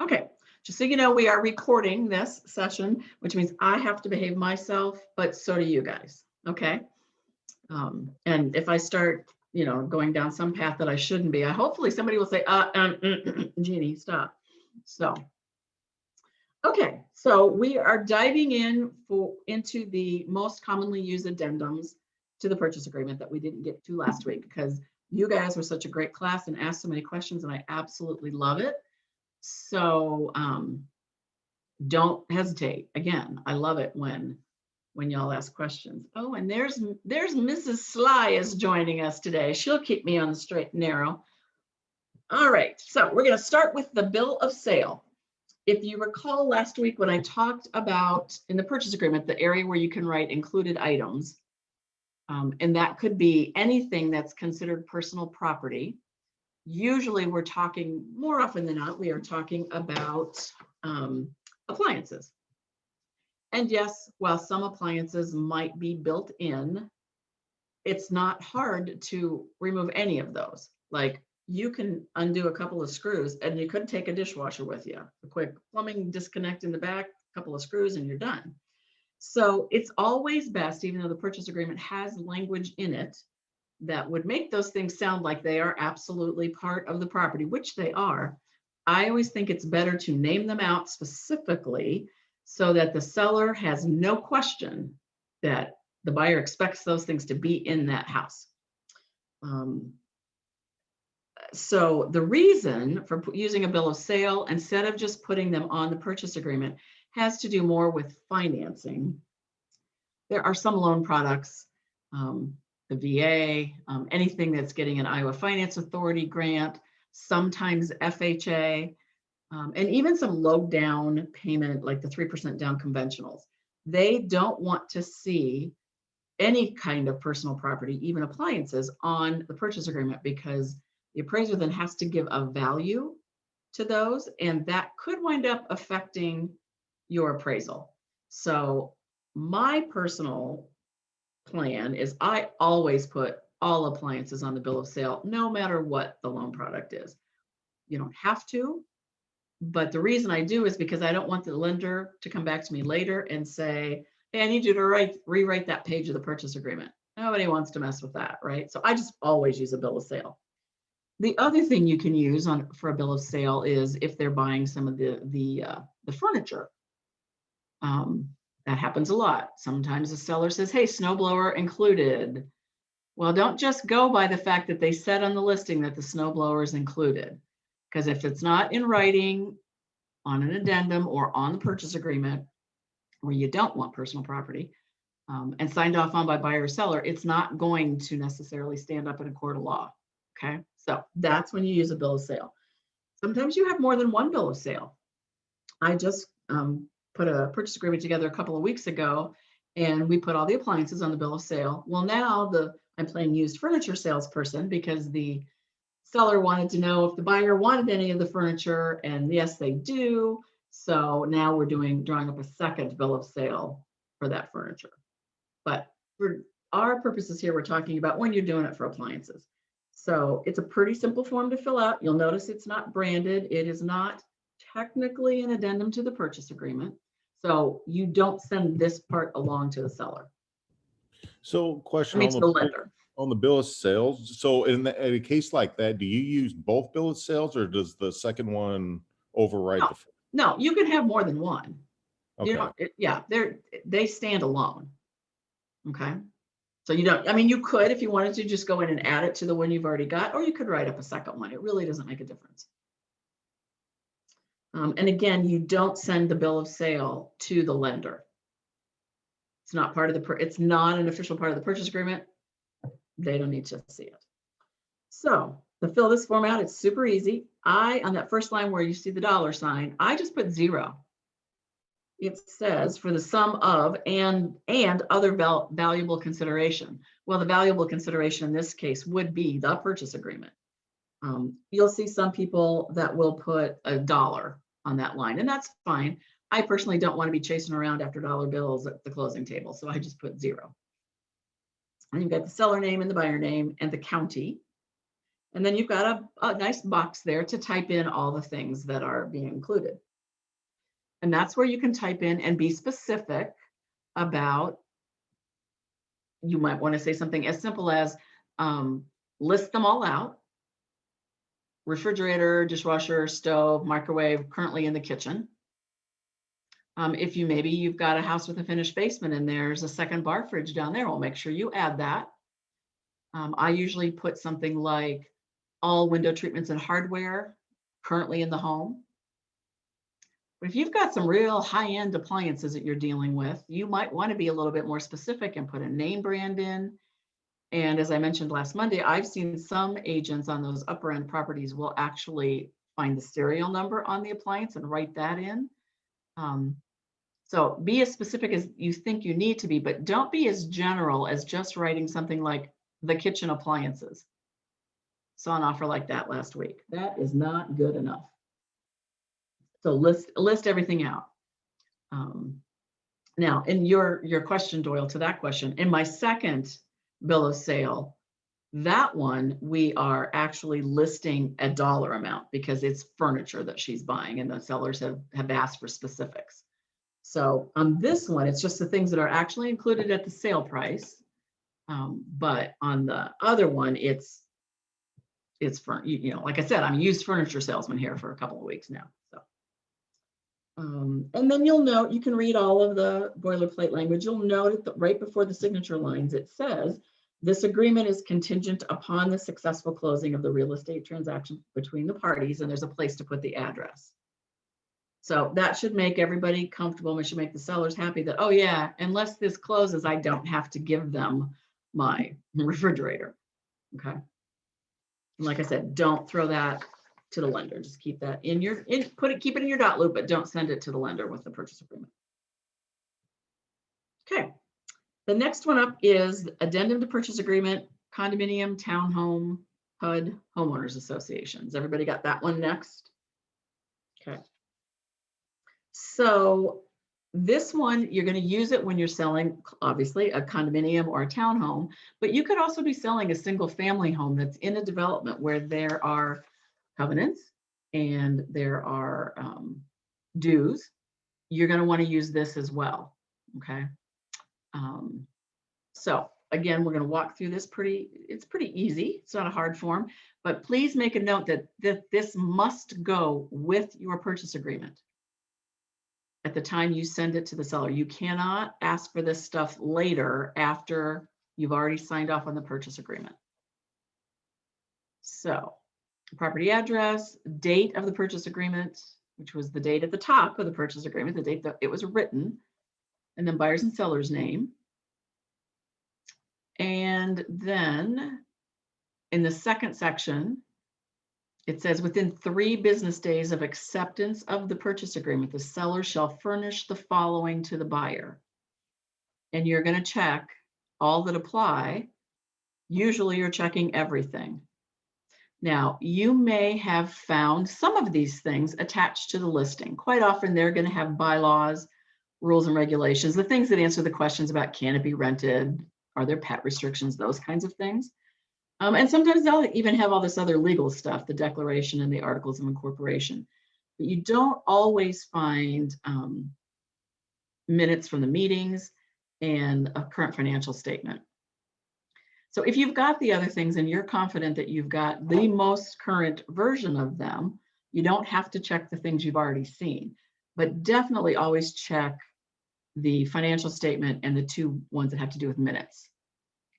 Okay, just so you know, we are recording this session, which means I have to behave myself, but so do you guys. Okay. And if I start, going down some path that I shouldn't be, hopefully somebody will say, Jeannie, stop. So, okay, so we are diving into the most commonly used addendums to the purchase agreement that we didn't get to last week because you guys were such a great class and asked so many questions, and I absolutely love it. So don't hesitate. Again, I love it when y'all ask questions. Oh, and there's Mrs. Sly is joining us today. She'll keep me on the straight and narrow. All right, so we're going to start with the bill of sale. If you recall last week when I talked about in the purchase agreement, the area where you can write included items, and that could be anything that's considered personal property. Usually we're talking, more often than not, we are talking about appliances. And yes, while some appliances might be built in, it's not hard to remove any of those. Like you can undo a couple of screws and you could take a dishwasher with you. A quick plumbing disconnect in the back, a couple of screws, and you're done. So it's always best, even though the purchase agreement has language in it that would make those things sound like they are absolutely part of the property, which they are. I always think it's better to name them out specifically so that the seller has no question that the buyer expects those things to be in that house. So the reason for using a bill of sale instead of just putting them on the purchase agreement has to do more with financing. There are some loan products, the VA, anything that's getting an Iowa Finance Authority grant, sometimes FHA, and even some low down payment, like the 3% down conventionals. They don't want to see any kind of personal property, even appliances, on the purchase agreement because the appraiser then has to give a value to those, and that could wind up affecting your appraisal. So my personal plan is I always put all appliances on the bill of sale, no matter what the loan product is. You don't have to, but the reason I do is because I don't want the lender to come back to me later and say, hey, I need you to rewrite that page of the purchase agreement. Nobody wants to mess with that, right? So I just always use a bill of sale. The other thing you can use for a bill of sale is if they're buying some of the furniture. That happens a lot. Sometimes the seller says, hey, snowblower included. Well, don't just go by the fact that they said on the listing that the snowblower is included. Because if it's not in writing on an addendum or on the purchase agreement, where you don't want personal property, and signed off on by buyer or seller, it's not going to necessarily stand up in a court of law. Okay, so that's when you use a bill of sale. Sometimes you have more than one bill of sale. I just put a purchase agreement together a couple of weeks ago, and we put all the appliances on the bill of sale. Well, now I'm playing used furniture salesperson because the seller wanted to know if the buyer wanted any of the furniture, and yes, they do. So now we're drawing up a second bill of sale for that furniture. But for our purposes here, we're talking about when you're doing it for appliances. So it's a pretty simple form to fill out. You'll notice it's not branded. It is not technically an addendum to the purchase agreement. So you don't send this part along to the seller. So question to the lender. On the bill of sales. So in a case like that, do you use both bill of sales or does the second one override the first? No, you can have more than one. Okay. They stand alone. Okay. So you could, if you wanted to, just go in and add it to the one you've already got, or you could write up a second one. It really doesn't make a difference. And again, you don't send the bill of sale to the lender. It's not part of it's not an official part of the purchase agreement. They don't need to see it. So to fill this form out, it's super easy. On that first line where you see the $sign, I just put 0. It says for the sum of and other valuable consideration. Well, the valuable consideration in this case would be the purchase agreement. You'll see some people that will put $1 on that line, and that's fine. I personally don't want to be chasing around after dollar bills at the closing table, so I just put 0. And you've got the seller name and the buyer name and the county. And then you've got a nice box there to type in all the things that are being included. And that's where you can type in and be specific about, you might want to say something as simple as list them all out: refrigerator, dishwasher, stove, microwave, currently in the kitchen. If maybe you've got a house with a finished basement and there's a second bar fridge down there, we'll make sure you add that. I usually put something like all window treatments and hardware currently in the home. But if you've got some real high-end appliances that you're dealing with, you might want to be a little bit more specific and put a name brand in. And as I mentioned last Monday, I've seen some agents on those upper end properties will actually find the serial number on the appliance and write that in. So be as specific as you think you need to be, but don't be as general as just writing something like the kitchen appliances. Saw an offer like that last week. That is not good enough. So list everything out. Now, in your question, Doyle, to that question, in my second bill of sale, that one we are actually listing a dollar amount because it's furniture that she's buying and the sellers have asked for specifics. So on this one, it's just the things that are actually included at the sale price. But on the other one, it's for, like I said, I'm a used furniture salesman here for a couple of weeks now. So, and then you'll note, you can read all of the boilerplate language. You'll note that right before the signature lines, it says, this agreement is contingent upon the successful closing of the real estate transaction between the parties, and there's a place to put the address. So that should make everybody comfortable. And should make the sellers happy that, oh yeah, unless this closes, I don't have to give them my refrigerator. Okay. And like I said, don't throw that to the lender. Just keep that in your, keep it in your dot loop, but don't send it to the lender with the purchase agreement. Okay. The next one up is addendum to purchase agreement, condominium, townhome, HUD, homeowners associations. Everybody got that one next? Okay. So this one, you're going to use it when you're selling, obviously, a condominium or a townhome, but you could also be selling a single family home that's in a development where there are covenants and there are dues. You're going to want to use this as well. Okay. So again, we're going to walk through this it's pretty easy. It's not a hard form, but please make a note that this must go with your purchase agreement. At the time you send it to the seller, you cannot ask for this stuff later after you've already signed off on the purchase agreement. So property address, date of the purchase agreement, which was the date at the top of the purchase agreement, the date that it was written, and then buyer's and seller's name. And then in the second section, it says within 3 business days of acceptance of the purchase agreement, the seller shall furnish the following to the buyer. And you're going to check all that apply. Usually you're checking everything. Now, you may have found some of these things attached to the listing. Quite often they're going to have bylaws, rules and regulations, the things that answer the questions about can it be rented, are there pet restrictions, those kinds of things. And sometimes they'll even have all this other legal stuff, the declaration and the articles of incorporation. But you don't always find minutes from the meetings and a current financial statement. So if you've got the other things and you're confident that you've got the most current version of them, you don't have to check the things you've already seen, but definitely always check the financial statement and the 2 ones that have to do with minutes,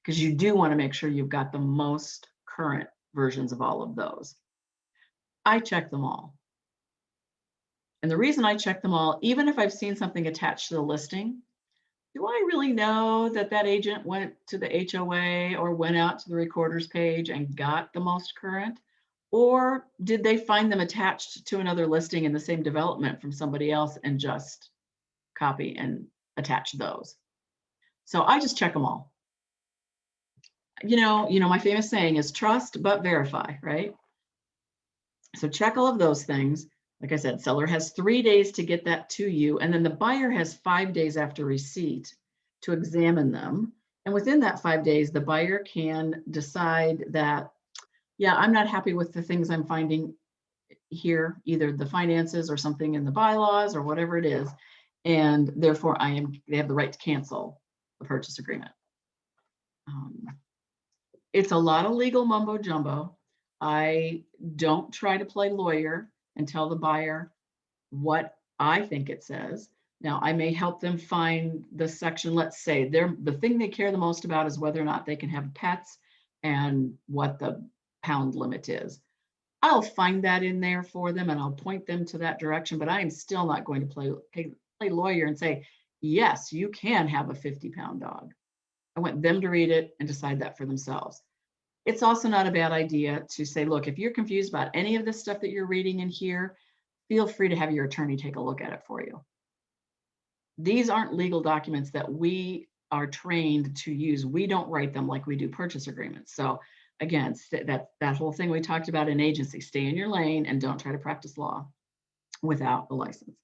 because you do want to make sure you've got the most current versions of all of those. I check them all. And the reason I check them all, even if I've seen something attached to the listing, do I really know that that agent went to the HOA or went out to the recorder's page and got the most current? Or did they find them attached to another listing in the same development from somebody else and just copy and attach those? So I just check them all. You know, my famous saying is trust but verify, right? So check all of those things. Like I said, seller has 3 days to get that to you, and then the buyer has 5 days after receipt to examine them. And within that 5 days, the buyer can decide that, yeah, I'm not happy with the things I'm finding here, either the finances or something in the bylaws or whatever it is. And therefore they have the right to cancel the purchase agreement. It's a lot of legal mumbo jumbo. I don't try to play lawyer and tell the buyer what I think it says. Now, I may help them find the section. Let's say the thing they care the most about is whether or not they can have pets and what the pound limit is. I'll find that in there for them and I'll point them to that direction, but I am still not going to play lawyer and say, yes, you can have a 50-pound dog. I want them to read it and decide that for themselves. It's also not a bad idea to say, look, if you're confused about any of this stuff that you're reading in here, feel free to have your attorney take a look at it for you. These aren't legal documents that we are trained to use. We don't write them like we do purchase agreements. So again, that whole thing we talked about in agency, stay in your lane and don't try to practice law without a license.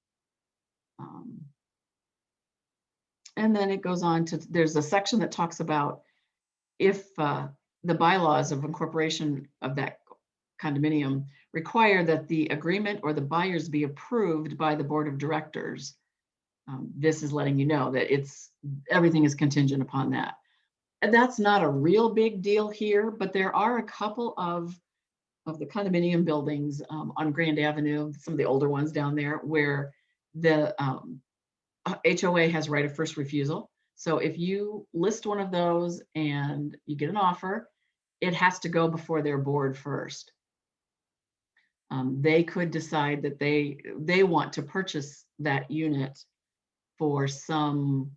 And then it goes on to, there's a section that talks about if the bylaws of incorporation of that condominium require that the agreement or the buyers be approved by the board of directors. This is letting you know that everything is contingent upon that. And that's not a real big deal here, but there are a couple of the condominium buildings on Grand Avenue, some of the older ones down there, where the HOA has right of first refusal. So if you list one of those and you get an offer, it has to go before their board first. They could decide that they want to purchase that unit for some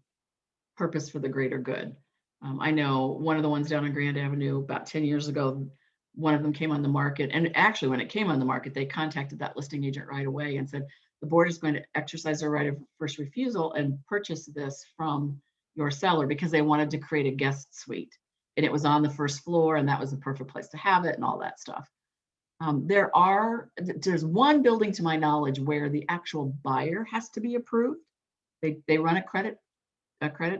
purpose for the greater good. I know one of the ones down on Grand Avenue about 10 years ago, one of them came on the market. And actually, when it came on the market, they contacted that listing agent right away and said, the board is going to exercise their right of first refusal and purchase this from your seller because they wanted to create a guest suite. And it was on the first floor and that was the perfect place to have it and all that stuff. There's one building to my knowledge where the actual buyer has to be approved. They run a credit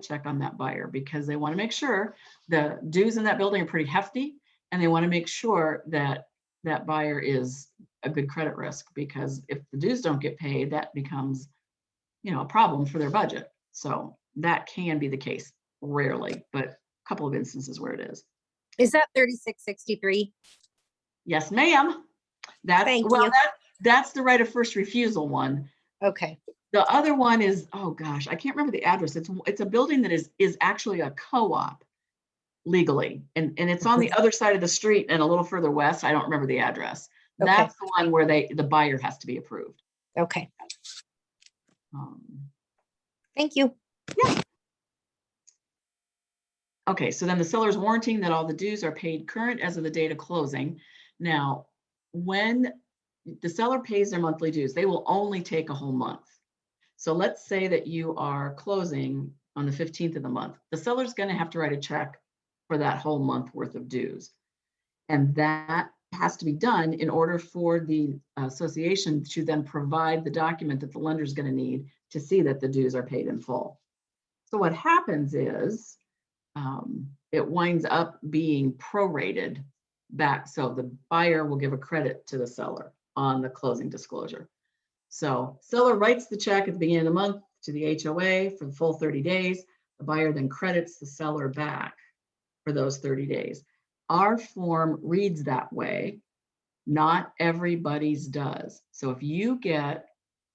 check on that buyer because they want to make sure the dues in that building are pretty hefty, and they want to make sure that that buyer is a good credit risk, because if the dues don't get paid, that becomes, a problem for their budget. So that can be the case, rarely, but a couple of instances where it is. Is that 3663? Yes, ma'am. Thank you. That's the right of first refusal one. Okay. The other one is, oh gosh, I can't remember the address. It's a building that is actually a co-op legally, and it's on the other side of the street and a little further west. I don't remember the address. Okay. That's the one where the buyer has to be approved. Okay. Thank you. Yeah. Okay, so then the seller's warranting that all the dues are paid current as of the date of closing. Now, when the seller pays their monthly dues, they will only take a whole month. So let's say that you are closing on the 15th of the month. The seller's going to have to write a check for that whole month worth of dues. And that has to be done in order for the association to then provide the document that the lender is going to need to see that the dues are paid in full. So what happens is it winds up being prorated back. So the buyer will give a credit to the seller on the closing disclosure. So seller writes the check at the beginning of the month to the HOA for the full 30 days. The buyer then credits the seller back for those 30 days. Our form reads that way. Not everybody's does. So if you get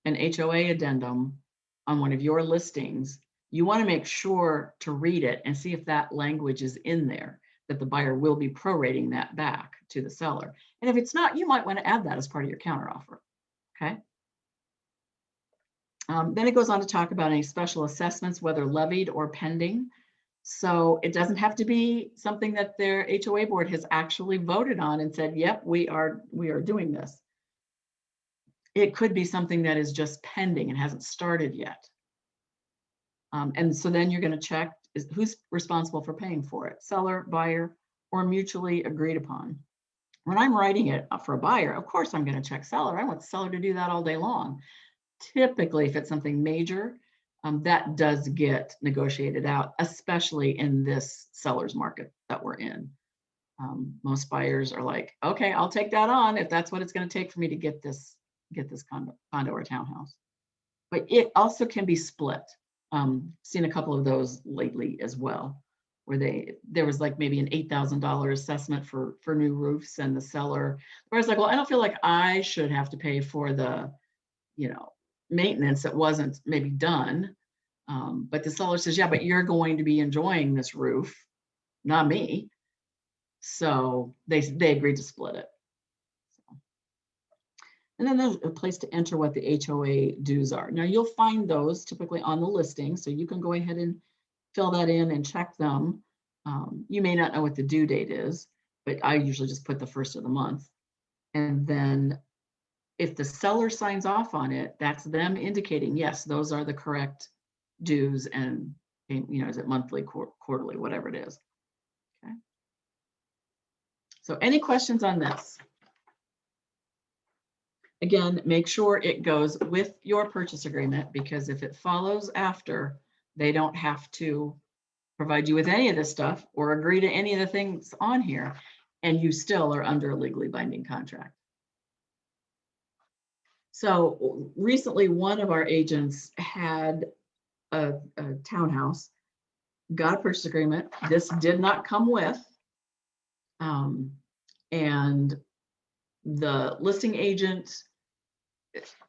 an HOA addendum on one of your listings, you want to make sure to read it and see if that language is in there, that the buyer will be prorating that back to the seller. And if it's not, you might want to add that as part of your counteroffer. Okay. Then it goes on to talk about any special assessments, whether levied or pending. So it doesn't have to be something that their HOA board has actually voted on and said, yep, we are doing this. It could be something that is just pending and hasn't started yet. And so then you're going to check who's responsible for paying for it, seller, buyer, or mutually agreed upon. When I'm writing it for a buyer, of course, I'm going to check seller. I want the seller to do that all day long. Typically, if it's something major, that does get negotiated out, especially in this seller's market that we're in. Most buyers are like, okay, I'll take that on if that's what it's going to take for me to get this condo or townhouse. But it also can be split. Seen a couple of those lately as well, where there was like maybe an $8,000 assessment for new roofs, and the seller was like, well, I don't feel like I should have to pay for the, maintenance that wasn't maybe done. But the seller says, yeah, but you're going to be enjoying this roof, not me. So they agreed to split it. And then there's a place to enter what the HOA dues are. Now you'll find those typically on the listing, so you can go ahead and fill that in and check them. You may not know what the due date is, but I usually just put the first of the month. And then if the seller signs off on it, that's them indicating, yes, those are the correct dues, and is it monthly, quarterly, whatever it is. Okay. So any questions on this? Again, make sure it goes with your purchase agreement, because if it follows after, they don't have to provide you with any of this stuff or agree to any of the things on here, and you still are under a legally binding contract. So recently, one of our agents had a townhouse, got a purchase agreement. This did not come with, and the listing agent,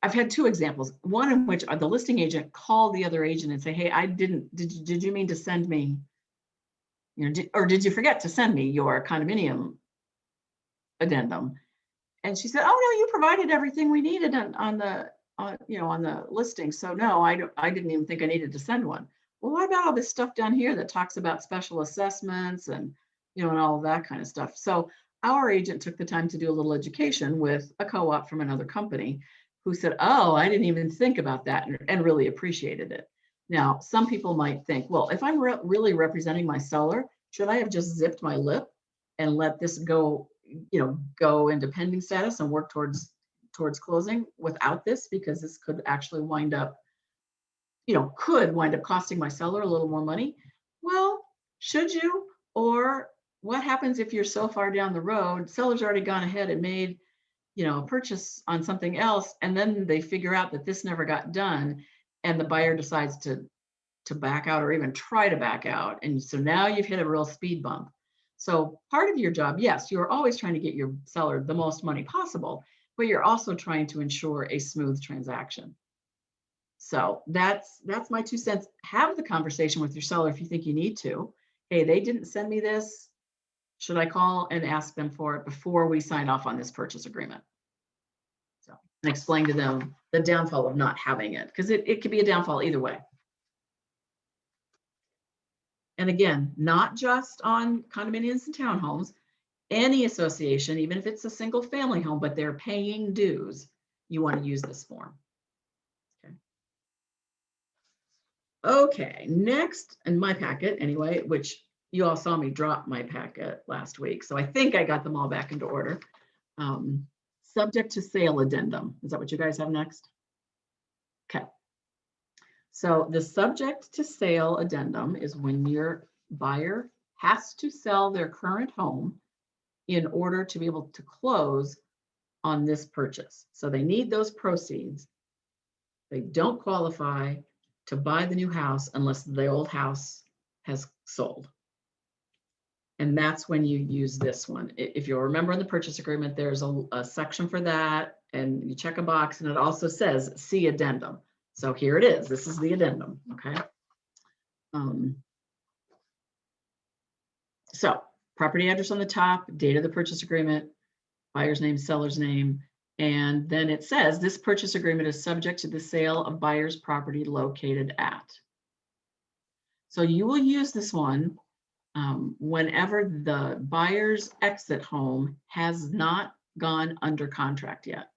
I've had two examples. One in which the listing agent called the other agent and say, hey, did you mean to send me, or did you forget to send me your condominium addendum? And she said, oh no, you provided everything we needed on the listing. So no, I didn't even think I needed to send one. Well, what about all this stuff down here that talks about special assessments and, and all of that kind of stuff? So our agent took the time to do a little education with a co-op from another company who said, oh, I didn't even think about that, and really appreciated it. Now, some people might think, well, if I'm really representing my seller, should I have just zipped my lip and let this go into pending status and work towards closing without this? Because this could actually wind up costing my seller a little more money. Well, should you? Or what happens if you're so far down the road, seller's already gone ahead and made, a purchase on something else, and then they figure out that this never got done, and the buyer decides to back out or even try to back out. And so now you've hit a real speed bump. So part of your job, yes, you're always trying to get your seller the most money possible, but you're also trying to ensure a smooth transaction. So that's my 2 cents. Have the conversation with your seller if you think you need to. Hey, they didn't send me this. Should I call and ask them for it before we sign off on this purchase agreement? So, and explain to them the downfall of not having it, because it could be a downfall either way. And again, not just on condominiums and townhomes, any association, even if it's a single family home, but they're paying dues, you want to use this form. Okay, next in my packet anyway, which you all saw me drop my packet last week, so I think I got them all back into order. Subject to sale addendum. Is that what you guys have next? Okay. So the subject to sale addendum is when your buyer has to sell their current home in order to be able to close on this purchase. So they need those proceeds. They don't qualify to buy the new house unless the old house has sold. And that's when you use this one. If you'll remember in the purchase agreement, there's a section for that, and you check a box, and it also says see addendum. So here it is. This is the addendum, okay? So property address on the top, date of the purchase agreement, buyer's name, seller's name, and then it says this purchase agreement is subject to the sale of buyer's property located at. So you will use this one whenever the buyer's exit home has not gone under contract yet.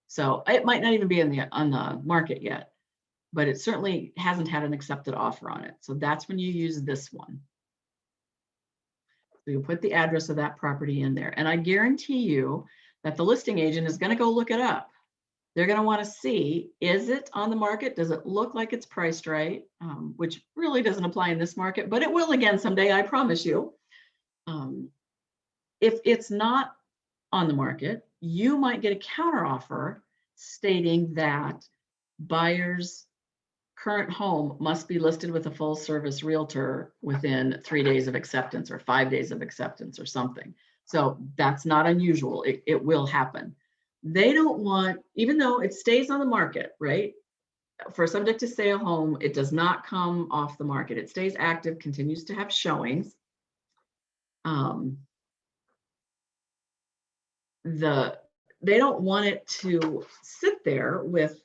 So it might not even be on the market yet, but it certainly hasn't had an accepted offer on it. So that's when you use this one. So you put the address of that property in there. And I guarantee you that the listing agent is going to go look it up. They're going to want to see, is it on the market? Does it look like it's priced right? Which really doesn't apply in this market, but it will again someday, I promise you. if it's not on the market, you might get a counteroffer stating that buyer's current home must be listed with a full service realtor within 3 days of acceptance or 5 days of acceptance or something. So that's not unusual. It will happen. They don't want, even though it stays on the market, right? For a subject to sale home, it does not come off the market. It stays active, continues to have showings. They don't want it to sit there with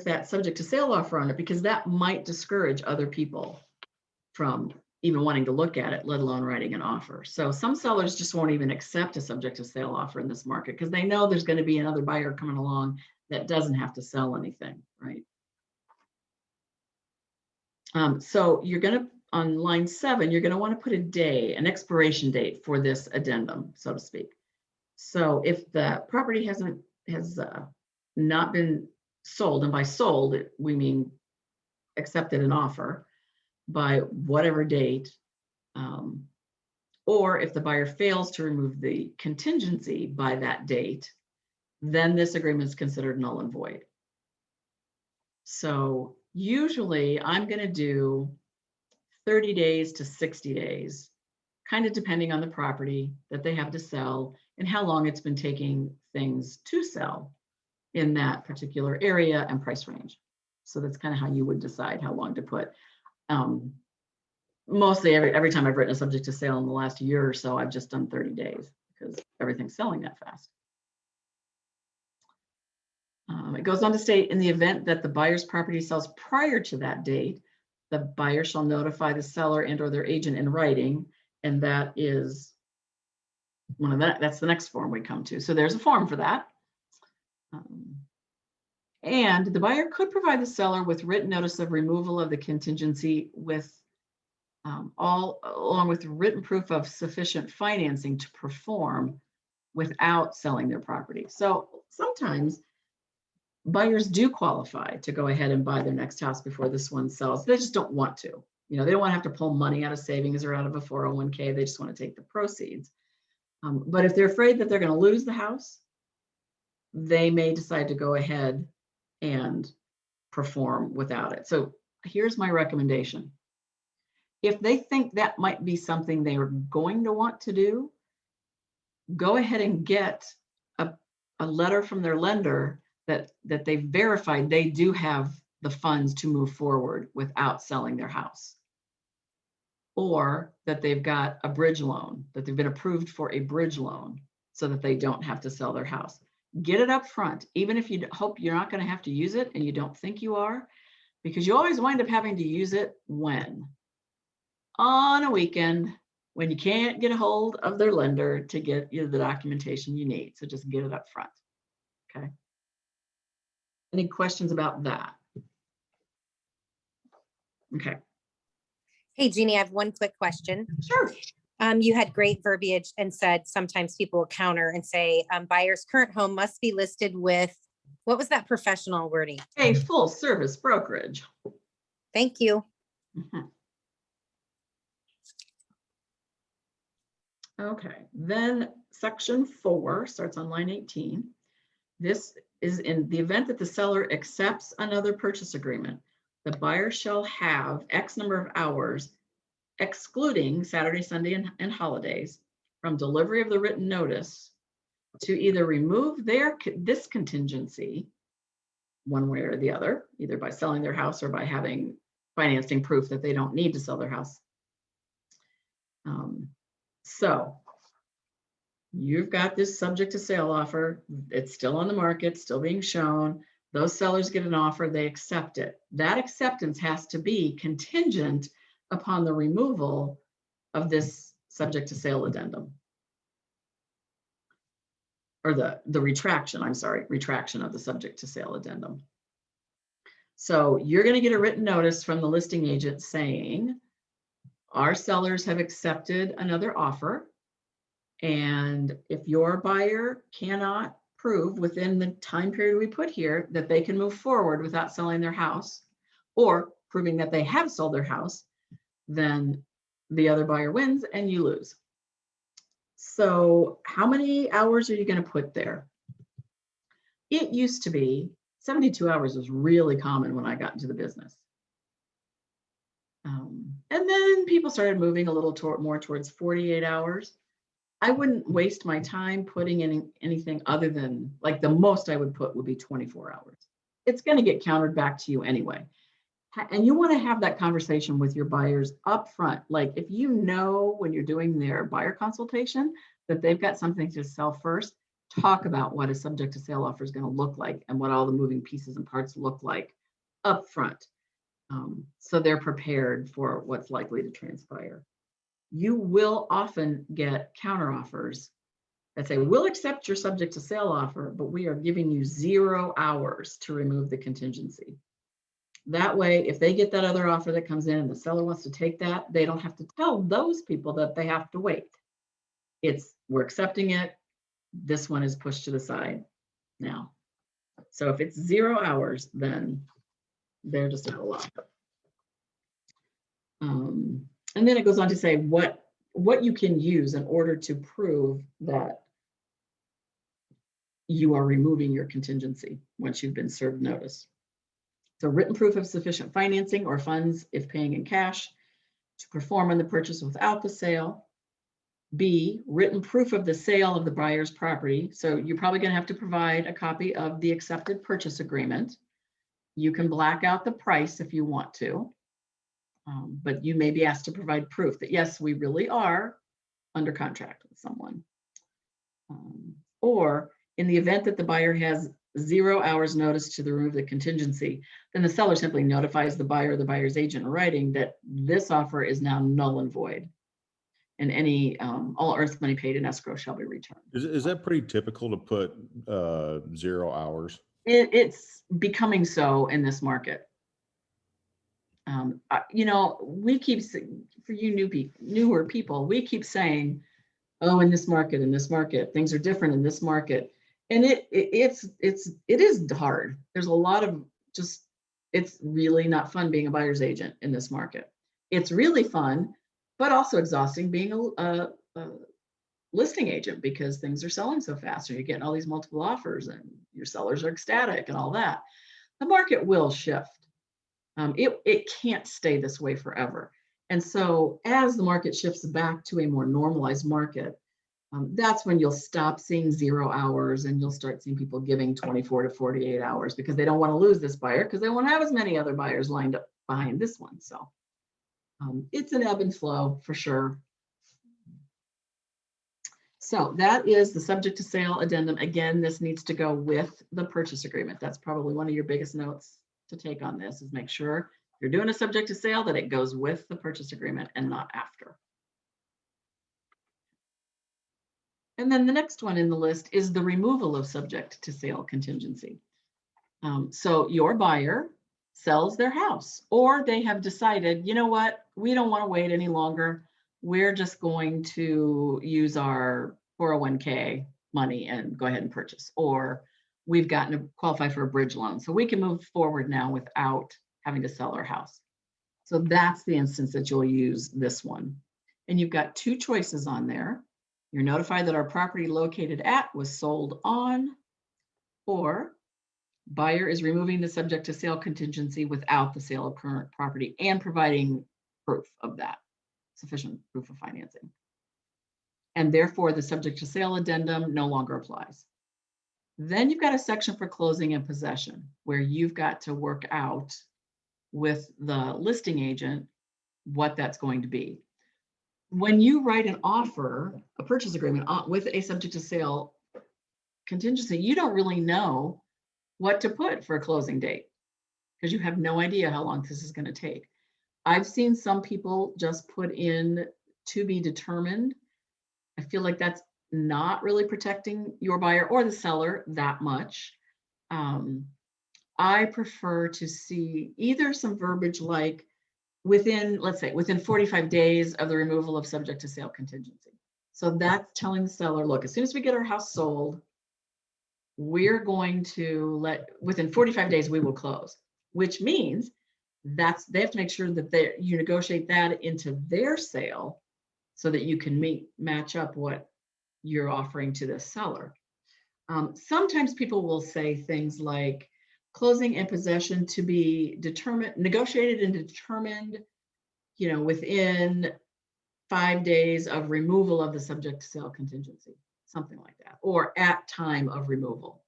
that subject to sale offer on it, because that might discourage other people from even wanting to look at it, let alone writing an offer. So some sellers just won't even accept a subject to sale offer in this market because they know there's going to be another buyer coming along that doesn't have to sell anything, right? So you're going to, on line 7, you're going to want to put a day, an expiration date for this addendum, so to speak. So if the property has not been sold, and by sold, we mean accepted an offer by whatever date, or if the buyer fails to remove the contingency by that date, then this agreement is considered null and void. So usually I'm going to do 30 days to 60 days, kind of depending on the property that they have to sell and how long it's been taking things to sell in that particular area and price range. So that's kind of how you would decide how long to put. Mostly every time I've written a subject to sale in the last year or so, I've just done 30 days because everything's selling that fast. It goes on to state, in the event that the buyer's property sells prior to that date, the buyer shall notify the seller and or their agent in writing, and that is that's the next form we come to. So there's a form for that. And the buyer could provide the seller with written notice of removal of the contingency with along with written proof of sufficient financing to perform without selling their property. So sometimes buyers do qualify to go ahead and buy their next house before this one sells. They just don't want to. You know, they don't want to have to pull money out of savings or out of a 401k. They just want to take the proceeds. But if they're afraid that they're going to lose the house, they may decide to go ahead and perform without it. So here's my recommendation. If they think that might be something they are going to want to do, go ahead and get a letter from their lender that they've verified they do have the funds to move forward without selling their house. Or that they've got a bridge loan, that they've been approved for a bridge loan so that they don't have to sell their house. Get it up front, even if you hope you're not going to have to use it and you don't think you are, because you always wind up having to use it when? On a weekend, when you can't get a hold of their lender to get you the documentation you need. So just get it up front, okay? Any questions about that? Okay. Hey, Jeannie, I have one quick question. Sure. You had great verbiage and said sometimes people will counter and say buyer's current home must be listed with, what was that professional wording? A full service brokerage. Thank you. Mm-hmm. Okay, then section 4 starts on line 18. This is in the event that the seller accepts another purchase agreement, the buyer shall have X number of hours, excluding Saturday, Sunday, and holidays, from delivery of the written notice to either remove this contingency one way or the other, either by selling their house or by having financing proof that they don't need to sell their house. So you've got this subject to sale offer. It's still on the market, still being shown. Those sellers get an offer, they accept it. That acceptance has to be contingent upon the removal of this subject to sale addendum. Or the retraction, I'm sorry, retraction of the subject to sale addendum. So you're going to get a written notice from the listing agent saying, our sellers have accepted another offer. And if your buyer cannot prove within the time period we put here that they can move forward without selling their house, or proving that they have sold their house, then the other buyer wins and you lose. So how many hours are you going to put there? It used to be 72 hours was really common when I got into the business. And then people started moving a little more towards 48 hours. I wouldn't waste my time putting in anything other than, like, the most I would put would be 24 hours. It's going to get countered back to you anyway. And you want to have that conversation with your buyers up front. Like, if you know when you're doing their buyer consultation that they've got something to sell first, talk about what a subject to sale offer is going to look like and what all the moving pieces and parts look like up front. So they're prepared for what's likely to transpire. You will often get counteroffers that say, we'll accept your subject to sale offer, but we are giving you 0 hours to remove the contingency. That way, if they get that other offer that comes in and the seller wants to take that, they don't have to tell those people that they have to wait. It's, we're accepting it. This one is pushed to the side now. So if it's 0 hours, then they're just out of luck. And then it goes on to say what you can use in order to prove that you are removing your contingency once you've been served notice. So written proof of sufficient financing or funds if paying in cash to perform on the purchase without the sale. B, written proof of the sale of the buyer's property. So you're probably going to have to provide a copy of the accepted purchase agreement. You can black out the price if you want to. But you may be asked to provide proof that, yes, we really are under contract with someone. Or in the event that the buyer has 0 hours notice to remove the contingency, then the seller simply notifies the buyer or the buyer's agent in writing that this offer is now null and void. And any all earth money paid in escrow shall be returned. Is that pretty typical to put 0 hours? It's becoming so in this market. You know, we keep, for you newer people, we keep saying, oh, in this market, things are different in this market. And it is hard. There's a lot of it's really not fun being a buyer's agent in this market. It's really fun, but also exhausting being a listing agent because things are selling so fast and you're getting all these multiple offers and your sellers are ecstatic and all that. The market will shift. It can't stay this way forever. And so as the market shifts back to a more normalized market, that's when you'll stop seeing 0 hours and you'll start seeing people giving 24 to 48 hours because they don't want to lose this buyer because they won't have as many other buyers lined up behind this one. So it's an ebb and flow for sure. So that is the subject to sale addendum. Again, this needs to go with the purchase agreement. That's probably one of your biggest notes to take on this, is make sure you're doing a subject to sale that it goes with the purchase agreement and not after. And then the next one in the list is the removal of subject to sale contingency. So your buyer sells their house, or they have decided, you know what, we don't want to wait any longer. We're just going to use our 401k money and go ahead and purchase, or we've gotten to qualify for a bridge loan. So we can move forward now without having to sell our house. So that's the instance that you'll use this one. And you've got 2 choices on there. You're notified that our property located at was sold on, or buyer is removing the subject to sale contingency without the sale of current property and providing proof of that, sufficient proof of financing. And therefore the subject to sale addendum no longer applies. Then you've got a section for closing and possession where you've got to work out with the listing agent what that's going to be. When you write an offer, a purchase agreement with a subject to sale contingency, you don't really know what to put for a closing date because you have no idea how long this is going to take. I've seen some people just put in to be determined. I feel like that's not really protecting your buyer or the seller that much. I prefer to see either some verbiage like within, let's say, within 45 days of the removal of subject to sale contingency. So that's telling the seller, look, as soon as we get our house sold, we're going to within 45 days, we will close, which means they have to make sure that you negotiate that into their sale so that you can match up what you're offering to this seller. Sometimes people will say things like closing and possession to be negotiated and determined, within 5 days of removal of the subject to sale contingency, something like that, or at time of removal.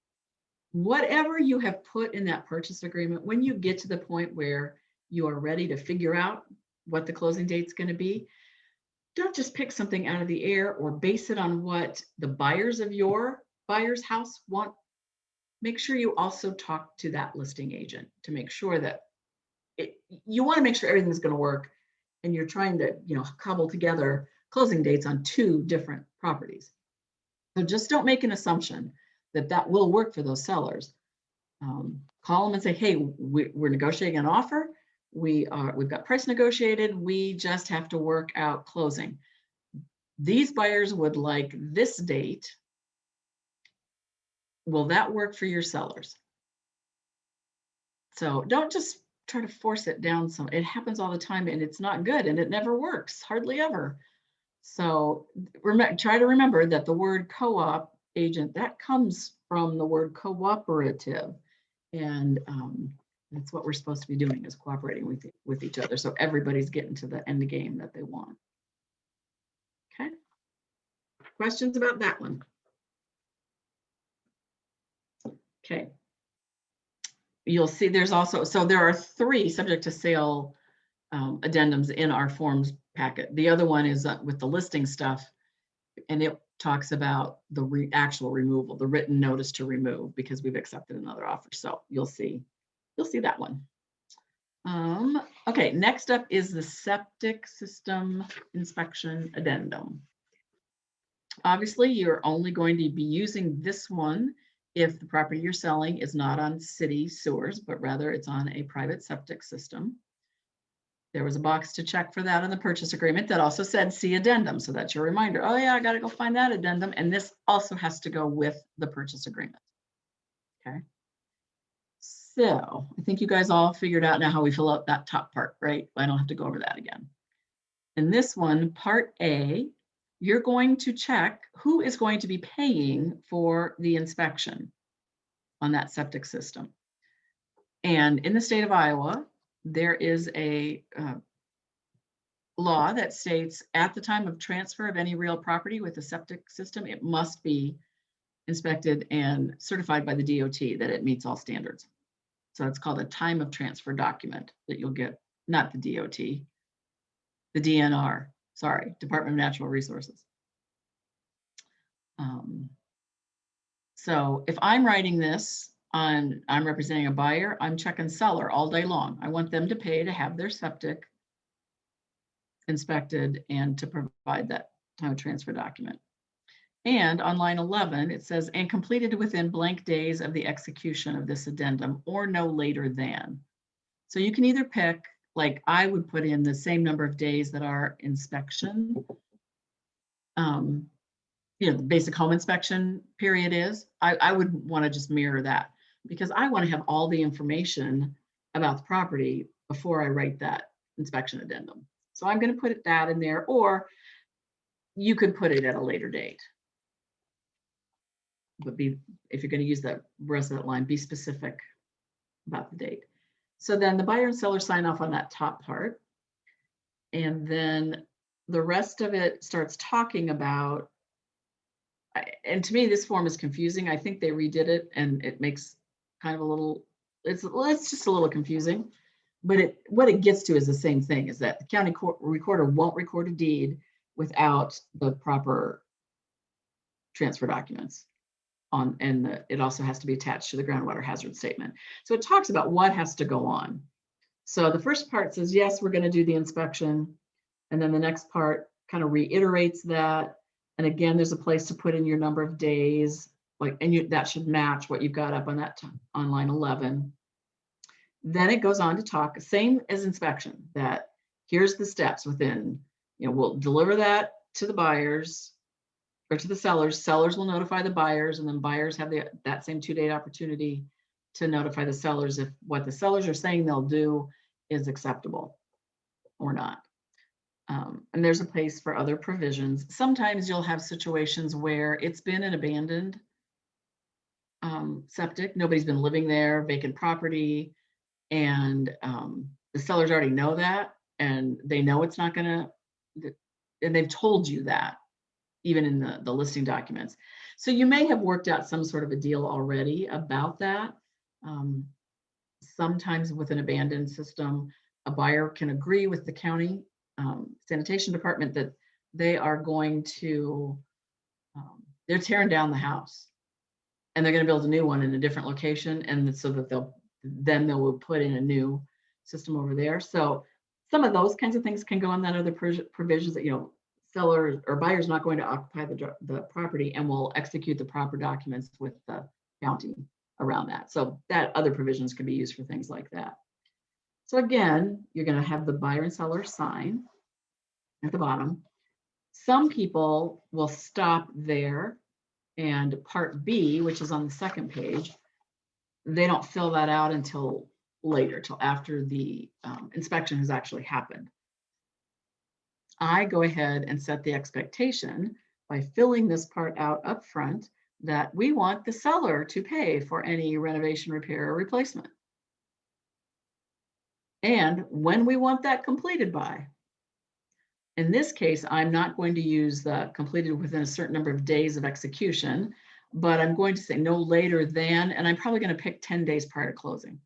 Whatever you have put in that purchase agreement, when you get to the point where you are ready to figure out what the closing date's going to be, don't just pick something out of the air or base it on what the buyers of your buyer's house want. Make sure you also talk to that listing agent to make sure that you want to make sure everything's going to work, and you're trying to, cobble together closing dates on 2 different properties. So just don't make an assumption that that will work for those sellers. Call them and say, hey, we're negotiating an offer. We've got price negotiated. We just have to work out closing. These buyers would like this date. Will that work for your sellers? So don't just try to force it down. It happens all the time, and it's not good, and it never works, hardly ever. So try to remember that the word co-op agent, that comes from the word cooperative. And that's what we're supposed to be doing, is cooperating with each other. So everybody's getting to the end game that they want. Okay. Questions about that one? Okay. You'll see there's also, so there are 3 subject to sale addendums in our forms packet. The other one is with the listing stuff, and it talks about the actual removal, the written notice to remove, because we've accepted another offer. So you'll see that one. Okay, next up is the septic system inspection addendum. Obviously, you're only going to be using this one if the property you're selling is not on city sewers, but rather it's on a private septic system. There was a box to check for that on the purchase agreement that also said see addendum. So that's your reminder. Oh yeah, I got to go find that addendum. And this also has to go with the purchase agreement. Okay. So I think you guys all figured out now how we fill out that top part, right? I don't have to go over that again. In this one, part A, you're going to check who is going to be paying for the inspection on that septic system. And in the state of Iowa, there is a law that states at the time of transfer of any real property with a septic system, it must be inspected and certified by the DOT that it meets all standards. So it's called a time of transfer document that you'll get, not the DOT, the DNR, sorry, Department of Natural Resources. So if I'm writing this I'm representing a buyer, I'm checking seller all day long. I want them to pay to have their septic inspected and to provide that time of transfer document. And on line 11, it says, and completed within blank days of the execution of this addendum or no later than. So you can either pick, like I would put in the same number of days that our inspection, the basic home inspection period is. I would want to just mirror that, because I want to have all the information about the property before I write that inspection addendum. So I'm going to put that in there, or you could put it at a later date. But if you're going to use the rest of that line, be specific about the date. So then the buyer and seller sign off on that top part. And then the rest of it starts talking about, and to me, this form is confusing. I think they redid it and it makes kind of a little, it's just a little confusing. But what it gets to is the same thing, is that the county recorder won't record a deed without the proper transfer documents on, and it also has to be attached to the groundwater hazard statement. So it talks about what has to go on. So the first part says, yes, we're going to do the inspection. And then the next part kind of reiterates that. And again, there's a place to put in your number of days, and that should match what you've got up on that on line 11. Then it goes on to talk, same as inspection, that here's the steps within, we'll deliver that to the buyers or to the sellers. Sellers will notify the buyers, and then buyers have that same 2-day opportunity to notify the sellers if what the sellers are saying they'll do is acceptable or not. And there's a place for other provisions. Sometimes you'll have situations where it's been an abandoned septic. Nobody's been living there, vacant property, and the sellers already know that, and they know it's not gonna, and they've told you that, even in the listing documents. So you may have worked out some sort of a deal already about that. Sometimes with an abandoned system, a buyer can agree with the county sanitation department that they are going to, they're tearing down the house and they're going to build a new one in a different location, and so that they will put in a new system over there. So some of those kinds of things can go on that other provisions that, seller or buyer's not going to occupy the property and will execute the proper documents with the county around that. So that other provisions can be used for things like that. So again, you're going to have the buyer and seller sign at the bottom. Some people will stop there, and part B, which is on the second page, they don't fill that out until later, till after the inspection has actually happened. I go ahead and set the expectation by filling this part out up front that we want the seller to pay for any renovation, repair, or replacement. And when we want that completed by. In this case, I'm not going to use the completed within a certain number of days of execution, but I'm going to say no later than, and I'm probably going to pick 10 days prior to closing.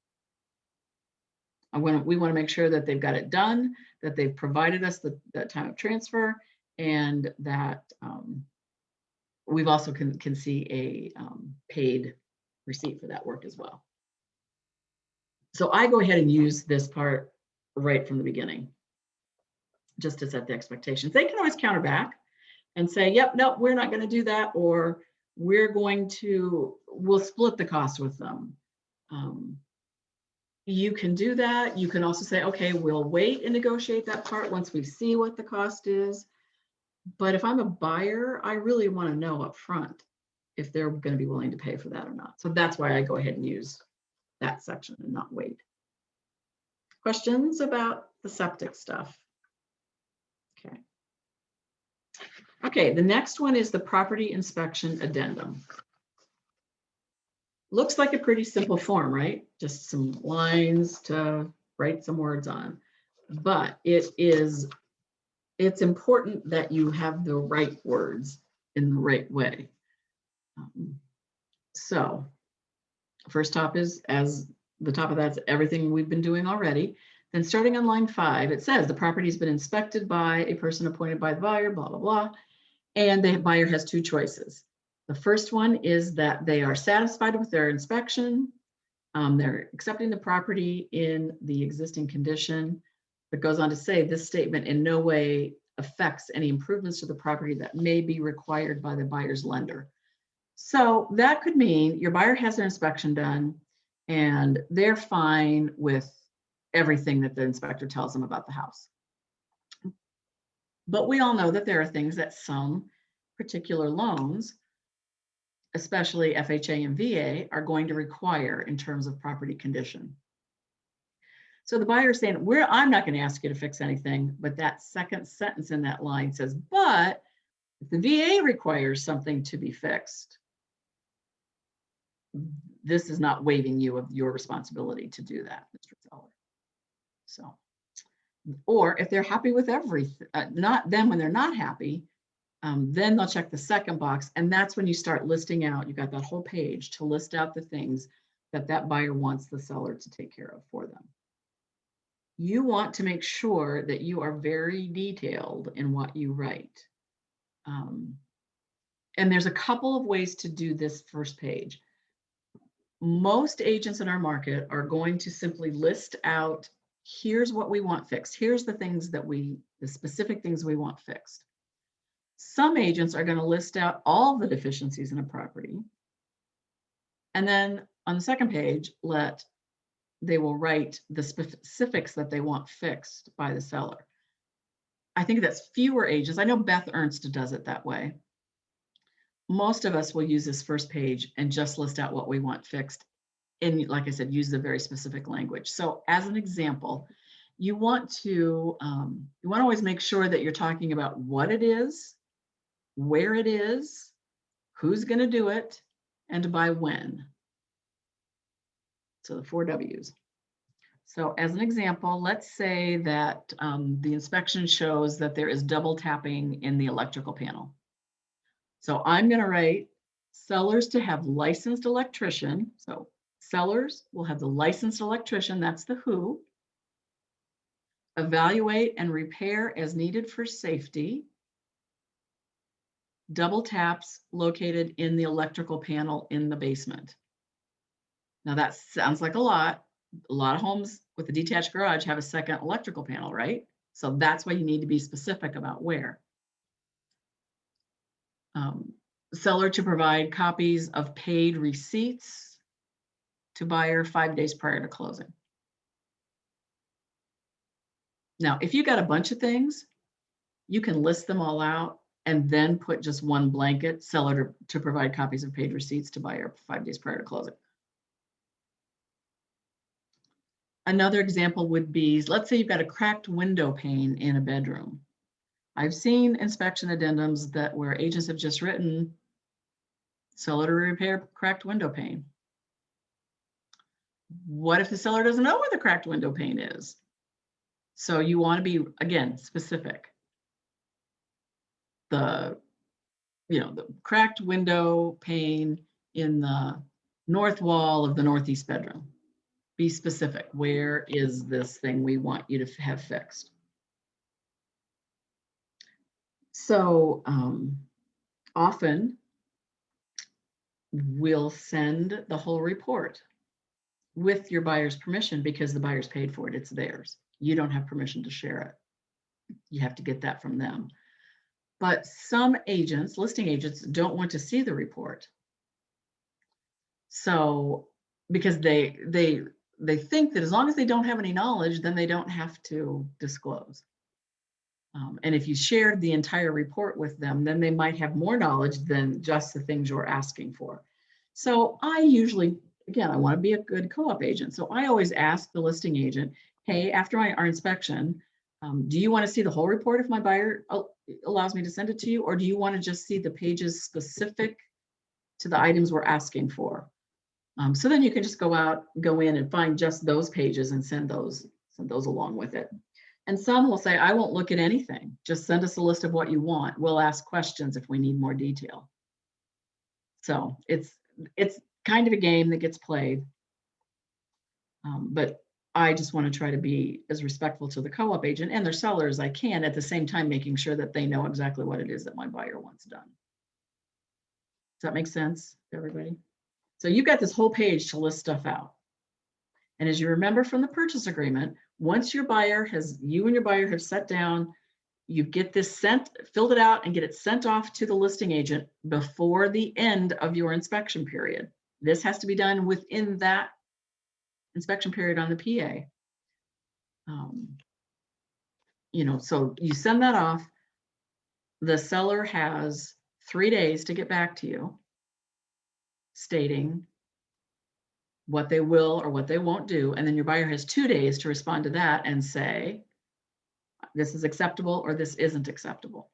We want to make sure that they've got it done, that they've provided us the time of transfer, and that we've also can see a paid receipt for that work as well. So I go ahead and use this part right from the beginning, just to set the expectations. They can always counter back and say, yep, no, we're not going to do that, or we'll split the cost with them. You can do that. You can also say, okay, we'll wait and negotiate that part once we see what the cost is. But if I'm a buyer, I really want to know up front if they're going to be willing to pay for that or not. So that's why I go ahead and use that section and not wait. Questions about the septic stuff? Okay. Okay, the next one is the property inspection addendum. Looks like a pretty simple form, right? Just some lines to write some words on. But it's important that you have the right words in the right way. So first top is, as the top of that's everything we've been doing already. Then starting on line 5, it says the property's been inspected by a person appointed by the buyer, blah, blah, blah. And the buyer has 2 choices. The first one is that they are satisfied with their inspection. They're accepting the property in the existing condition. It goes on to say this statement in no way affects any improvements to the property that may be required by the buyer's lender. So that could mean your buyer has their inspection done and they're fine with everything that the inspector tells them about the house. But we all know that there are things that some particular loans, especially FHA and VA, are going to require in terms of property condition. So the buyer is saying, I'm not going to ask you to fix anything, but that second sentence in that line says, but if the VA requires something to be fixed, this is not waiving you of your responsibility to do that, Mr. Seller. So, or if they're happy with everything, not them when they're not happy, then they'll check the second box, and that's when you start listing out. You've got that whole page to list out the things that buyer wants the seller to take care of for them. You want to make sure that you are very detailed in what you write. And there's a couple of ways to do this first page. Most agents in our market are going to simply list out, here's what we want fixed. Here's the things the specific things we want fixed. Some agents are going to list out all the deficiencies in a property. And then on the second page, they will write the specifics that they want fixed by the seller. I think that's fewer agents. I know Beth Ernst does it that way. Most of us will use this first page and just list out what we want fixed. And like I said, use the very specific language. So as an example, you want to always make sure that you're talking about what it is, where it is, who's going to do it, and by when. So the 4 W's. So as an example, let's say that the inspection shows that there is double tapping in the electrical panel. So I'm going to write sellers to have licensed electrician. So sellers will have the licensed electrician, that's the who. Evaluate and repair as needed for safety. Double taps located in the electrical panel in the basement. Now that sounds like a lot. A lot of homes with a detached garage have a second electrical panel, right? So that's why you need to be specific about where. Seller to provide copies of paid receipts to buyer 5 days prior to closing. Now, if you got a bunch of things, you can list them all out and then put just one blanket, seller to provide copies of paid receipts to buyer 5 days prior to closing. Another example would be, let's say you've got a cracked window pane in a bedroom. I've seen inspection addendums that where agents have just written, seller to repair cracked window pane. What if the seller doesn't know where the cracked window pane is? So you want to be, again, specific. The cracked window pane in the north wall of the northeast bedroom. Be specific. Where is this thing we want you to have fixed? So often we'll send the whole report with your buyer's permission because the buyer's paid for it. It's theirs. You don't have permission to share it. You have to get that from them. But some agents, listing agents, don't want to see the report. So because they think that as long as they don't have any knowledge, then they don't have to disclose. And if you shared the entire report with them, then they might have more knowledge than just the things you're asking for. So I usually, again, I want to be a good co-op agent. So I always ask the listing agent, hey, after our inspection, do you want to see the whole report if my buyer allows me to send it to you? Or do you want to just see the pages specific to the items we're asking for? So then you can just go in and find just those pages and send those along with it. And some will say, I won't look at anything. Just send us a list of what you want. We'll ask questions if we need more detail. So it's kind of a game that gets played. But I just want to try to be as respectful to the co-op agent and their seller as I can, at the same time making sure that they know exactly what it is that my buyer wants done. Does that make sense, everybody? So you've got this whole page to list stuff out. And as you remember from the purchase agreement, once you and your buyer have sat down, you get this filled it out and get it sent off to the listing agent before the end of your inspection period. This has to be done within that inspection period on the PA. So you send that off. The seller has 3 days to get back to you, stating what they will or what they won't do. And then your buyer has 2 days to respond to that and say, this is acceptable or this isn't acceptable.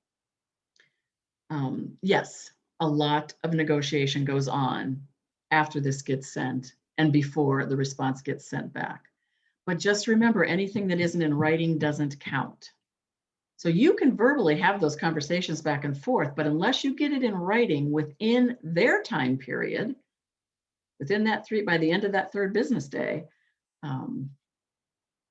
Yes, a lot of negotiation goes on after this gets sent and before the response gets sent back. But just remember, anything that isn't in writing doesn't count. So you can verbally have those conversations back and forth, but unless you get it in writing within their time period, by the end of that 3rd business day,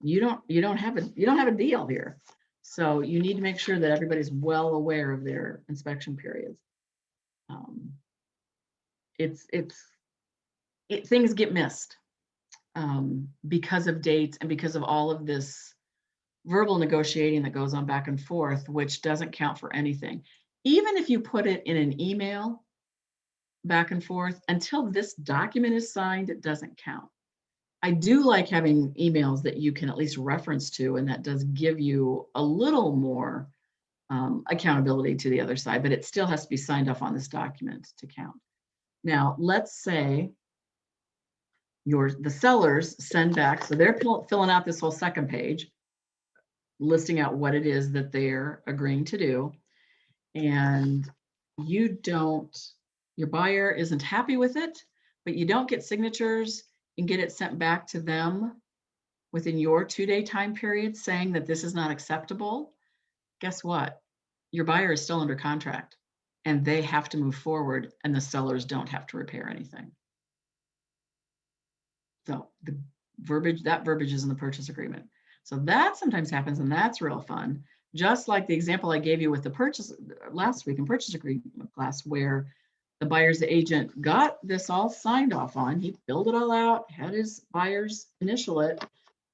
you don't have a deal here. So you need to make sure that everybody's well aware of their inspection periods. Things get missed because of dates and because of all of this verbal negotiating that goes on back and forth, which doesn't count for anything. Even if you put it in an email back and forth, until this document is signed, it doesn't count. I do like having emails that you can at least reference to, and that does give you a little more accountability to the other side, but it still has to be signed off on this document to count. Now, let's say the sellers send back, so they're filling out this whole second page. listing out what it is that they're agreeing to do. And your buyer isn't happy with it, but you don't get signatures and get it sent back to them within your 2-day time period saying that this is not acceptable, guess what? Your buyer is still under contract and they have to move forward and the sellers don't have to repair anything. So that verbiage is in the purchase agreement. So that sometimes happens and that's real fun. Just like the example I gave you with the purchase last week in purchase agreement class, where the buyer's agent got this all signed off on. He filled it all out, had his buyers initial it,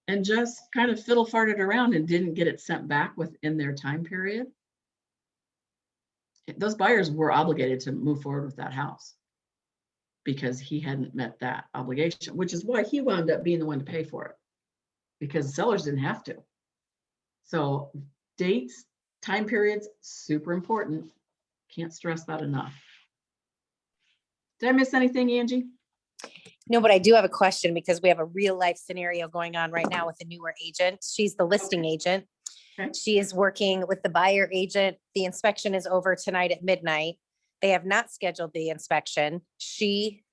and just kind of fiddle farted around and didn't get it sent back within their time period. Those buyers were obligated to move forward with that house because he hadn't met that obligation, which is why he wound up being the one to pay for it, because sellers didn't have to. So dates, time periods, super important. Can't stress that enough. Did I miss anything, Angie? No, but I do have a question because we have a real life scenario going on right now with a newer agent. She's the listing agent. Okay. She is working with the buyer agent. The inspection is over tonight at midnight. They have not scheduled the inspection. She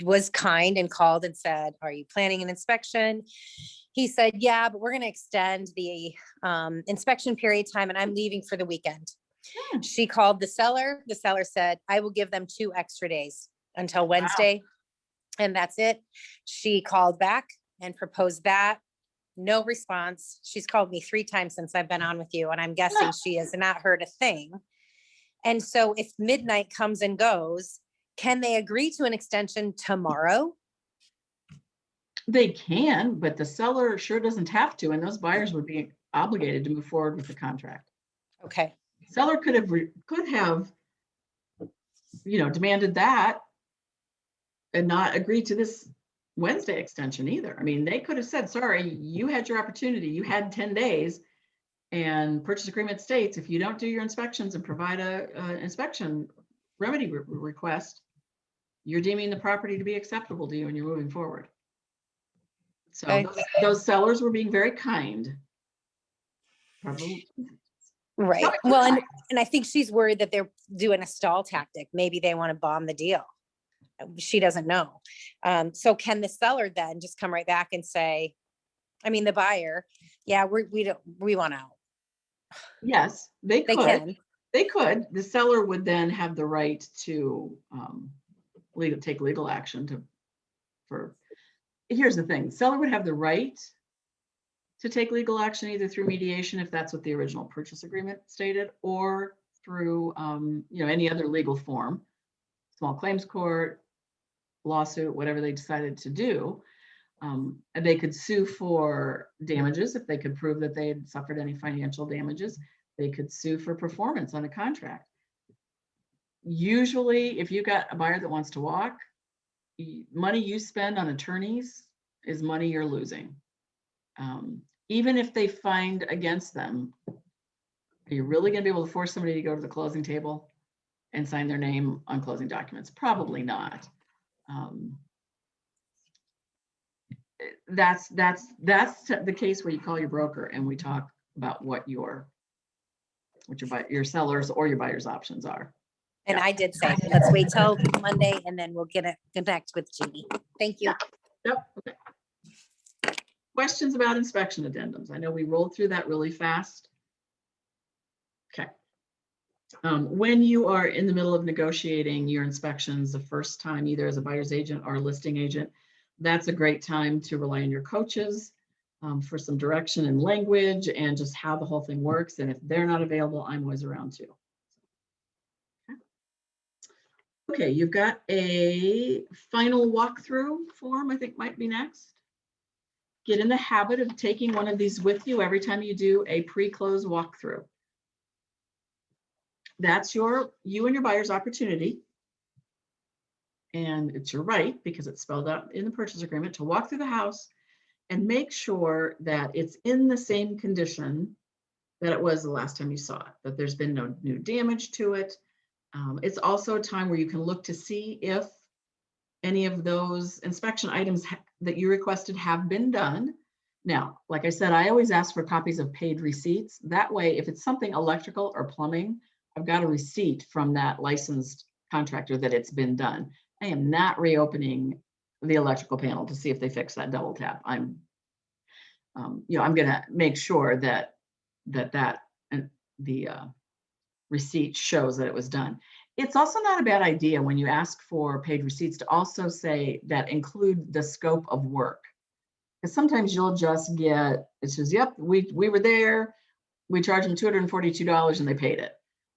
was kind and called and said, "Are you planning an inspection?" He said, "Yeah, but we're going to extend the inspection period time and I'm leaving for the weekend." She called the seller. The seller said, "I will give them 2 extra days until Wednesday." Wow. And that's it. She called back and proposed that. No response. She's called me 3 times since I've been on with you, and I'm guessing she has not heard a thing. And so if midnight comes and goes, can they agree to an extension tomorrow? They can, but the seller sure doesn't have to, and those buyers would be obligated to move forward with the contract. Okay. Seller could have, demanded that and not agree to this Wednesday extension either. I mean, they could have said, "Sorry, you had your opportunity. You had 10 days. And purchase agreement states, if you don't do your inspections and provide an inspection remedy request, you're deeming the property to be acceptable to you and you're moving forward." So Okay. those sellers were being very kind. Probably. Right. Well, and I think she's worried that they're doing a stall tactic. Maybe they want to bomb the deal. She doesn't know. So can the seller then just come right back and say, the buyer, "Yeah, we want out." Yes, they could. They can. They could. The seller would then have the right to take legal action here's the thing. The seller would have the right to take legal action either through mediation, if that's what the original purchase agreement stated, or through any other legal form, small claims court, lawsuit, whatever they decided to do. And they could sue for damages if they could prove that they had suffered any financial damages. They could sue for performance on a contract. Usually, if you got a buyer that wants to walk, money you spend on attorneys is money you're losing. Even if they find against them, are you really going to be able to force somebody to go to the closing table and sign their name on closing documents? Probably not. That's the case where you call your broker and we talk about what your sellers or your buyer's options are. And I did say, let's wait till Monday and then we'll connect with Jeannie. Thank you. Yep. Okay. Questions about inspection addendums? I know we rolled through that really fast. Okay. When you are in the middle of negotiating your inspections the first time, either as a buyer's agent or a listing agent, that's a great time to rely on your coaches for some direction and language and just how the whole thing works. And if they're not available, I'm always around too. Okay, you've got a final walkthrough form, I think might be next. Get in the habit of taking one of these with you every time you do a pre-close walkthrough. That's you and your buyer's opportunity. And it's your right, because it's spelled out in the purchase agreement, to walk through the house and make sure that it's in the same condition that it was the last time you saw it, that there's been no new damage to it. It's also a time where you can look to see if any of those inspection items that you requested have been done. Now, like I said, I always ask for copies of paid receipts. That way, if it's something electrical or plumbing, I've got a receipt from that licensed contractor that it's been done. I am not reopening the electrical panel to see if they fix that double tap. I'm gonna make sure that the receipt shows that it was done. It's also not a bad idea when you ask for paid receipts to also say that include the scope of work. Because sometimes you'll just get, it says, yep, we were there, we charged them $242 and they paid it.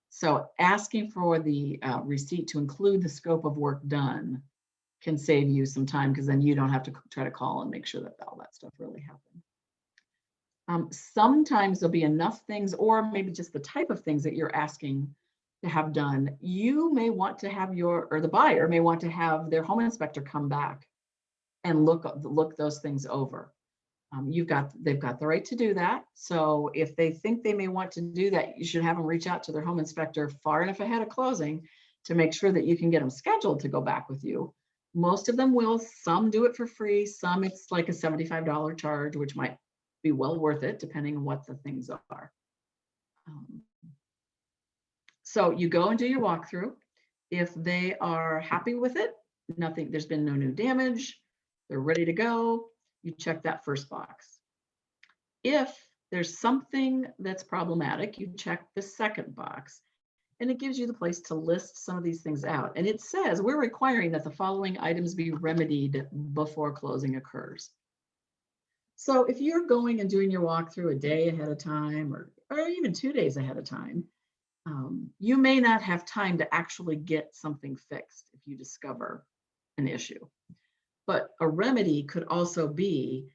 So asking for the receipt to include the scope of work done can save you some time, because then you don't have to try to call and make sure that all that stuff really happened. Sometimes there'll be enough things, or maybe just the type of things that you're asking to have done. You may want to have the buyer may want to have their home inspector come back and look those things over. They've got the right to do that. So if they think they may want to do that, you should have them reach out to their home inspector far enough ahead of closing to make sure that you can get them scheduled to go back with you. Most of them will. Some do it for free. Some it's like a $75 charge, which might be well worth it depending on what the things are. So you go and do your walkthrough. If they are happy with it, there's been no new damage, they're ready to go, you check that first box. If there's something that's problematic, you check the second box, and it gives you the place to list some of these things out. And it says, we're requiring that the following items be remedied before closing occurs. So if you're going and doing your walkthrough a day ahead of time, or even 2 days ahead of time, you may not have time to actually get something fixed if you discover an issue. But a remedy could also be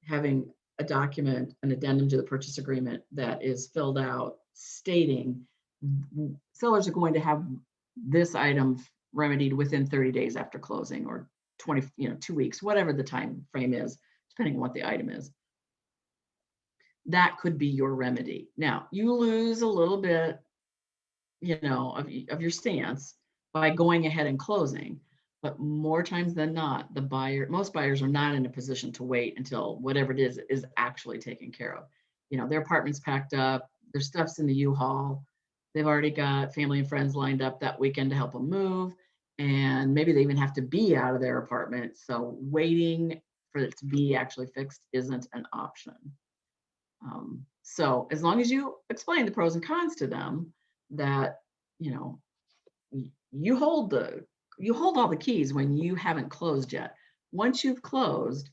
having a document, an addendum to the purchase agreement that is filled out stating sellers are going to have this item remedied within 30 days after closing, or 2 weeks, whatever the time frame is, depending on what the item is. That could be your remedy. Now, you lose a little bit, of your stance by going ahead and closing. But more times than not, most buyers are not in a position to wait until whatever it is actually taken care of. Their apartment's packed up, their stuff's in the U-Haul, they've already got family and friends lined up that weekend to help them move, and maybe they even have to be out of their apartment. So waiting for it to be actually fixed isn't an option. So as long as you explain the pros and cons to them, that you hold all the keys when you haven't closed yet. Once you've closed,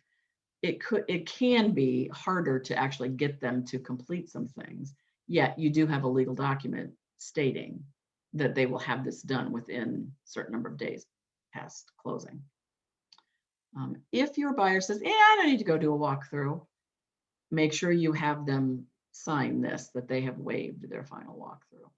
it can be harder to actually get them to complete some things, yet you do have a legal document stating that they will have this done within a certain number of days past closing. If your buyer says, I don't need to go do a walkthrough, make sure you have them sign this, that they have waived their final walkthrough.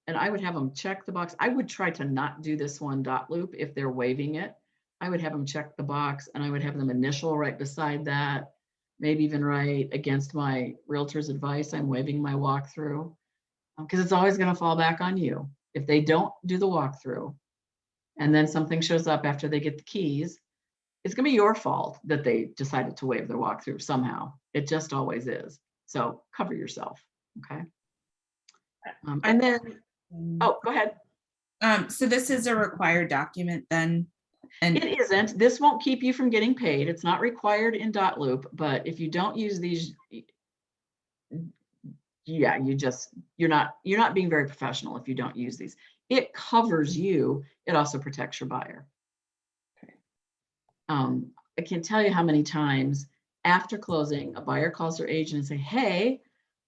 And I would have them check the box. I would try to not do this one dot loop if they're waiving it. I would have them check the box, and I would have them initial right beside that, maybe even write, against my realtor's advice, I'm waiving my walkthrough, because it's always going to fall back on you. If they don't do the walkthrough and then something shows up after they get the keys, it's going to be your fault that they decided to waive their walkthrough somehow. It just always is. So cover yourself. Okay. And then, oh, go ahead. So this is a required document then? And it isn't. This won't keep you from getting paid. It's not required in dot loop, but if you don't use these, yeah, you're not being very professional if you don't use these. It covers you. It also protects your buyer. Okay. I can't tell you how many times after closing, a buyer calls their agent and say, hey,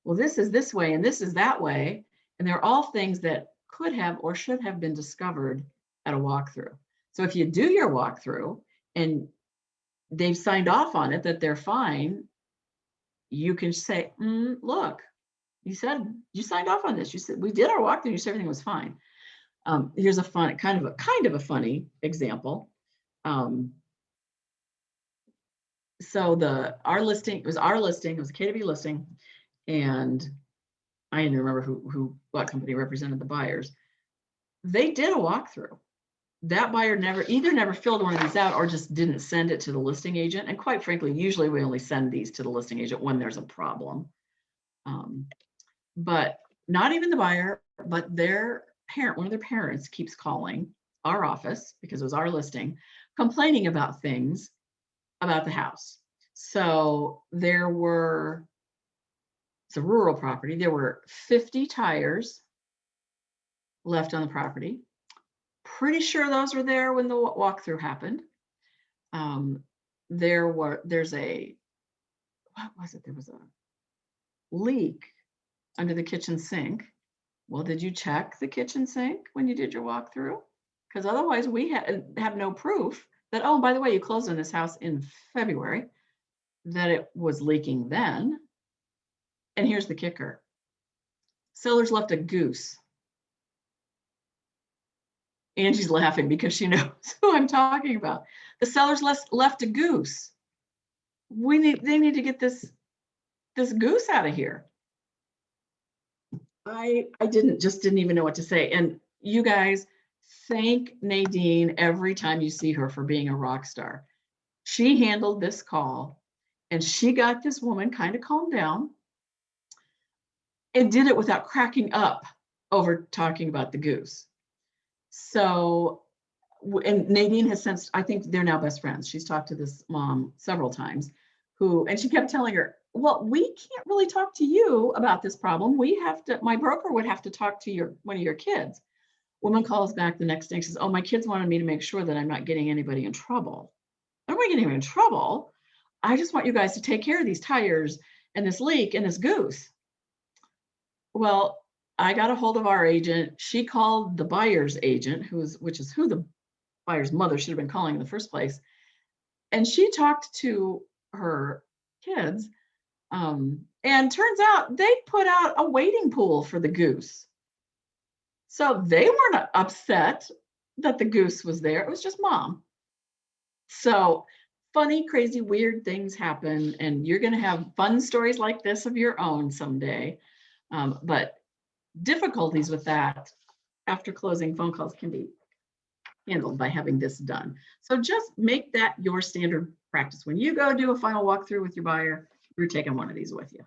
well, this is this way and this is that way. And they're all things that could have or should have been discovered at a walkthrough. So if you do your walkthrough and they've signed off on it that they're fine, you can say, look, you said you signed off on this. You said we did our walkthrough. You said everything was fine. Here's a fun, kind of a funny example. So our listing, it was a KW listing, and I didn't remember what company represented the buyers. They did a walkthrough. that buyer never filled one of these out or just didn't send it to the listing agent. And quite frankly, usually we only send these to the listing agent when there's a problem. But not even the buyer, but their parent, one of their parents keeps calling our office because it was our listing, complaining about things about the house. So it's a rural property. There were 50 tires left on the property. Pretty sure those were there when the walkthrough happened. There was a leak under the kitchen sink. Well, did you check the kitchen sink when you did your walkthrough? Because otherwise we have no proof that, oh, by the way, you closed on this house in February, that it was leaking then. And here's the kicker. Sellers left a goose. Angie's laughing because she knows who I'm talking about. The sellers left a goose. They need to get this goose out of here. I didn't even know what to say. And you guys, thank Nadine every time you see her for being a rock star. She handled this call and she got this woman kind of calmed down and did it without cracking up over talking about the goose. So, and Nadine has since, I think they're now best friends. She's talked to this mom several times and she kept telling her, well, we can't really talk to you about this problem. My broker would have to talk to one of your kids. Woman calls back the next day and says, oh, my kids wanted me to make sure that I'm not getting anybody in trouble. I don't want to get anyone in trouble. I just want you guys to take care of these tires and this leak and this goose. Well, I got a hold of our agent. She called the buyer's agent, which is who the buyer's mother should have been calling in the first place. And she talked to her kids. And turns out they put out a wading pool for the goose. So they weren't upset that the goose was there. It was just mom. So funny, crazy, weird things happen. And you're going to have fun stories like this of your own someday. But difficulties with that after closing phone calls can be handled by having this done. So just make that your standard practice. When you go do a final walkthrough with your buyer, you're taking one of these with you.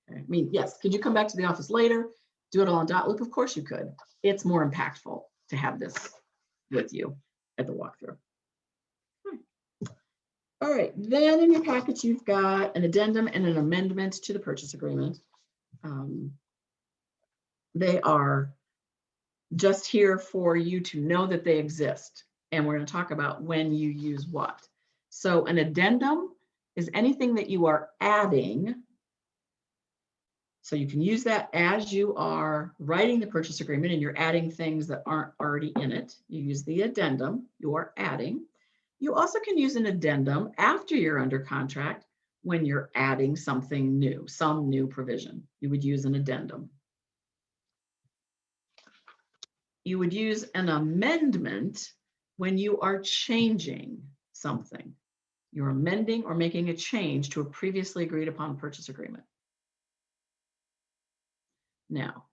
Okay. I mean, yes, could you come back to the office later, do it all on dot loop? Of course you could. It's more impactful to have this with you at the walkthrough. All right, then in your package, you've got an addendum and an amendment to the purchase agreement. They are just here for you to know that they exist. And we're going to talk about when you use what. So an addendum is anything that you are adding. So you can use that as you are writing the purchase agreement and you're adding things that aren't already in it. You use the addendum, you're adding. You also can use an addendum after you're under contract when you're adding something new, some new provision. You would use an addendum. You would use an amendment when you are changing something. You're amending or making a change to a previously agreed upon purchase agreement. Now,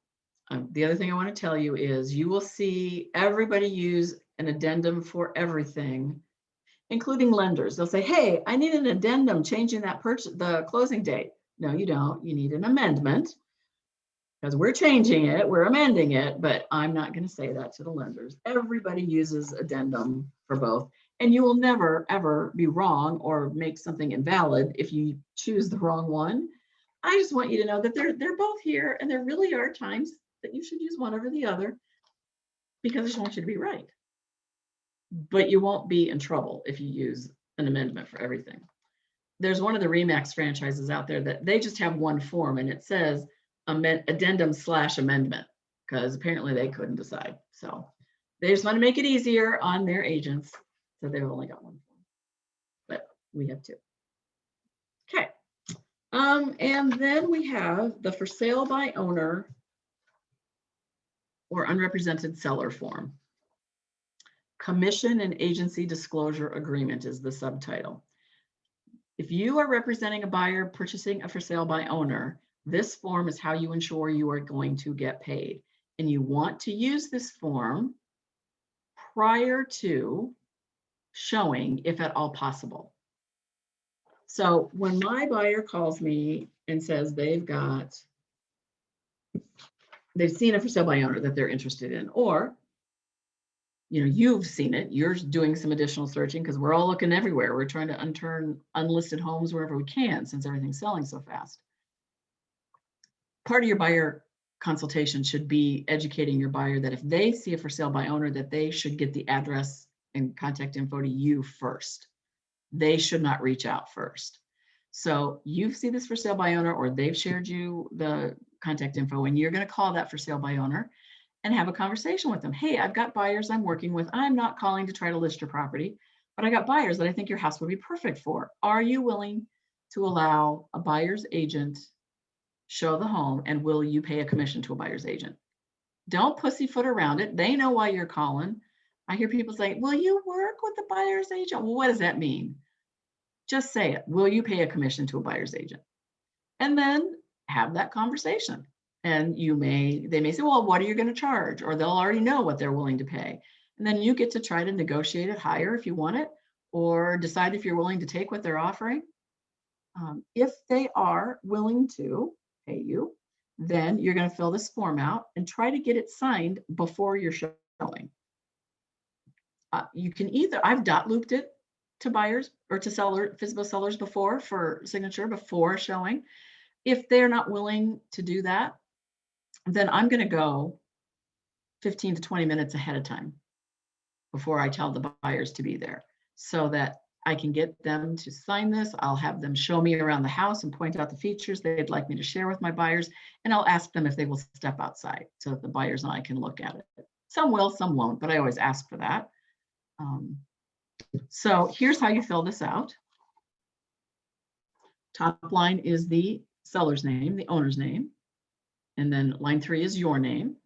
the other thing I want to tell you is you will see everybody use an addendum for everything, including lenders. They'll say, hey, I need an addendum changing the closing date. No, you don't. You need an amendment because we're changing it, we're amending it, but I'm not going to say that to the lenders. Everybody uses addendum for both. And you will never, ever be wrong or make something invalid if you choose the wrong one. I just want you to know that they're both here, and there really are times that you should use one over the other because I just want you to be right. But you won't be in trouble if you use an amendment for everything. There's one of the RE/MAX franchises out there that they just have one form and it says addendum/amendment because apparently they couldn't decide. So they just want to make it easier on their agents. So they've only got one form, but we have two. Okay. And then we have the for sale by owner or unrepresented seller form. Commission and agency disclosure agreement is the subtitle. If you are representing a buyer purchasing a for sale by owner, this form is how you ensure you are going to get paid. And you want to use this form prior to showing, if at all possible. So when my buyer calls me and says they've seen a for sale by owner that they're interested in, or you've seen it, you're doing some additional searching because we're all looking everywhere. We're trying to unturn unlisted homes wherever we can since everything's selling so fast. Part of your buyer consultation should be educating your buyer that if they see a for sale by owner, that they should get the address and contact info to you first. They should not reach out first. So you see this for sale by owner, or they've shared you the contact info, and you're going to call that for sale by owner and have a conversation with them. Hey, I've got buyers I'm working with. I'm not calling to try to list your property, but I got buyers that I think your house would be perfect for. Are you willing to allow a buyer's agent show the home, and will you pay a commission to a buyer's agent? Don't pussyfoot around it. They know why you're calling. I hear people say, will you work with the buyer's agent? Well, what does that mean? Just say it. Will you pay a commission to a buyer's agent? And then have that conversation. And they may say, well, what are you going to charge? Or they'll already know what they're willing to pay. And then you get to try to negotiate it higher if you want it, or decide if you're willing to take what they're offering. If they are willing to pay you, then you're going to fill this form out and try to get it signed before you're showing. You can either, I've dot looped it to buyers or to physical sellers before for signature before showing. If they're not willing to do that, then I'm going to go 15 to 20 minutes ahead of time before I tell the buyers to be there, so that I can get them to sign this. I'll have them show me around the house and point out the features they'd like me to share with my buyers. And I'll ask them if they will step outside so that the buyers and I can look at it. Some will, some won't, but I always ask for that. So here's how you fill this out. Top line is the seller's name, the owner's name. And then line 3 is your name.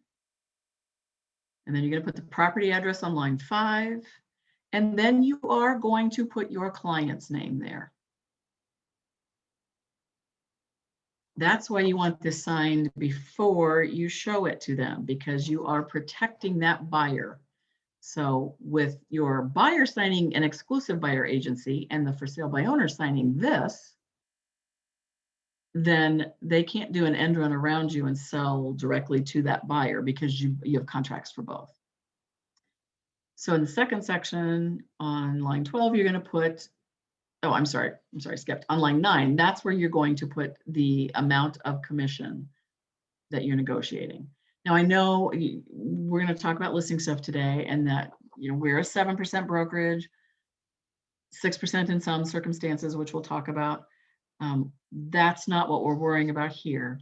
And then you're going to put the property address on line 5. And then you are going to put your client's name there. That's why you want this signed before you show it to them, because you are protecting that buyer. So with your buyer signing an exclusive buyer agency and the for sale by owner signing this, then they can't do an end run around you and sell directly to that buyer, because you have contracts for both. So in the second section on line 12, you're going to put, I'm sorry, skipped. On line 9, that's where you're going to put the amount of commission that you're negotiating. Now, I know we're going to talk about listing stuff today, and that we're a 7% brokerage, 6% in some circumstances, which we'll talk about. That's not what we're worrying about here.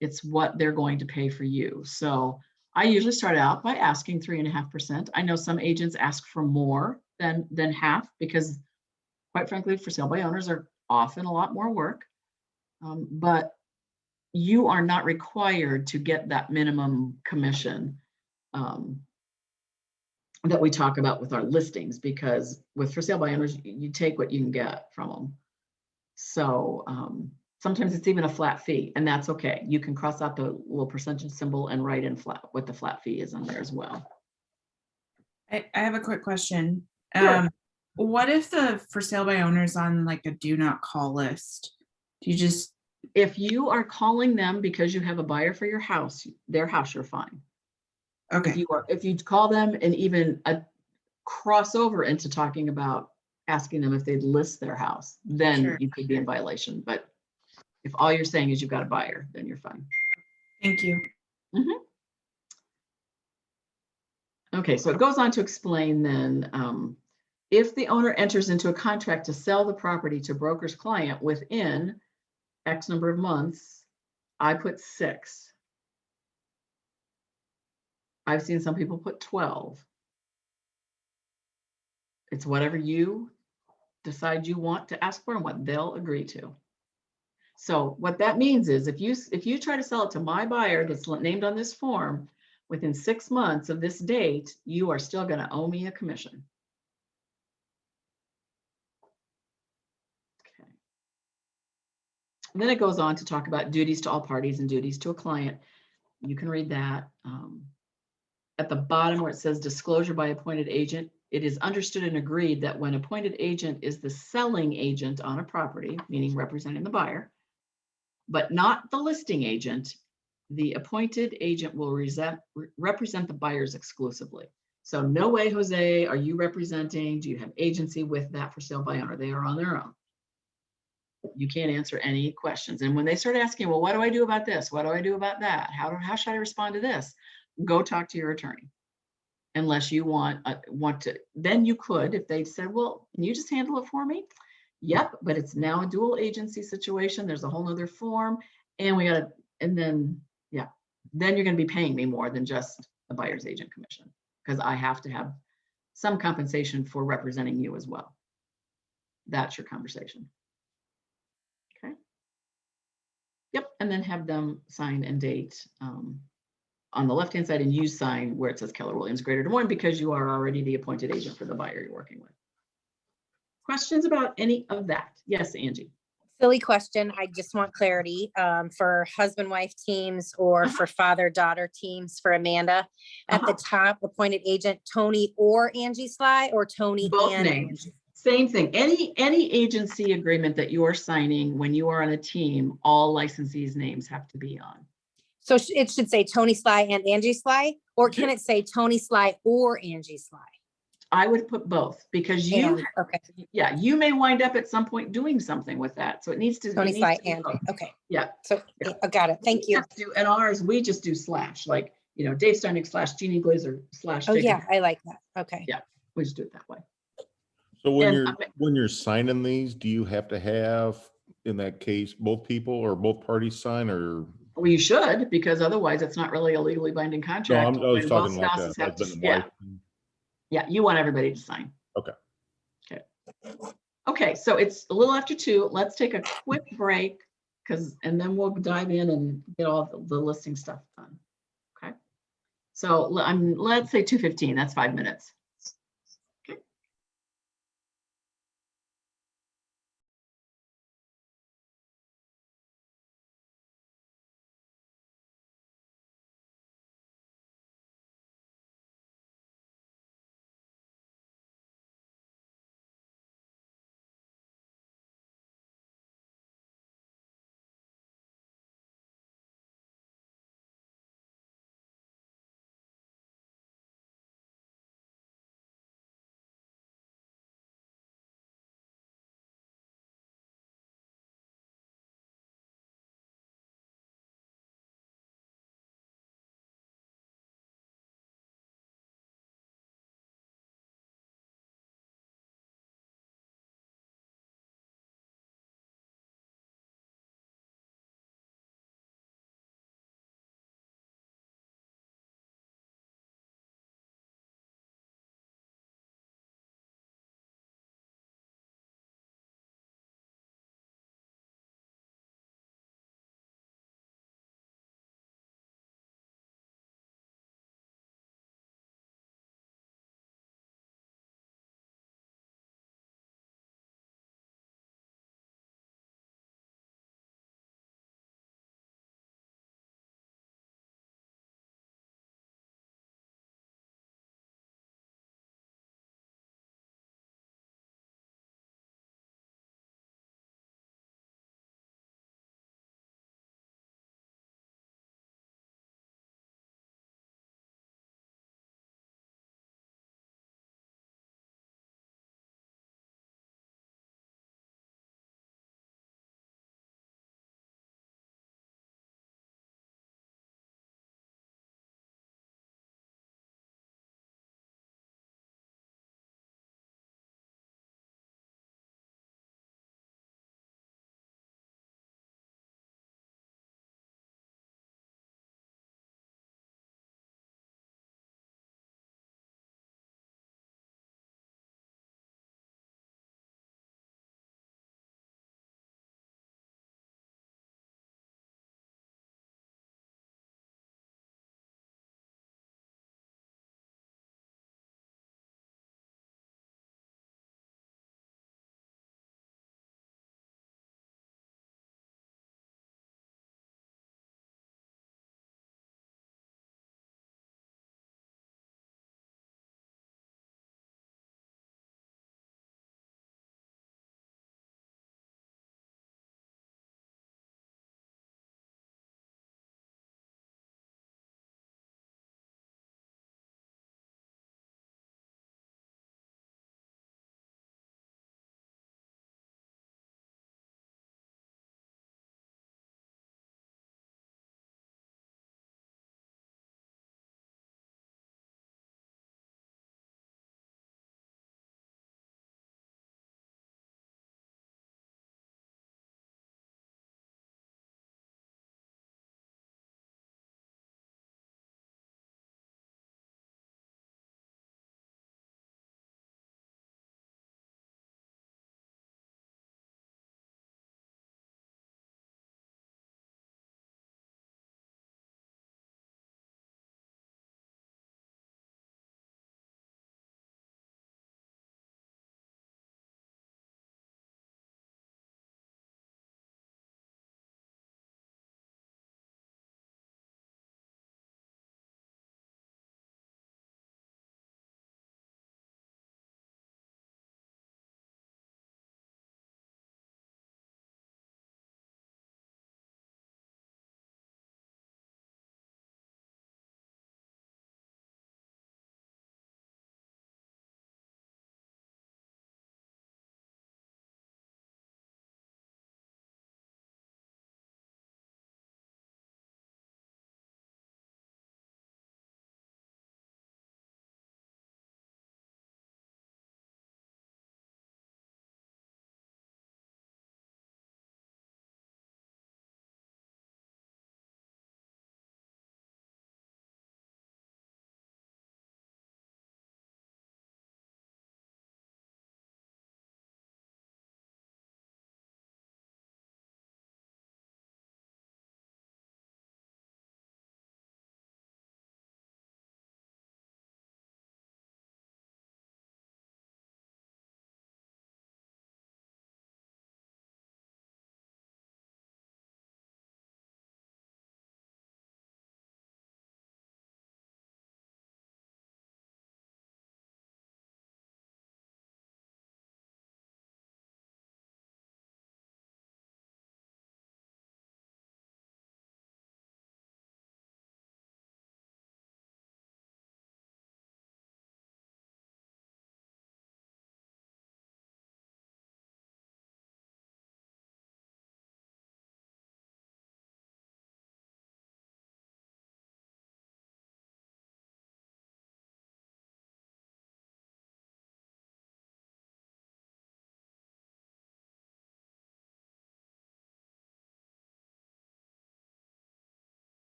It's what they're going to pay for you. So I usually start out by asking 3.5%. I know some agents ask for more than half, because quite frankly, for sale by owners are often a lot more work. But you are not required to get that minimum commission that we talk about with our listings, because with for sale by owners, you take what you can get from them. So sometimes it's even a flat fee, and that's okay. You can cross out the little percentage symbol and write in flat what the flat fee is on there as well. I have a quick question. Sure. What if the for sale by owners on like a do not call list? Do you just, If you are calling them because you have a buyer for your house, their house, you're fine. okay, If you call them and even cross over into talking about asking them if they'd list their house, then Sure. you could be in violation. But if all you're saying is you've got a buyer, then you're fine. thank you. Okay, so it goes on to explain then, if the owner enters into a contract to sell the property to broker's client within X number of months, I put 6. I've seen some people put 12. It's whatever you decide you want to ask for and what they'll agree to. So what that means is if you try to sell it to my buyer that's named on this form within 6 months of this date, you are still going to owe me a commission. Okay. And then it goes on to talk about duties to all parties and duties to a client. You can read that. at the bottom where it says disclosure by appointed agent, it is understood and agreed that when appointed agent is the selling agent on a property, meaning representing the buyer, but not the listing agent, the appointed agent will represent the buyers exclusively. So no way, Jose, are you representing, do you have agency with that for sale by owner? They are on their own. You can't answer any questions. And when they start asking, well, what do I do about this? What do I do about that? How should I respond to this? Go talk to your attorney. Unless you want to, then you could, if they said, well, can you just handle it for me? Yep, but it's now a dual agency situation. There's a whole nother form and then you're gonna be paying me more than just a buyer's agent commission because I have to have some compensation for representing you as well. That's your conversation. Okay. Yep, and then have them sign and date on the left-hand side, and you sign where it says Keller Williams Greater Des Moines because you are already the appointed agent for the buyer you're working with. Questions about any of that? Yes, Angie. Silly question. I just want clarity for husband-wife teams or for father-daughter teams for Amanda. At the top, appointed agent Tony or Angie Sly, or Tony Both and names. Angie? Same thing. Any agency agreement that you are signing when you are on a team, all licensees' names have to be on. So it should say Tony Sly and Angie Sly, or can it say Tony Sly or Angie Sly? I would put both because you, Okay, yeah, you may wind up at some point doing something with that. So it needs to. Tony Sly be and, both. okay. Yeah. So Yeah. I got it. Thank you. And ours, we just do slash, like, Dave Steinig / Jeanne Glaser / Oh, Jacob. yeah, I like that. Okay. Yeah, we just do it that way. So when And you're signing these, do you have to have, in that case, both people or both parties sign, or? Well, you should, because otherwise it's not really a legally binding No, contract. I was when talking both like spouses a have to- husband and wife. Yeah, you want everybody to sign. Okay. Okay. Okay, so it's a little after 2. Let's take a quick break and then we'll dive in and get all the listing stuff done. Okay. So let's say 2:15, that's 5 minutes.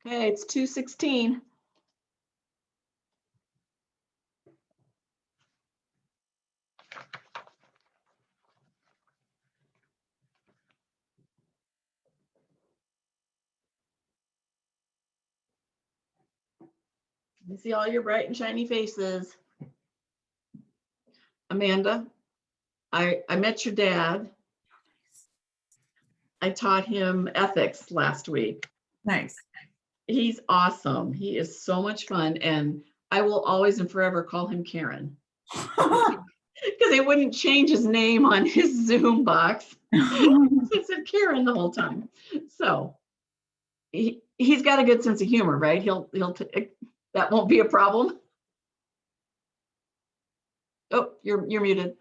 Okay, it's 2:16. I see all your bright and shiny faces. Amanda, I met your dad. I taught him ethics last week. Nice. He's awesome. He is so much fun. And I will always and forever call him Karen because he wouldn't change his name on his Zoom box. It said Karen the whole time. So he's got a good sense of humor, right? That won't be a problem. Oh, you're muted.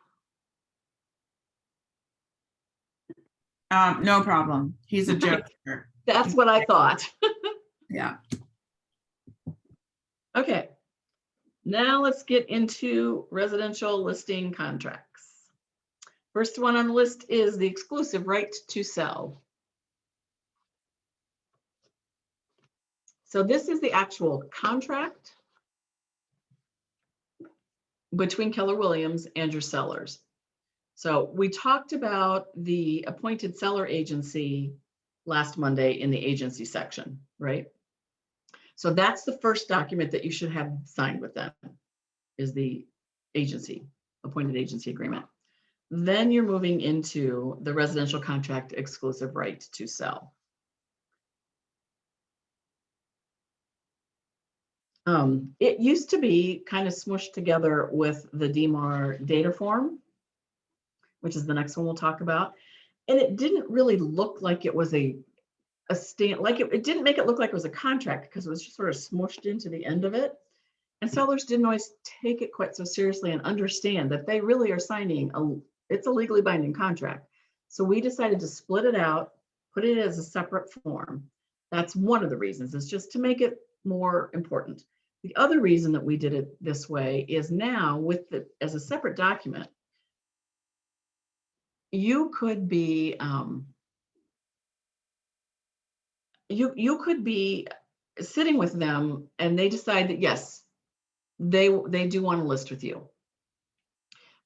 No problem. He's a jokester. That's what I thought. Yeah. Okay. Now let's get into residential listing contracts. First one on the list is the exclusive right to sell. So this is the actual contract between Keller Williams and your sellers. So we talked about the appointed seller agency last Monday in the agency section, right? So that's the first document that you should have signed with them, is the agency, appointed agency agreement. Then you're moving into the residential contract exclusive right to sell. It used to be kind of smushed together with the DMAR data form, which is the next one we'll talk about. And it didn't really look like it was a stand, like it didn't make it look like it was a contract because it was just sort of smushed into the end of it. And sellers didn't always take it quite so seriously and understand that they really are signing it's a legally binding contract. So we decided to split it out, put it as a separate form. That's one of the reasons, is just to make it more important. The other reason that we did it this way is now with it as a separate document, you could be you could be sitting with them and they decide that yes, they do want to list with you,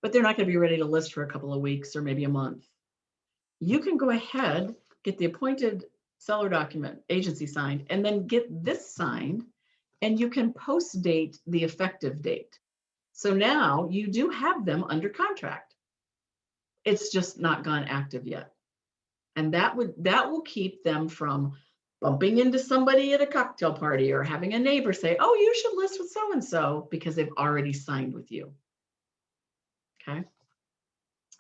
but they're not going to be ready to list for a couple of weeks or maybe a month. You can go ahead, get the appointed seller document agency signed, and then get this signed, and you can post date the effective date. So now you do have them under contract. It's just not gone active yet. And that will keep them from bumping into somebody at a cocktail party or having a neighbor say, oh, you should list with so-and-so, because they've already signed with you. Okay.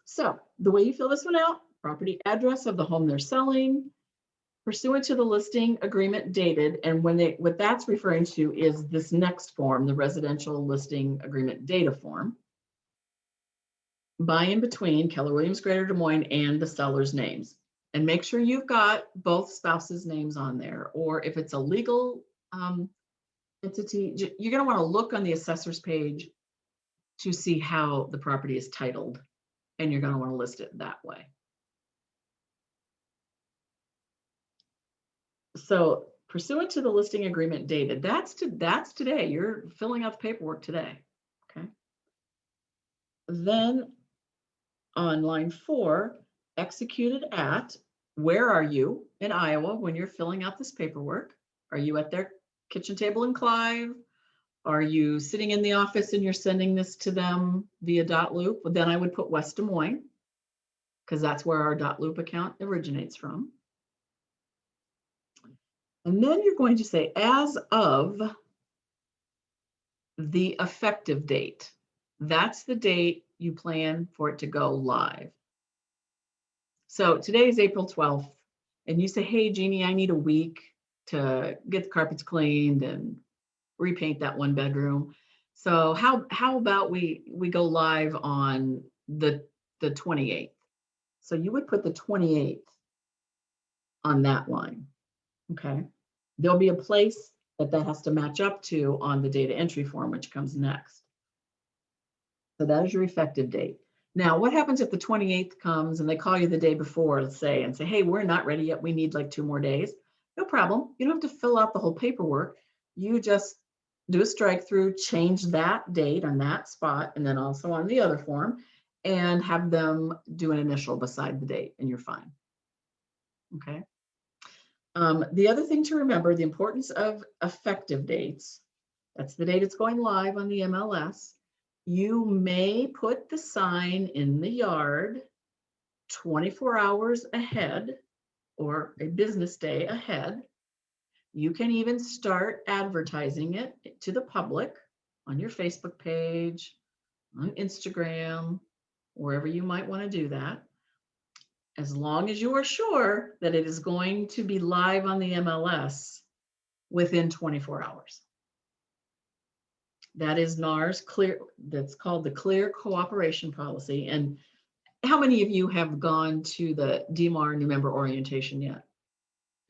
So the way you fill this one out, property address of the home they're selling, pursuant to the listing agreement dated, and what that's referring to is this next form, the residential listing agreement data form, by and between Keller Williams Greater Des Moines and the seller's names. And make sure you've got both spouses' names on there, or if it's a legal entity, you're going to want to look on the assessor's page to see how the property is titled, and you're going to want to list it that way. So pursuant to the listing agreement dated, that's today. You're filling out the paperwork today. Okay. Then on line 4, executed at, where are you in Iowa when you're filling out this paperwork? Are you at their kitchen table in Clive? Are you sitting in the office and you're sending this to them via dot loop? Well, then I would put West Des Moines, because that's where our dot loop account originates from. And then you're going to say, as of the effective date. That's the date you plan for it to go live. So today is April 12th, and you say, hey, Jeannie, I need a week to get the carpets cleaned and repaint that one bedroom. So how about we go live on the 28th? So you would put the 28th on that line, okay? There'll be a place that has to match up to on the data entry form, which comes next. So that is your effective date. Now, what happens if the 28th comes and they call you the day before, let's say, and say, hey, we're not ready yet, we need like 2 more days? no problem. You don't have to fill out the whole paperwork. You just do a strike through, change that date on that spot, and then also on the other form, and have them do an initial beside the date, and you're fine. Okay. The other thing to remember, the importance of effective dates. That's the date it's going live on the MLS. You may put the sign in the yard 24 hours ahead or a business day ahead. You can even start advertising it to the public on your Facebook page, on Instagram, wherever you might want to do that. As long as you are sure that it is going to be live on the MLS within 24 hours. That is NAR's clear, that's called the Clear Cooperation Policy. And how many of you have gone to the DMAR new member orientation yet?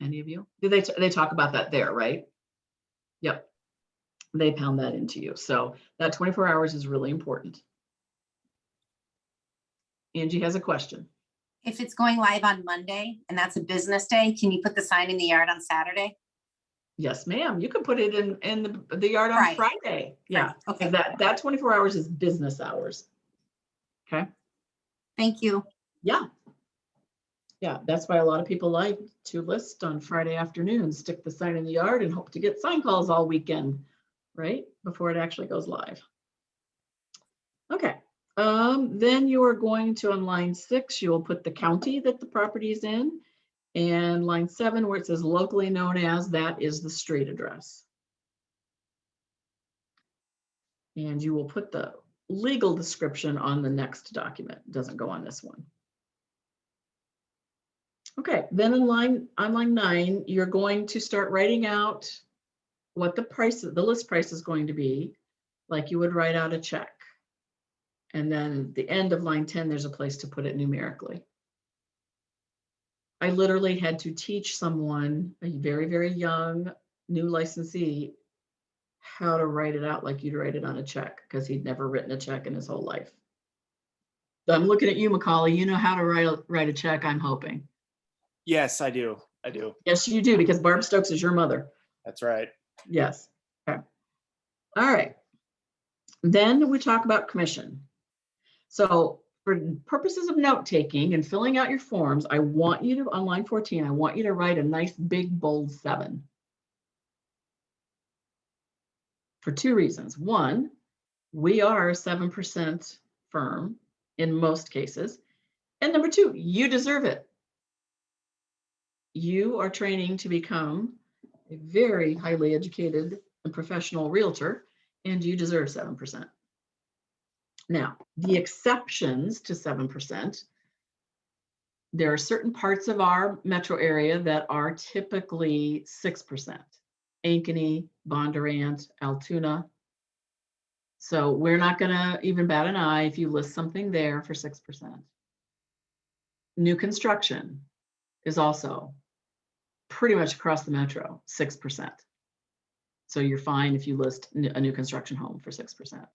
Any of you? Did they talk about that there, right? Yep. They pound that into you. So that 24 hours is really important. Angie has a question. If it's going live on Monday and that's a business day, can you put the sign in the yard on Saturday? Yes, ma'am. You can put it in the yard on Friday. Yeah. Okay. That 24 hours is business hours. Okay. Thank you. Yeah. Yeah. That's why a lot of people like to list on Friday afternoons, stick the sign in the yard and hope to get sign calls all weekend, right? Before it actually goes live. Okay. Then you are going to, on line 6, you will put the county that the property is in. And line 7, where it says locally known as, that is the street address. And you will put the legal description on the next document. It doesn't go on this one. Okay, then on line 9, you're going to start writing out what the price, the list price is going to be, like you would write out a check. And then at the end of line 10, there's a place to put it numerically. I literally had to teach someone, a very, very young new licensee, how to write it out like you'd write it on a check, because he'd never written a check in his whole life. So I'm looking at you, Macaulay. You know how to write a check, I'm hoping. Yes, I do. I do. Yes, you do, because Barb Stokes is your mother. That's right. Yes. Okay. All right. Then we talk about commission. So for purposes of note taking and filling out your forms, I want you to, on line 14, I want you to write a nice big bold 7. For 2 reasons. One, we are a 7% firm in most cases. And number 2, you deserve it. You are training to become a very highly educated and professional realtor, and you deserve 7%. Now, the exceptions to 7%, there are certain parts of our metro area that are typically 6%. Ankeny, Bondurant, Altoona. So we're not going to even bat an eye if you list something there for 6%. New construction is also pretty much across the metro, 6%. So you're fine if you list a new construction home for 6%.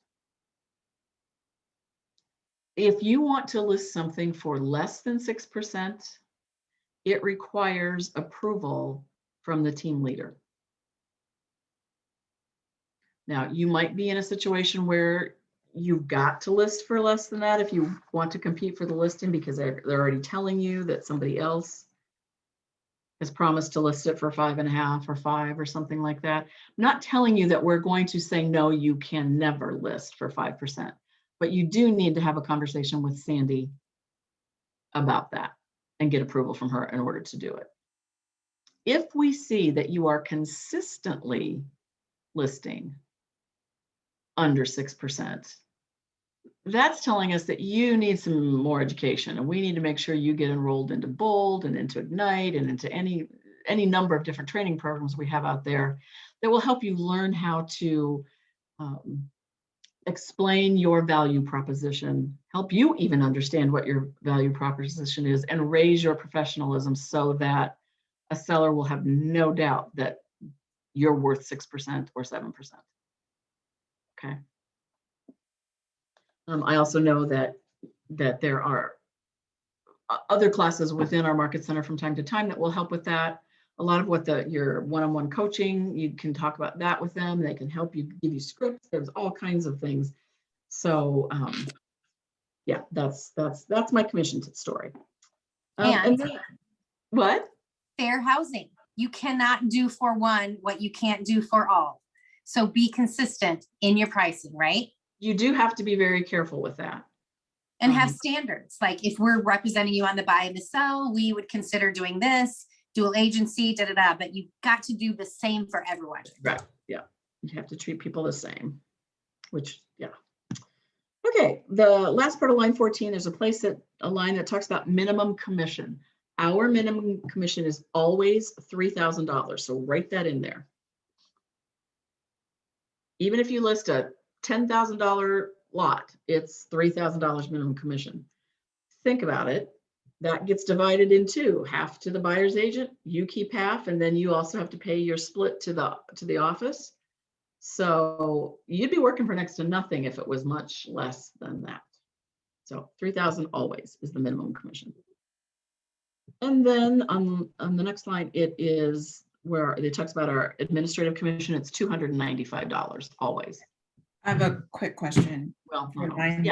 If you want to list something for less than 6%, it requires approval from the team leader. Now, you might be in a situation where you've got to list for less than that if you want to compete for the listing, because they're already telling you that somebody else has promised to list it for 5.5 or 5 or something like that. I'm not telling you that we're going to say, no, you can never list for 5%, but you do need to have a conversation with Sandy about that and get approval from her in order to do it. If we see that you are consistently listing under 6%, that's telling us that you need some more education, and we need to make sure you get enrolled into Bold and into Ignite and into any number of different training programs we have out there that will help you learn how to explain your value proposition, help you even understand what your value proposition is, and raise your professionalism so that a seller will have no doubt that you're worth 6% or 7%. Okay. I also know that there are other classes within our market center from time to time that will help with that. a lot of what your one-on-one coaching, you can talk about that with them. They can help you, give you scripts. There's all kinds of things. So yeah, that's my commission story. And then, what? fair housing. You cannot do for one what you can't do for all. So be consistent in your pricing, right? You do have to be very careful with that. And have standards. Like if we're representing you on the buy and the sell, we would consider doing this, dual agency, da, da, da, but you've got to do the same for everyone. Right, yeah. You have to treat people the same, which, yeah. Okay, the last part of line 14, there's a line that talks about minimum commission. Our minimum commission is always $3,000, so write that in there. Even if you list a $10,000 lot, it's $3,000 minimum commission. Think about it. That gets divided in two, half to the buyer's agent, you keep half, and then you also have to pay your split to the office. So you'd be working for next to nothing if it was much less than that. So 3,000 always is the minimum commission. And then on the next line, it is where it talks about our administrative commission. It's $295 always. I have a quick question. Well, For not always. mine?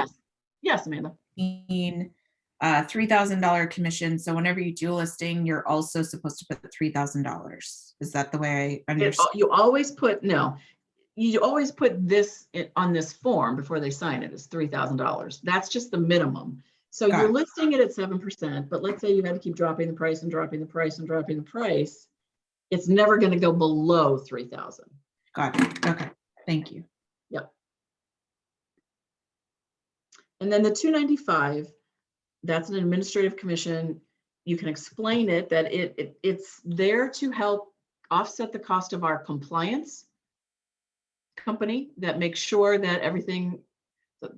Yes, Amanda. $3,000 commission. So whenever you do a listing, you're also supposed to put the $3,000. Is that the way I understand? You always put, no, you always put this on this form before they sign it. It's $3,000. That's just the minimum. So Got you're it. listing it at 7%, but let's say you had to keep dropping the price and dropping the price and dropping the price. It's never going to go below 3,000. Got it. Okay. Thank you. Yep. And then the 295, that's an administrative commission. You can explain it that it's there to help offset the cost of our compliance company that makes sure that everything,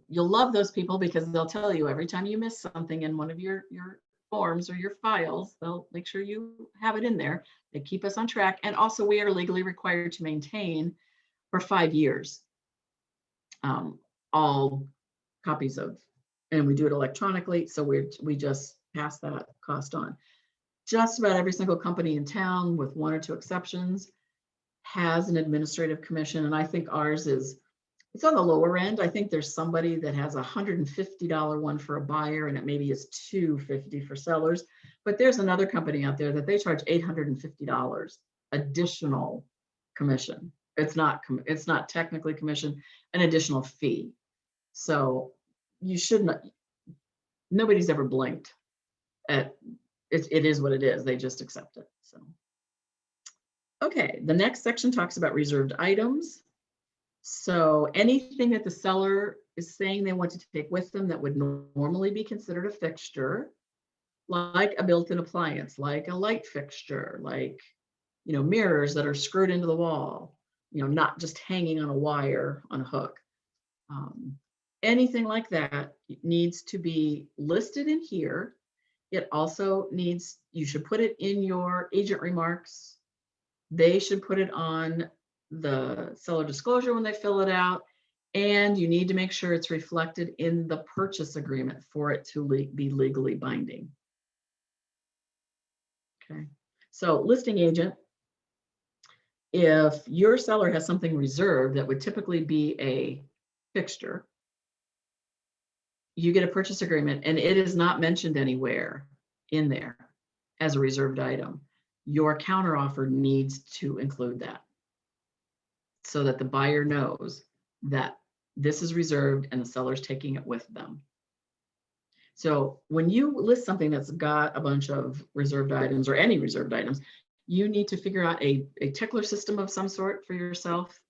you'll love those people because they'll tell you every time you miss something in one of your forms or your files, they'll make sure you have it in there. They keep us on track. And also we are legally required to maintain for 5 years all copies of, and we do it electronically. So we just pass that cost on. Just about every single company in town, with 1 or 2 exceptions, has an administrative commission. And I think ours it's on the lower end. I think there's somebody that has a $150 one for a buyer and it maybe is $250 for sellers. But there's another company out there that they charge $850 additional commission. It's not technically commission, an additional fee. So you shouldn't, nobody's ever blinked at it. It is what it is. They just accept it. So, okay, the next section talks about reserved items. So anything that the seller is saying they want to take with them that would normally be considered a fixture, like a built-in appliance, like a light fixture, like, mirrors that are screwed into the wall, not just hanging on a wire on a hook. Anything like that needs to be listed in here. It also needs, you should put it in your agent remarks. They should put it on the seller disclosure when they fill it out. And you need to make sure it's reflected in the purchase agreement for it to be legally binding. Okay, so listing agent, if your seller has something reserved that would typically be a fixture, you get a purchase agreement and it is not mentioned anywhere in there as a reserved item. Your counteroffer needs to include that so that the buyer knows that this is reserved and the seller's taking it with them. So when you list something that's got a bunch of reserved items or any reserved items, you need to figure out a tickler system of some sort for yourself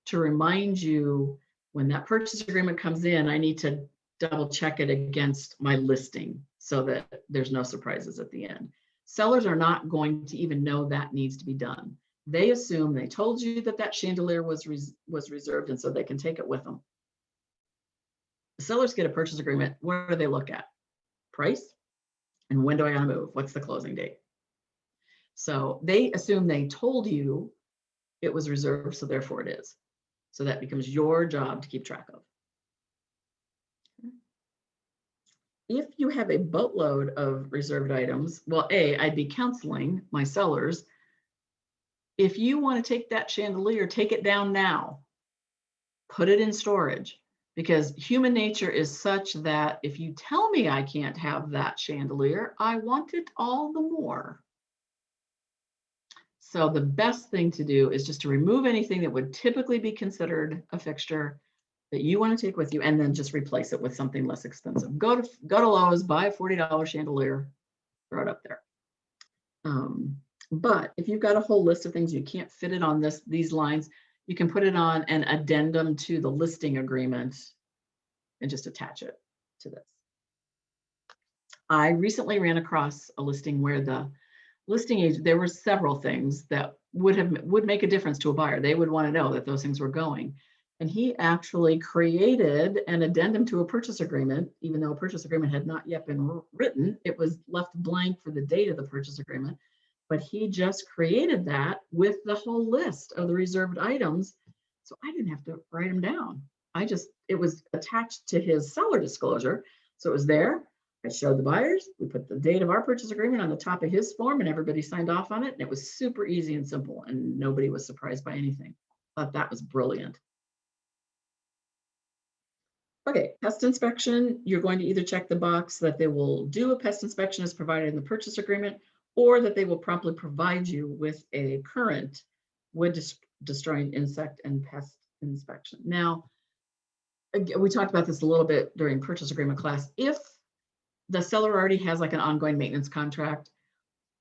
to remind you when that purchase agreement comes in, I need to double check it against my listing so that there's no surprises at the end. Sellers are not going to even know that needs to be done. They assume they told you that chandelier was reserved and so they can take it with them. The sellers get a purchase agreement. What do they look at? Price and when do I gotta move? What's the closing date? So they assume they told you it was reserved, so therefore it is. So that becomes your job to keep track of. If you have a boatload of reserved items, well, I'd be counseling my sellers if you want to take that chandelier, take it down now, put it in storage, because human nature is such that if you tell me I can't have that chandelier, I want it all the more. So the best thing to do is just to remove anything that would typically be considered a fixture that you want to take with you, and then just replace it with something less expensive. Go to Lowe's, buy a $40 chandelier, throw it up there. But if you've got a whole list of things, you can't fit it on these lines, you can put it on an addendum to the listing agreement and just attach it to this. I recently ran across a listing where the listing agent, there were several things that would make a difference to a buyer. They would want to know that those things were going. And he actually created an addendum to a purchase agreement, even though a purchase agreement had not yet been written. It was left blank for the date of the purchase agreement, but he just created that with the whole list of the reserved items. So I didn't have to write them down. It was attached to his seller disclosure. So it was there. I showed the buyers, we put the date of our purchase agreement on the top of his form, and everybody signed off on it. And it was super easy and simple, and nobody was surprised by anything. Thought that was brilliant. Okay, pest inspection, you're going to either check the box that they will do a pest inspection as provided in the purchase agreement, or that they will promptly provide you with a current wood destroying insect and pest inspection. Now, again, we talked about this a little bit during purchase agreement class. If the seller already has like an ongoing maintenance contract,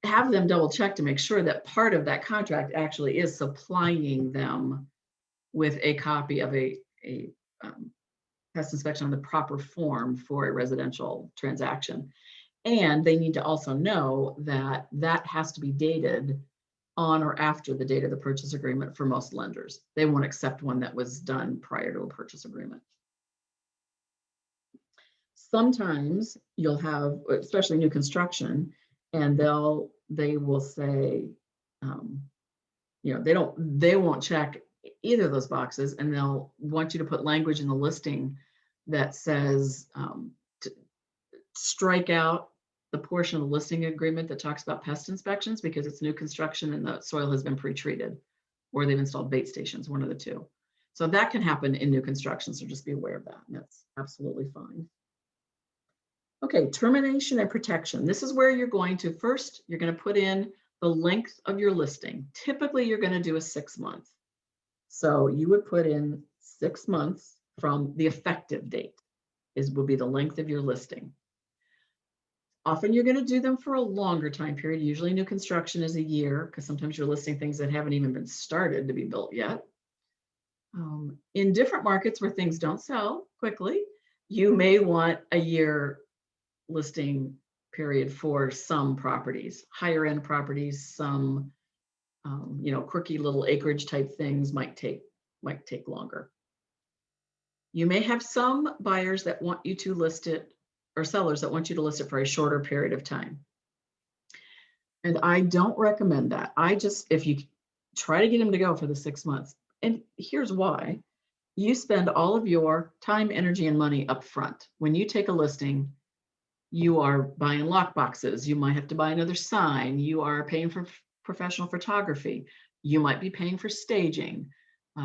have them double check to make sure that part of that contract actually is supplying them with a copy of a pest inspection on the proper form for a residential transaction. And they need to also know that that has to be dated on or after the date of the purchase agreement for most lenders. They won't accept one that was done prior to a purchase agreement. Sometimes you'll have, especially new construction, and they will say, they won't check either of those boxes, and they'll want you to put language in the listing that says to strike out the portion of the listing agreement that talks about pest inspections because it's new construction and the soil has been pre-treated, or they've installed bait stations, one of the two. So that can happen in new construction, so just be aware of that, and that's absolutely fine. Okay, termination and protection. This is where you're going to put in the length of your listing. Typically, you're going to do a 6 month. So you would put in 6 months from the effective date will be the length of your listing. Often you're going to do them for a longer time period. Usually new construction is a year, because sometimes you're listing things that haven't even been started to be built yet. In different markets where things don't sell quickly, you may want a year listing period for some properties. Higher end properties, some quirky little acreage type things might take longer. You may have some buyers that want you to list it, or sellers that want you to list it for a shorter period of time. And I don't recommend that. If you try to get them to go for the 6 months, and here's why. You spend all of your time, energy, and money up front. When you take a listing, you are buying lock boxes. You might have to buy another sign. You are paying for professional photography. You might be paying for staging.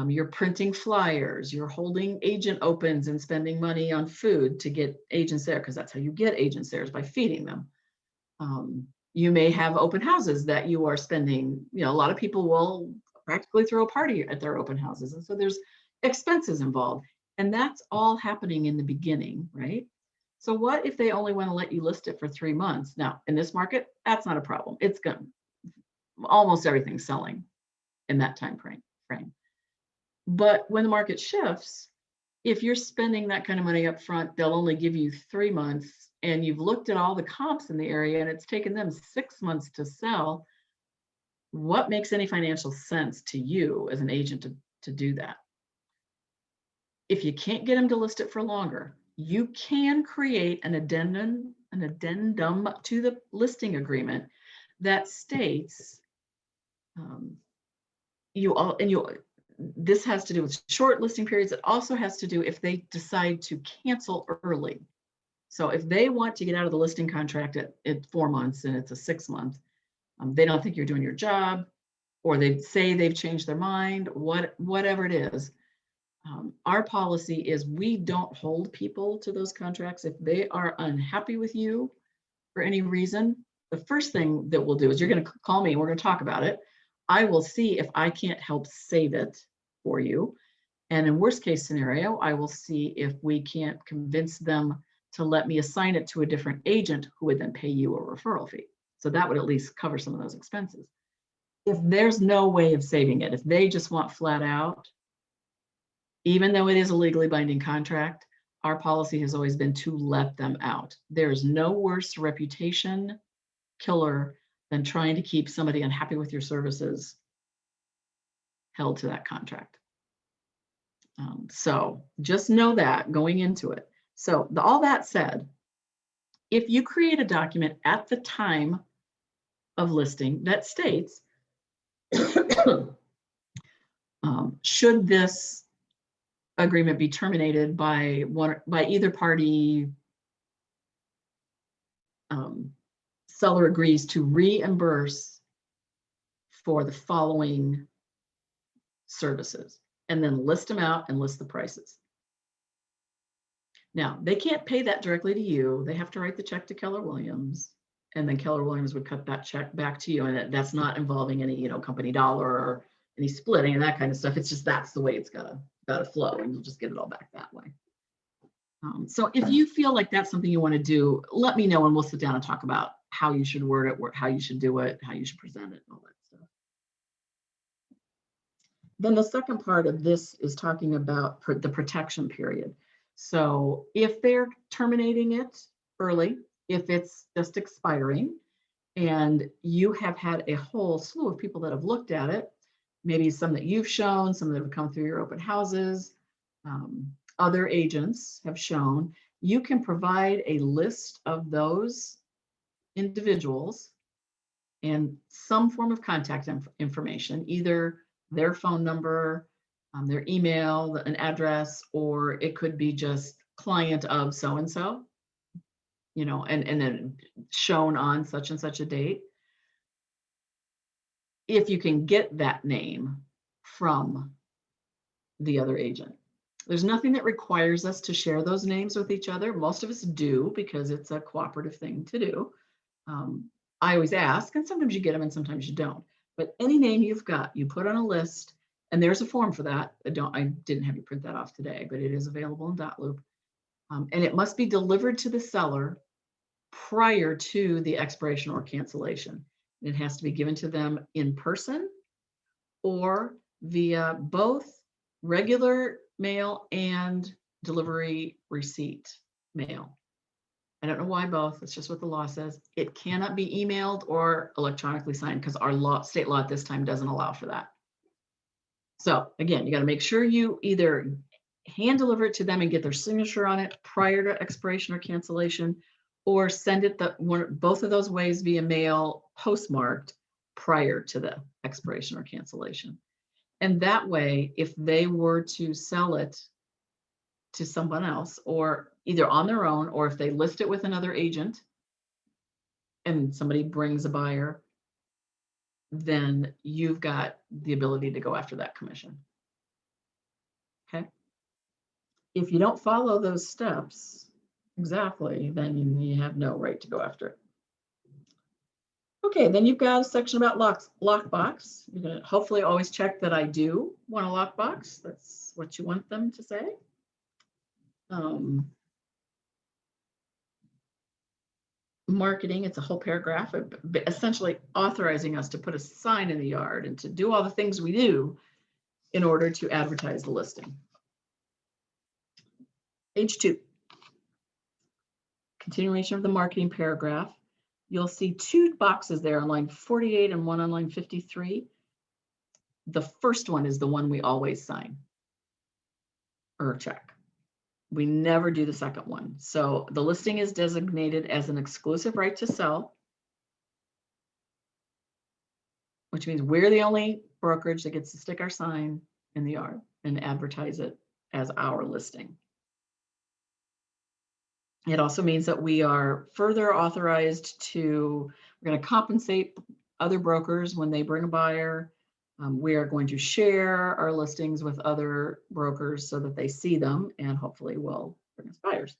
You're printing flyers. You're holding agent opens and spending money on food to get agents there, because that's how you get agents there, is by feeding them. You may have open houses that you are spending. A lot of people will practically throw a party at their open houses. And so there's expenses involved. And that's all happening in the beginning, right? So what if they only want to let you list it for 3 months? Now, in this market, that's not a problem. It's good. Almost everything's selling in that time frame. But when the market shifts, if you're spending that kind of money up front, they'll only give you 3 months, and you've looked at all the comps in the area and it's taken them 6 months to sell. What makes any financial sense to you as an agent to do that? If you can't get them to list it for longer, you can create an addendum to the listing agreement that states this has to do with short listing periods. It also has to do if they decide to cancel early. So if they want to get out of the listing contract at 4 months and it's a 6 month, they don't think you're doing your job, or they say they've changed their mind, whatever it is. Our policy is we don't hold people to those contracts. If they are unhappy with you for any reason, the first thing that we'll do is you're going to call me. We're going to talk about it. I will see if I can't help save it for you. And in worst case scenario, I will see if we can't convince them to let me assign it to a different agent who would then pay you a referral fee. So that would at least cover some of those expenses. If there's no way of saving it, if they just want flat out, even though it is a legally binding contract, our policy has always been to let them out. There's no worse reputation killer than trying to keep somebody unhappy with your services held to that contract. So just know that going into it. So all that said, if you create a document at the time of listing that states, should this agreement be terminated by either party, seller agrees to reimburse for the following services, and then list them out and list the prices. Now, they can't pay that directly to you. They have to write the check to Keller Williams, and then Keller Williams would cut that check back to you. And that's not involving any, company dollar or any splitting and that kind of stuff. It's just that's the way it's gotta flow, and you'll just get it all back that way. So if you feel like that's something you want to do, let me know and we'll sit down and talk about how you should word it, how you should do it, how you should present it, all that stuff. Then the second part of this is talking about the protection period. So if they're terminating it early, if it's just expiring, and you have had a whole slew of people that have looked at it, maybe some that you've shown, some that have come through your open houses, other agents have shown, you can provide a list of those individuals and some form of contact information, either their phone number, their email, an address, or it could be just client of so-and-so, and then shown on such and such a date. If you can get that name from the other agent. There's nothing that requires us to share those names with each other. Most of us do because it's a cooperative thing to do. I always ask, and sometimes you get them and sometimes you don't. But any name you've got, you put on a list, and there's a form for that. I didn't have you print that off today, but it is available in Dotloop. And it must be delivered to the seller prior to the expiration or cancellation. It has to be given to them in person or via both regular mail and delivery receipt mail. I don't know why both. It's just what the law says. It cannot be emailed or electronically signed because our state law at this time doesn't allow for that. So again, you got to make sure you either hand deliver it to them and get their signature on it prior to expiration or cancellation, or send it both of those ways via mail postmarked prior to the expiration or cancellation. And that way, if they were to sell it to someone else, or either on their own, or if they list it with another agent and somebody brings a buyer, then you've got the ability to go after that commission. Okay. If you don't follow those steps exactly, then you have no right to go after it. Okay, then you've got a section about lockbox. You're gonna hopefully always check that I do want a lockbox. That's what you want them to say. Marketing, it's a whole paragraph, essentially authorizing us to put a sign in the yard and to do all the things we do in order to advertise the listing. Page 2. Continuation of the marketing paragraph. You'll see 2 boxes there on line 48 and one on line 53. The first one is the one we always sign or check. We never do the second one. So the listing is designated as an exclusive right to sell, which means we're the only brokerage that gets to stick our sign in the yard and advertise it as our listing. It also means that we are further authorized to, we're going to compensate other brokers when they bring a buyer We are going to share our listings with other brokers so that they see them and hopefully will bring us buyers.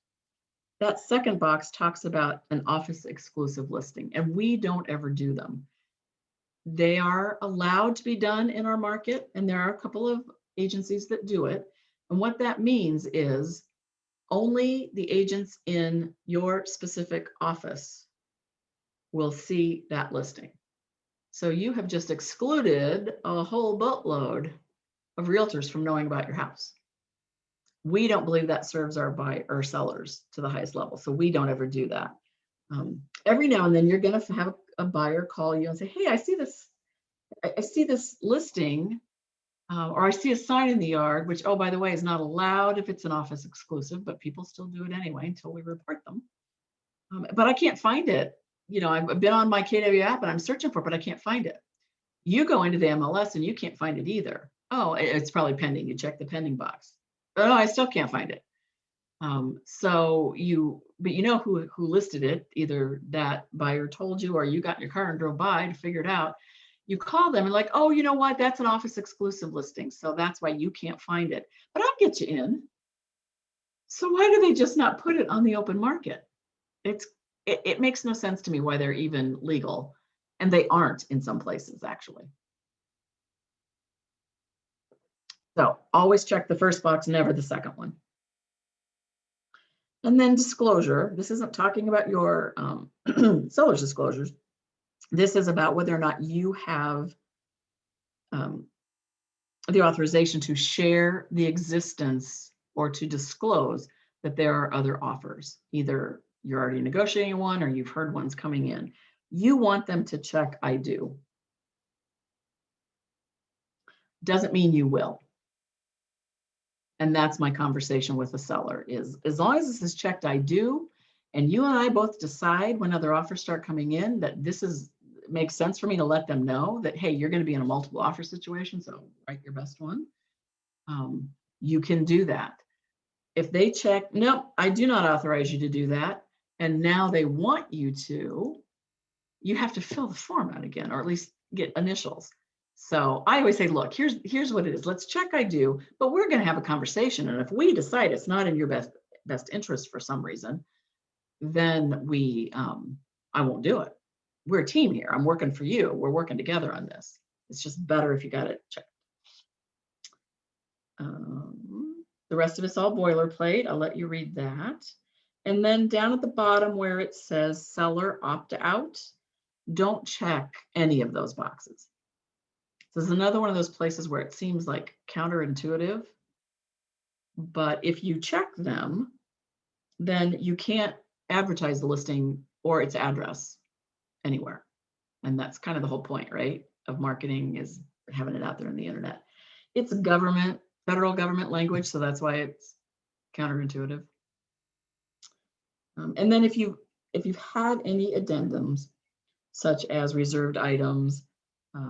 That second box talks about an office exclusive listing, and we don't ever do them. They are allowed to be done in our market, and there are a couple of agencies that do it. And what that means is only the agents in your specific office will see that listing. So you have just excluded a whole boatload of realtors from knowing about your house. We don't believe that serves our buyer sellers to the highest level. So we don't ever do that. Every now and then you're going to have a buyer call you and say, hey, I see this listing, or I see a sign in the yard, which, oh, by the way, is not allowed if it's an office exclusive, but people still do it anyway until we report them. But I can't find it. You know, I've been on my KW app and I'm searching for it, but I can't find it. You go into the MLS and you can't find it either. Oh, it's probably pending. You check the pending box. Oh, I still can't find it. But you know who listed it. Either that buyer told you, or you got in your car and drove by to figure it out. You call them and like, oh, you know what? That's an office exclusive listing. So that's why you can't find it. But I'll get you in. So why do they just not put it on the open market? It makes no sense to me why they're even legal, and they aren't in some places actually. So always check the first box, never the second one. And then disclosure. This isn't talking about your seller's disclosures. This is about whether or not you have the authorization to share the existence or to disclose that there are other offers. Either you're already negotiating one or you've heard one's coming in. You want them to check I do. Doesn't mean you will. And that's my conversation with the seller is, as long as this is checked I do, and you and I both decide when other offers start coming in that makes sense for me to let them know that, hey, you're going to be in a multiple offer situation, so write your best one. You can do that. If they check, nope, I do not authorize you to do that, and now they want you to, you have to fill the form out again, or at least get initials. So I always say, look, here's what it is. Let's check I do, but we're going to have a conversation. And if we decide it's not in your best interest for some reason, then I won't do it. We're a team here. I'm working for you. We're working together on this. It's just better if you got it checked. The rest of it's all boilerplate. I'll let you read that. And then down at the bottom where it says seller opt-out, don't check any of those boxes. This is another one of those places where it seems like counterintuitive, but if you check them, then you can't advertise the listing or its address anywhere. And that's kind of the whole point, right, of marketing, is having it out there on the internet. It's government, federal government language, so that's why it's counterintuitive. And then if you've had any addendums, such as reserved items,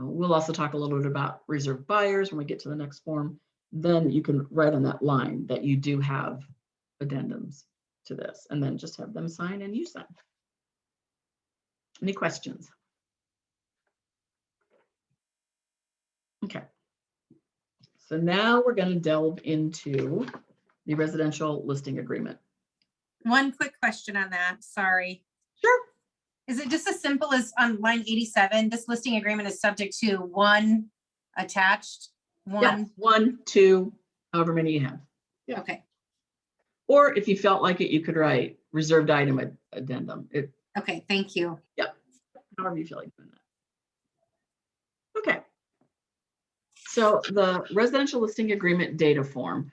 we'll also talk a little bit about reserved buyers when we get to the next form. Then you can write on that line that you do have addendums to this, and then just have them sign and you sign. Any questions? Okay. So now we're going to delve into the residential listing agreement. One quick question on that, sorry. Sure. Is it just as simple as on line 87, this listing agreement is subject to one attached, one? Yeah, 1, 2, however many you have. Yeah. Okay, Or if you felt like it, you could write reserved item addendum. okay, thank you. However you feel like doing that. Okay. So the residential listing agreement data form,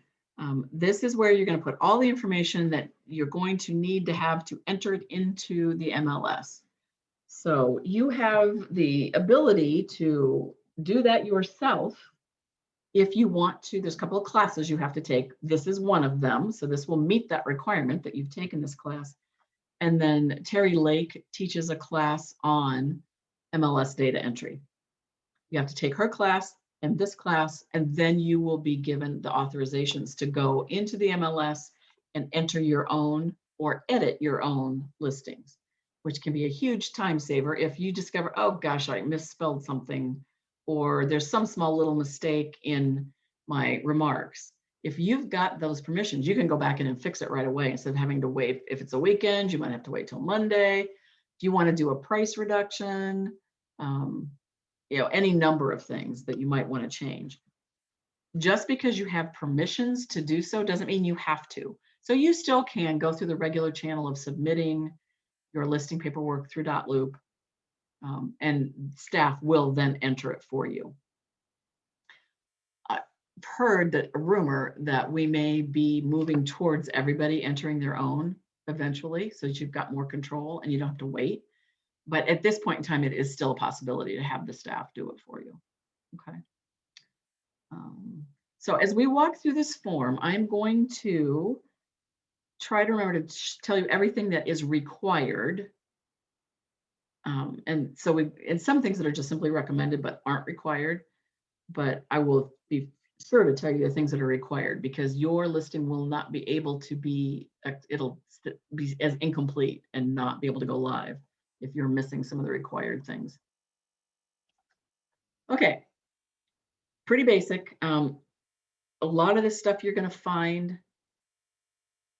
this is where you're going to put all the information that you're going to need to have to enter it into the MLS. So you have the ability to do that yourself if you want to. There's a couple of classes you have to take. This is one of them. So this will meet that requirement that you've taken this class. And then Terry Lake teaches a class on MLS data entry. You have to take her class and this class, and then you will be given the authorizations to go into the MLS and enter your own or edit your own listings, which can be a huge time saver if you discover, oh gosh, I misspelled something or there's some small little mistake in my remarks. If you've got those permissions, you can go back in and fix it right away instead of having to wait. If it's a weekend, you might have to wait till Monday. If you want to do a price reduction, any number of things that you might want to change. Just because you have permissions to do so doesn't mean you have to. So you still can go through the regular channel of submitting your listing paperwork through .loop, and staff will then enter it for you. I've heard that a rumor that we may be moving towards everybody entering their own eventually, so that you've got more control and you don't have to wait. But at this point in time, it is still a possibility to have the staff do it for you. Okay. So as we walk through this form, I'm going to try to remember to tell you everything that is required. And so and some things that are just simply recommended but aren't required, but I will be sure to tell you the things that are required, because your listing will not be able to be, it'll be as incomplete and not be able to go live if you're missing some of the required things. Okay, pretty basic. A lot of this stuff you're going to find,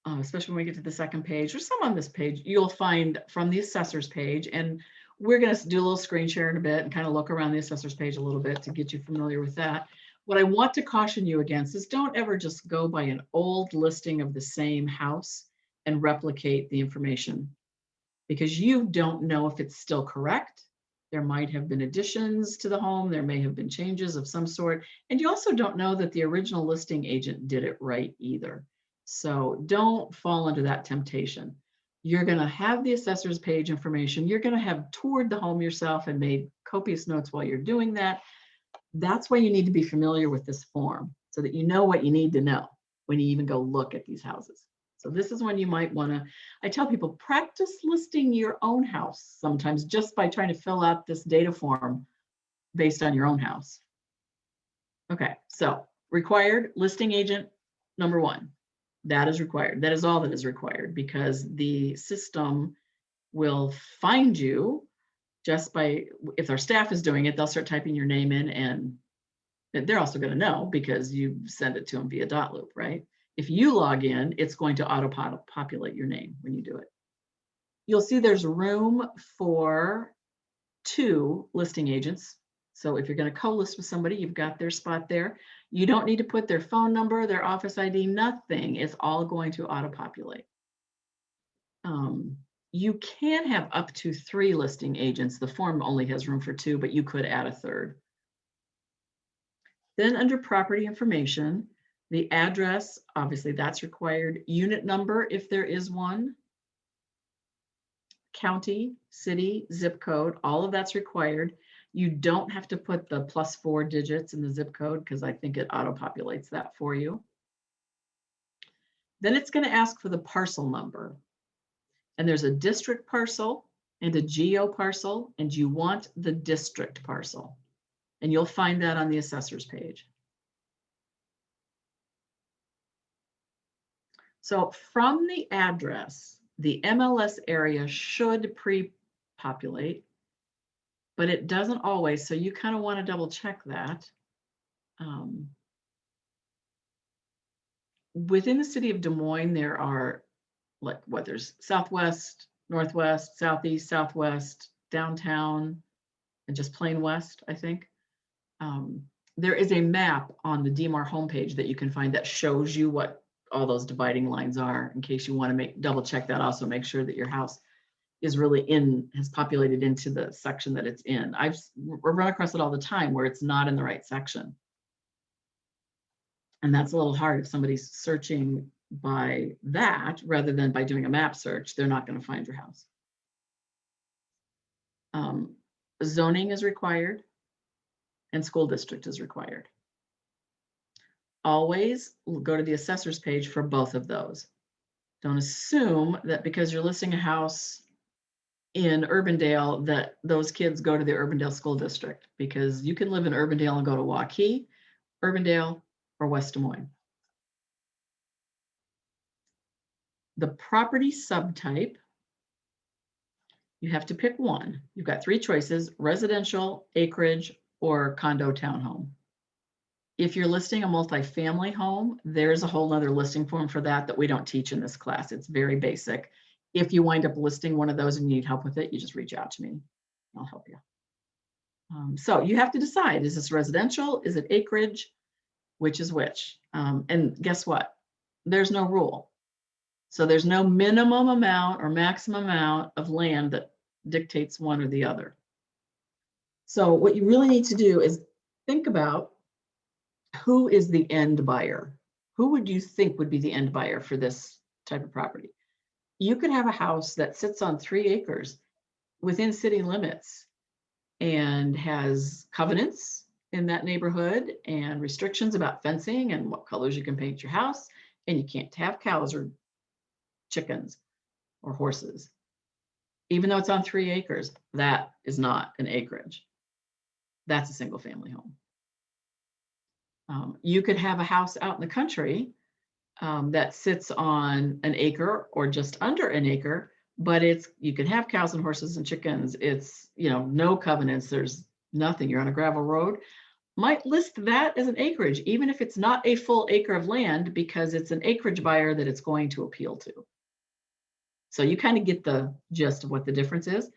especially when we get to the second page, or some on this page, you'll find from the assessor's page. And we're going to do a little screen share in a bit and kind of look around the assessor's page a little bit to get you familiar with that. What I want to caution you against is don't ever just go by an old listing of the same house and replicate the information, because you don't know if it's still correct. There might have been additions to the home. There may have been changes of some sort. And you also don't know that the original listing agent did it right either. So don't fall into that temptation. You're going to have the assessor's page information. You're going to have toured the home yourself and made copious notes while you're doing that. That's why you need to be familiar with this form, so that you know what you need to know when you even go look at these houses. So this is when you might want to, I tell people, practice listing your own house sometimes just by trying to fill out this data form based on your own house. Okay, so required listing agent number 1. That is required. That is all that is required, because the system will find you just by, if our staff is doing it, they'll start typing your name in, and they're also going to know because you send it to them via .loop, right? If you log in, it's going to auto-populate your name when you do it. You'll see there's room for 2 listing agents. So if you're going to co-list with somebody, you've got their spot there. You don't need to put their phone number, their office ID, nothing. It's all going to auto-populate. You can have up to 3 listing agents. The form only has room for 2, but you could add a 3rd. Then under property information, the address, obviously that's required. Unit number, if there is one. County, city, zip code, all of that's required. You don't have to put the +4 digits in the zip code, because I think it auto-populates that for you. Then it's going to ask for the parcel number. And there's a district parcel and a geo parcel, and you want the district parcel. And you'll find that on the assessor's page. So from the address, the MLS area should pre-populate, but it doesn't always. So you kind of want to double check that. Within the city of Des Moines, there are there's southwest, northwest, southeast, southwest, downtown, and just plain west, I think. There is a map on the DMAR homepage that you can find that shows you what all those dividing lines are, in case you want to double check that. Also make sure that your house is really has populated into the section that it's in. I've run across it all the time where it's not in the right section. And that's a little hard if somebody's searching by that rather than by doing a map search. They're not going to find your house. Zoning is required and school district is required. Always go to the assessor's page for both of those. Don't assume that because you're listing a house in Urbandale that those kids go to the Urbandale School District, because you can live in Urbandale and go to Waukee, Urbandale, or West Des Moines. The property subtype, you have to pick one. You've got 3 choices: residential, acreage, or condo townhome. If you're listing a multifamily home, there's a whole nother listing form for that we don't teach in this class. It's very basic. If you wind up listing one of those and you need help with it, you just reach out to me. I'll help you. So you have to decide, is this residential? Is it acreage? Which is which? And guess what? There's no rule. So there's no minimum amount or maximum amount of land that dictates one or the other. So what you really need to do is think about who is the end buyer? Who would you think would be the end buyer for this type of property? You could have a house that sits on 3 acres within city limits and has covenants in that neighborhood and restrictions about fencing and what colors you can paint your house, and you can't have cows or chickens or horses. Even though it's on 3 acres, that is not an acreage. That's a single family home. You could have a house out in the country that sits on an acre or just under an acre, but you can have cows and horses and chickens. It's, no covenants, there's nothing. You're on a gravel road. Might list that as an acreage, even if it's not a full acre of land, because it's an acreage buyer that it's going to appeal to. So you kind of get the gist of what the difference is.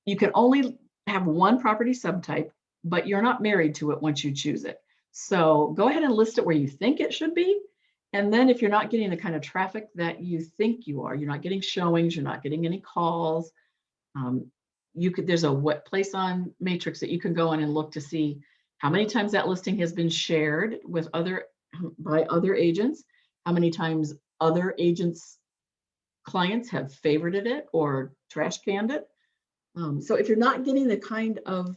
You can only have one property subtype, but you're not married to it once you choose it. So go ahead and list it where you think it should be. And then if you're not getting the kind of traffic that you think you are, you're not getting showings, you're not getting any calls, there's a place on Matrix that you can go in and look to see how many times that listing has been shared by other agents, how many times other agents' clients have favorited it or trash canned it. So if you're not getting the kind of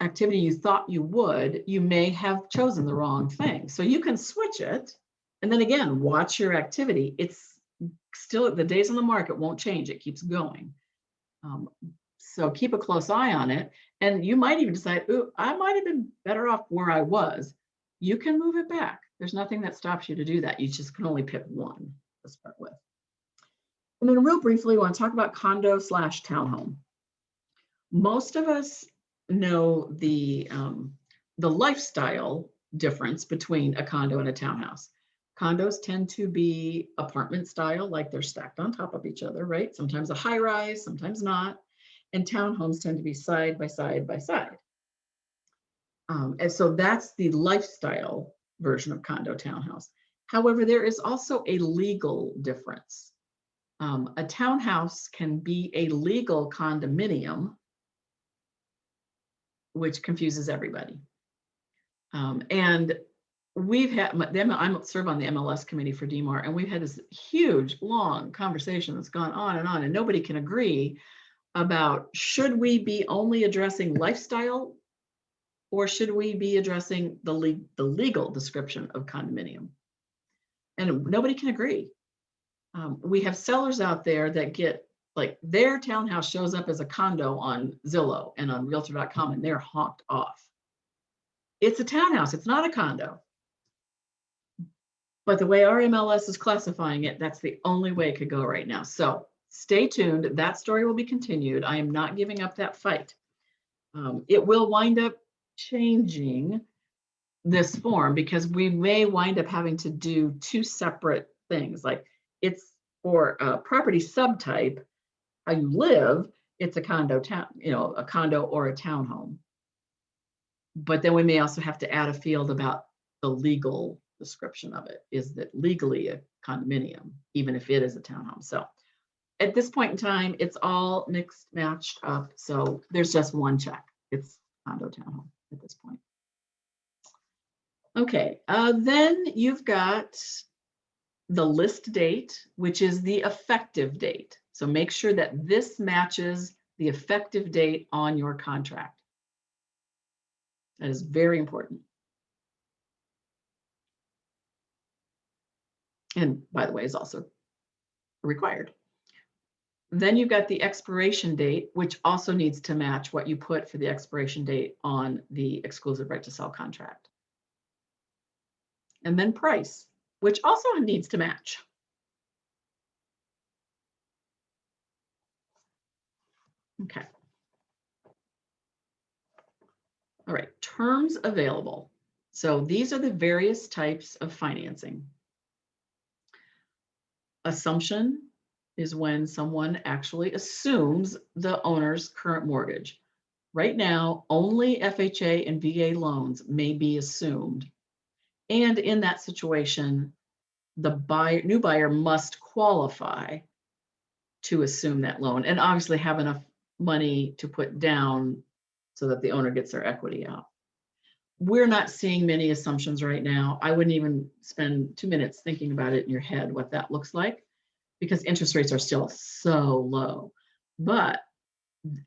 activity you thought you would, you may have chosen the wrong thing. So you can switch it. And then again, watch your activity. It's still, the days on the market won't change. It keeps going. So keep a close eye on it. And you might even decide, ooh, I might have been better off where I was. You can move it back. There's nothing that stops you to do that. You just can only pick one to start with. And then real briefly, we want to talk about condo / townhome. Most of us know the lifestyle difference between a condo and a townhouse. Condos tend to be apartment style, like they're stacked on top of each other, right? Sometimes a high rise, sometimes not. And townhomes tend to be side by side by side. And so that's the lifestyle version of condo townhouse. However, there is also a legal difference. A townhouse can be a legal condominium, which confuses everybody. And we've had I serve on the MLS committee for DMAR, and we've had this huge, long conversation that's gone on, and nobody can agree about, should we be only addressing lifestyle, or should we be addressing the legal description of condominium? And nobody can agree. We have sellers out there that get, like, their townhouse shows up as a condo on Zillow and on realtor.com, and they're honked off. It's a townhouse, it's not a condo. But the way our MLS is classifying it, that's the only way it could go right now. So stay tuned. That story will be continued. I am not giving up that fight. It will wind up changing this form, because we may wind up having to do 2 separate things. Like, it's for a property subtype, how you live, it's a condo a condo or a townhome. But then we may also have to add a field about the legal description of it. Is that legally a condominium, even if it is a townhome? So at this point in time, it's all mixed, matched up. So there's just one check. It's condo townhome at this point. Okay, then you've got the list date, which is the effective date. So make sure that this matches the effective date on your contract. That is very important. And by the way, is also required. Then you've got the expiration date, which also needs to match what you put for the expiration date on the exclusive right to sell contract. And then price, which also needs to match. Okay. Terms available. So these are the various types of financing. Assumption is when someone actually assumes the owner's current mortgage. Right now, only FHA and VA loans may be assumed. And in that situation, the new buyer must qualify to assume that loan and obviously have enough money to put down so that the owner gets their equity out. We're not seeing many assumptions right now. I wouldn't even spend 2 minutes thinking about it in your head, what that looks like, because interest rates are still so low. But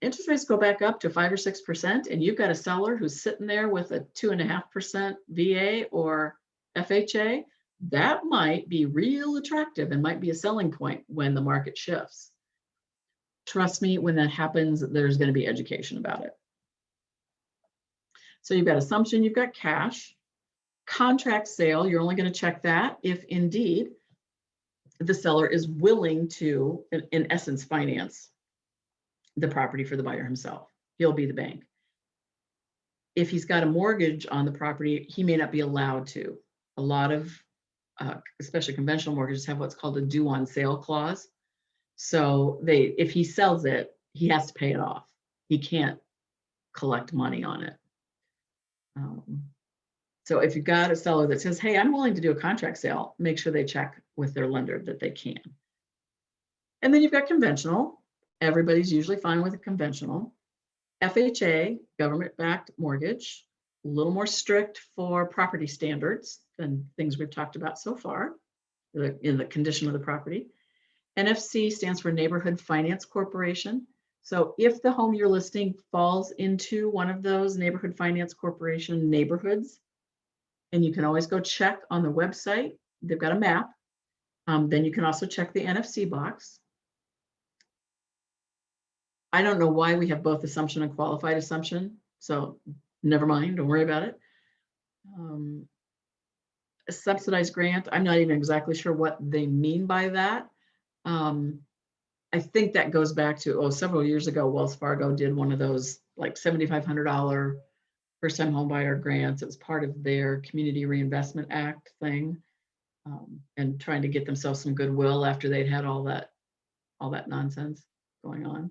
interest rates go back up to 5 or 6%, and you've got a seller who's sitting there with a 2.5% VA or FHA, that might be real attractive and might be a selling point when the market shifts. Trust me, when that happens, there's going to be education about it. So you've got assumption, you've got cash. Contract sale, you're only going to check that if indeed the seller is willing to, in essence, finance the property for the buyer himself. He'll be the bank. If he's got a mortgage on the property, he may not be allowed to. A lot of, especially conventional mortgages, have what's called a due on sale clause. So if he sells it, he has to pay it off. He can't collect money on it. So if you've got a seller that says, hey, I'm willing to do a contract sale, make sure they check with their lender that they can. And then you've got conventional. Everybody's usually fine with a conventional. FHA, government-backed mortgage, a little more strict for property standards than things we've talked about so far in the condition of the property. NFC stands for Neighborhood Finance Corporation. So if the home you're listing falls into one of those Neighborhood Finance Corporation neighborhoods, and you can always go check on the website, they've got a map. Then you can also check the NFC box. I don't know why we have both assumption and qualified assumption, so never mind, don't worry about it. A subsidized grant, I'm not even exactly sure what they mean by that. I think that goes back to, several years ago, Wells Fargo did one of those like $7,500 first-time home buyer grants. It was part of their Community Reinvestment Act thing, and trying to get themselves some goodwill after they'd had all that nonsense going on.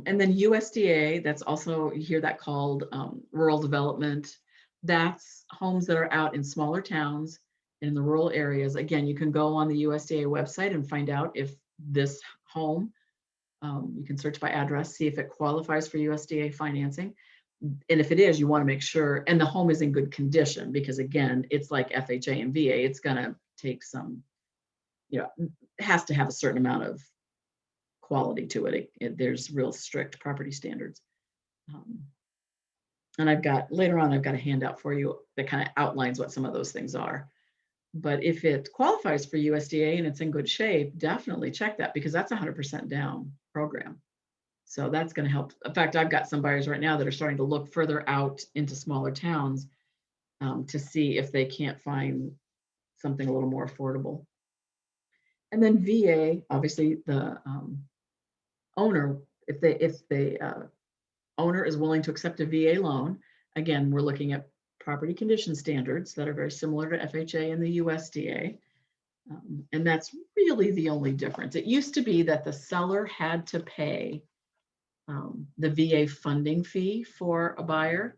And then USDA, that's also, you hear that called rural development. That's homes that are out in smaller towns in the rural areas. Again, you can go on the USDA website and find out if this home, you can search by address, see if it qualifies for USDA financing. And if it is, you want to make sure, and the home is in good condition, because again, it's like FHA and VA, it's going to take some, it has to have a certain amount of quality to it. There's real strict property standards. And later on, I've got a handout for you that kind of outlines what some of those things are. But if it qualifies for USDA and it's in good shape, definitely check that, because that's 100% down program. So that's going to help. In fact, I've got some buyers right now that are starting to look further out into smaller towns to see if they can't find something a little more affordable. And then VA, obviously the owner, if the owner is willing to accept a VA loan, again, we're looking at property condition standards that are very similar to FHA and the USDA. And that's really the only difference. It used to be that the seller had to pay the VA funding fee for a buyer.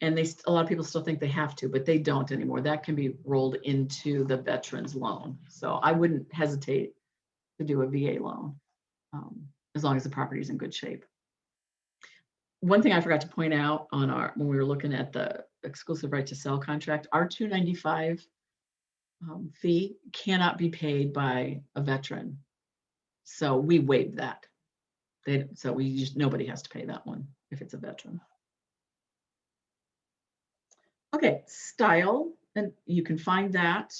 And a lot of people still think they have to, but they don't anymore. That can be rolled into the veteran's loan. So I wouldn't hesitate to do a VA loan as long as the property is in good shape. One thing I forgot to point out when we were looking at the exclusive right to sell contract, our $295 fee cannot be paid by a veteran. So we waived that. Nobody has to pay that one if it's a veteran. Okay, style, and you can find that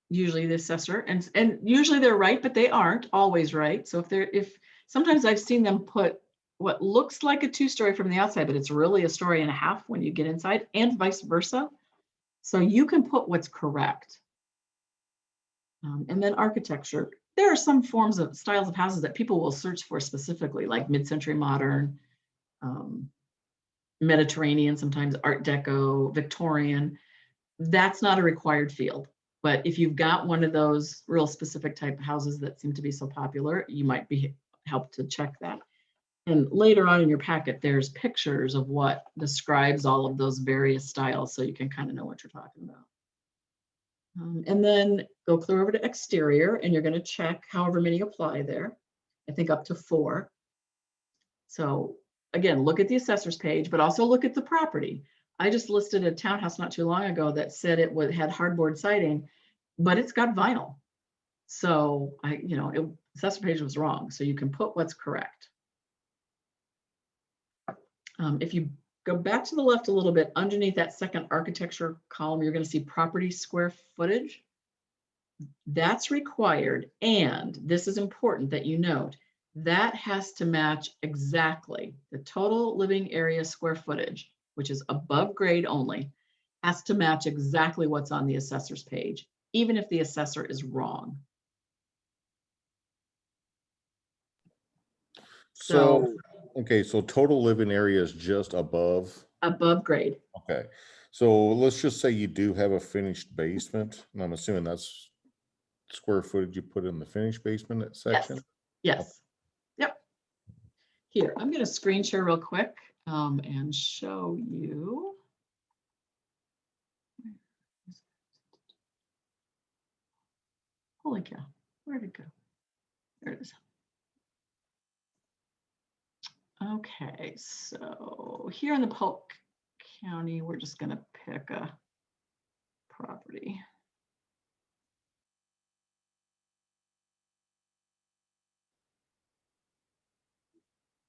usually the assessor, and usually they're right, but they aren't always right. So if sometimes I've seen them put what looks like a 2-story from the outside, but it's really a 1.5 stories when you get inside, and vice versa. So you can put what's correct. And then architecture. There are some forms of styles of houses that people will search for specifically, like mid-century modern, Mediterranean, sometimes Art Deco, Victorian. That's not a required field. But if you've got one of those real specific type of houses that seem to be so popular, you might be helped to check that. And later on in your packet, there's pictures of what describes all of those various styles, so you can kind of know what you're talking about. And then go clear over to exterior, and you're going to check however many apply there. I think up to 4. So again, look at the assessor's page, but also look at the property. I just listed a townhouse not too long ago that said it had hardboard siding, but it's got vinyl. So assessor page was wrong. So you can put what's correct. If you go back to the left a little bit, underneath that second architecture column, you're going to see property square footage. That's required. And this is important that you note, that has to match exactly the total living area square footage, which is above grade only, has to match exactly what's on the assessor's page, even if the assessor is wrong. So, okay, so total living area is just above. Grade. Okay, so let's just say you do have a finished basement, and I'm assuming that's square footage you put in the finished basement section? Yes. Yep. Here, I'm going to screen share real quick and show you. Holy cow, where'd it go? There it is. Okay, so here in the Polk County, we're just going to pick a property.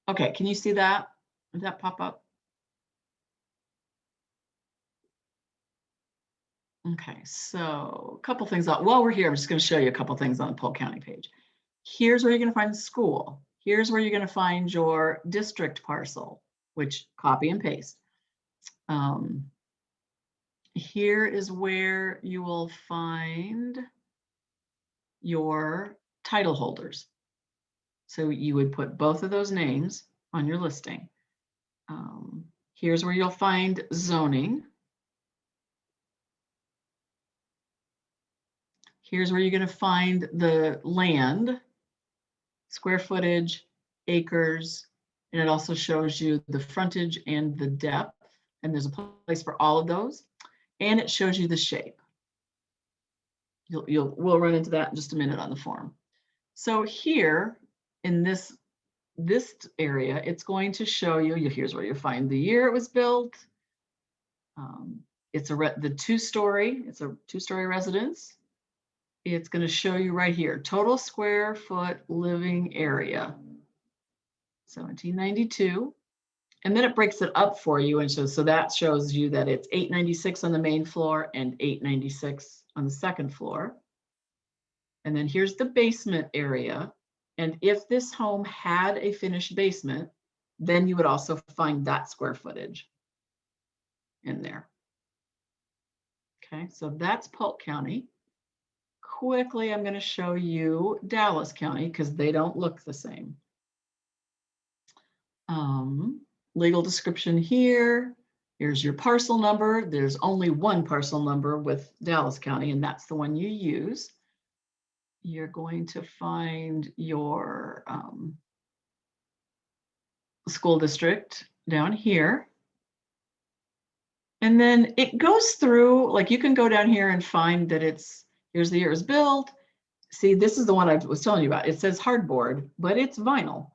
Okay, can you see that? Did that pop up? Okay, so a couple things. While we're here, I'm just going to show you a couple things on the Polk County page. Here's where you're going to find the school. Here's where you're going to find your district parcel, which copy and paste. Here is where you will find your title holders. So you would put both of those names on your listing. Here's where you'll find zoning. Here's where you're going to find the land, square footage, acres, and it also shows you the frontage and the depth. And there's a place for all of those. And it shows you the shape. We'll run into that in just a minute on the form. So here in this area, it's going to show you, here's where you find the year it was built. It's the two-story, it's a two-story residence. It's going to show you right here, total square foot living area, 1792. And then it breaks it up for you. And so that shows you that it's 896 on the main floor and 896 on the second floor. And then here's the basement area. And if this home had a finished basement, then you would also find that square footage in there. Okay, so that's Polk County. Quickly, I'm going to show you Dallas County because they don't look the same. Legal description here. Here's your parcel number. There's only one parcel number with Dallas County, and that's the one you use. You're going to find your school district down here. And then it goes through, like you can go down here and find that here's the year it was built. See, this is the one I was telling you about. It says hardboard, but it's vinyl.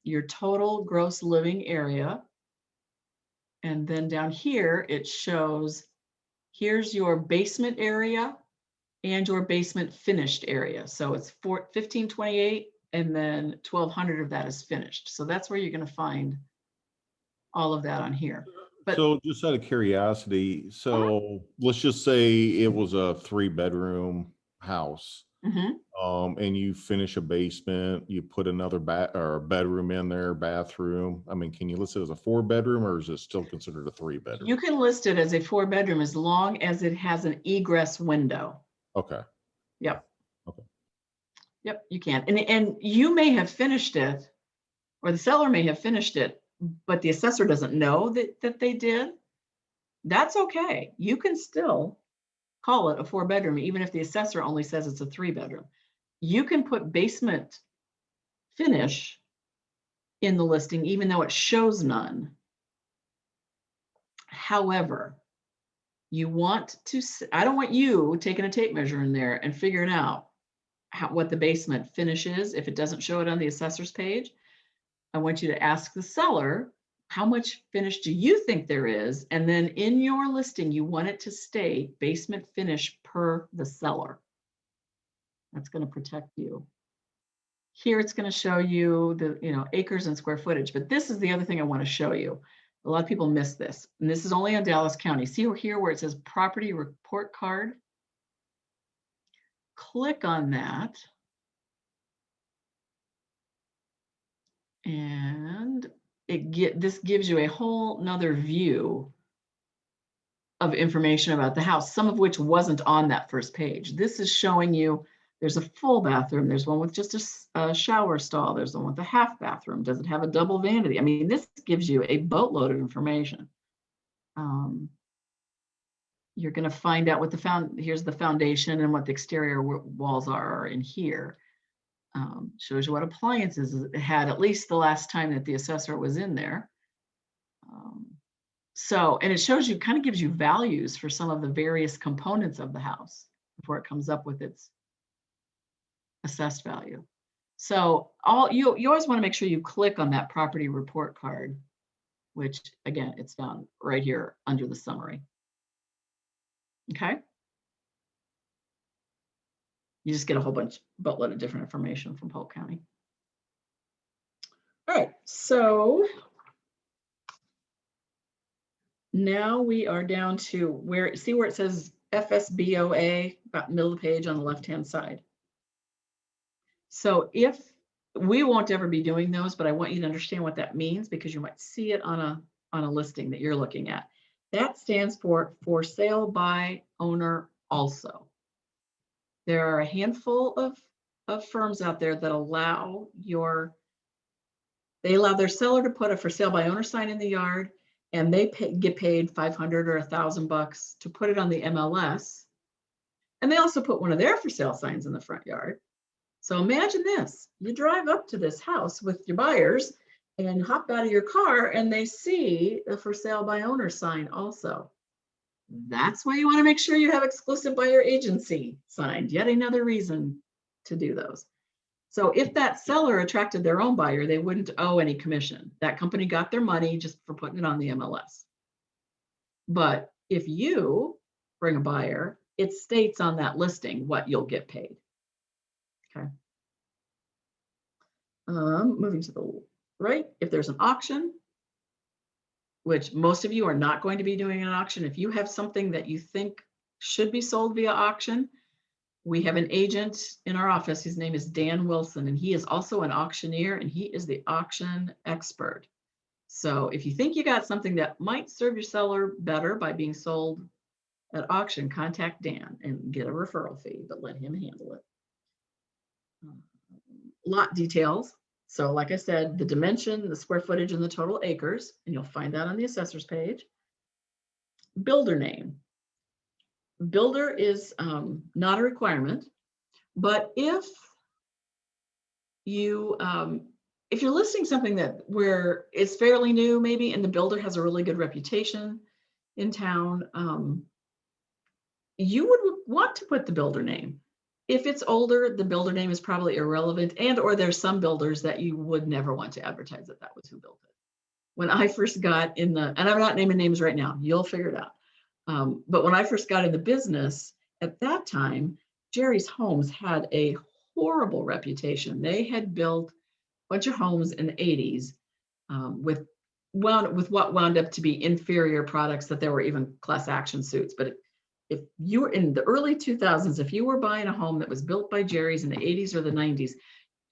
Your total gross living area. And then down here, it shows, here's your basement area and your basement finished area. So it's 1528 and then 1200 of that is finished. So that's where you're going to find all of that on here. But, so just out of curiosity, so let's just say it was a 3-bedroom house. And you finish a basement, you put another bedroom in there, bathroom. I mean, can you list it as a 4-bedroom or is it still considered a 3-bedroom? You can list it as a 4-bedroom as long as it has an egress window. Okay. Yep. Okay. Yep, you can. And you may have finished it, or the seller may have finished it but the assessor doesn't know that they did, that's okay. You can still call it a 4-bedroom, even if the assessor only says it's a 3-bedroom. You can put basement finish in the listing, even though it shows none. However, you want to, I don't want you taking a tape measure in there and figuring out what the basement finish is if it doesn't show it on the assessor's page. I want you to ask the seller, how much finish do you think there is? And then in your listing, you want it to state basement finish per the seller. That's going to protect you. Here it's going to show you the, acres and square footage, but this is the other thing I want to show you. A lot of people miss this, and this is only in Dallas County. See here where it says property report card? Click on that. And this gives you a whole nother view of information about the house, some of which wasn't on that first page. This is showing you there's a full bathroom. There's one with just a shower stall. There's one with a half bathroom. Does it have a double vanity? I mean, this gives you a boatload of information. You're going to find out what here's the foundation and what the exterior walls are in here. Shows you what appliances it had at least the last time that the assessor was in there. And it shows you, kind of gives you values for some of the various components of the house before it comes up with its assessed value. So you always want to make sure you click on that property report card, which again, it's found right here under the summary. Okay. You just get a whole boatload of different information from Polk County. All right, so now we are down to see where it says FSBOA, about middle of the page on the left-hand side. So if we won't ever be doing those, but I want you to understand what that means because you might see it on a listing that you're looking at. That stands for sale by owner also. There are a handful of firms out there that allow their seller to put a for sale by owner sign in the yard, and they get paid $500 or $1,000 to put it on the MLS. And they also put one of their for sale signs in the front yard. So imagine this, you drive up to this house with your buyers and hop out of your car and they see the for sale by owner sign also. That's why you want to make sure you have exclusive buyer agency signed. Yet another reason to do those. So if that seller attracted their own buyer, they wouldn't owe any commission. That company got their money just for putting it on the MLS. But if you bring a buyer, it states on that listing what you'll get paid. Okay. Moving to the right, if there's an auction, which most of you are not going to be doing an auction. If you have something that you think should be sold via auction, we have an agent in our office. His name is Dan Wilson, and he is also an auctioneer, and he is the auction expert. So if you think you got something that might serve your seller better by being sold at auction, contact Dan and get a referral fee, but let him handle it. Lot details. So like I said, the dimension, the square footage, and the total acres, and you'll find that on the assessor's page. Builder name. Builder is not a requirement, but if you're listing something where it's fairly new maybe, and the builder has a really good reputation in town, you would want to put the builder name. If it's older, the builder name is probably irrelevant, or there's some builders that you would never want to advertise that was who built it. When I first got in and I'm not naming names right now, you'll figure it out. But when I first got in the business, at that time, Jerry's Homes had a horrible reputation. They had built a bunch of homes in the 80s with what wound up to be inferior products that there were even class action suits. But if you were in the early 2000s, if you were buying a home that was built by Jerry's in the 80s or the 90s,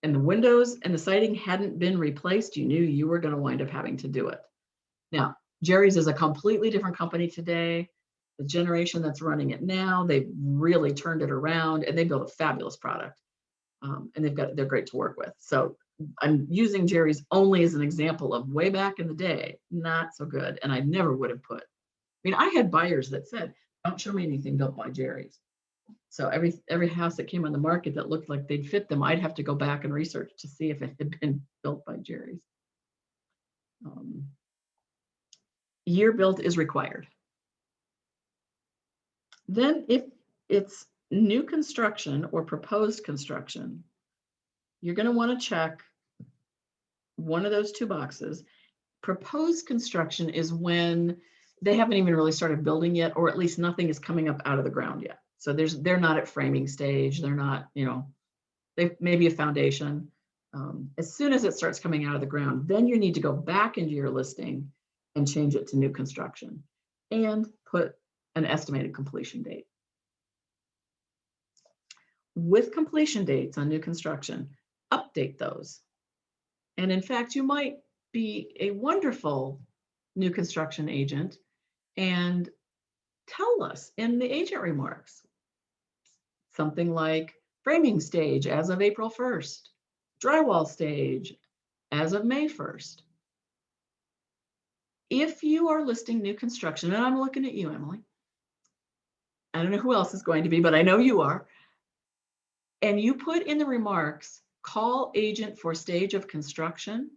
and the windows and the siding hadn't been replaced, you knew you were going to wind up having to do it. Now, Jerry's is a completely different company today. The generation that's running it now, they've really turned it around, and they built a fabulous product. And they're great to work with. So I'm using Jerry's only as an example of way back in the day, not so good. And I never would have put, I mean, I had buyers that said, don't show me anything built by Jerry's. So every house that came on the market that looked like they'd fit them, I'd have to go back and research to see if it had been built by Jerry's. Year built is required. Then if it's new construction or proposed construction, you're going to want to check one of those two boxes. Proposed construction is when they haven't even really started building yet, or at least nothing is coming up out of the ground yet. So they're not at framing stage. They're not, they maybe a foundation. As soon as it starts coming out of the ground, then you need to go back into your listing and change it to new construction and put an estimated completion date. With completion dates on new construction, update those. And in fact, you might be a wonderful new construction agent and tell us in the agent remarks something like framing stage as of April 1st, drywall stage as of May 1st. If you are listing new construction, and I'm looking at you, Emily, I don't know who else is going to be, but I know you are, and you put in the remarks, call agent for stage of construction,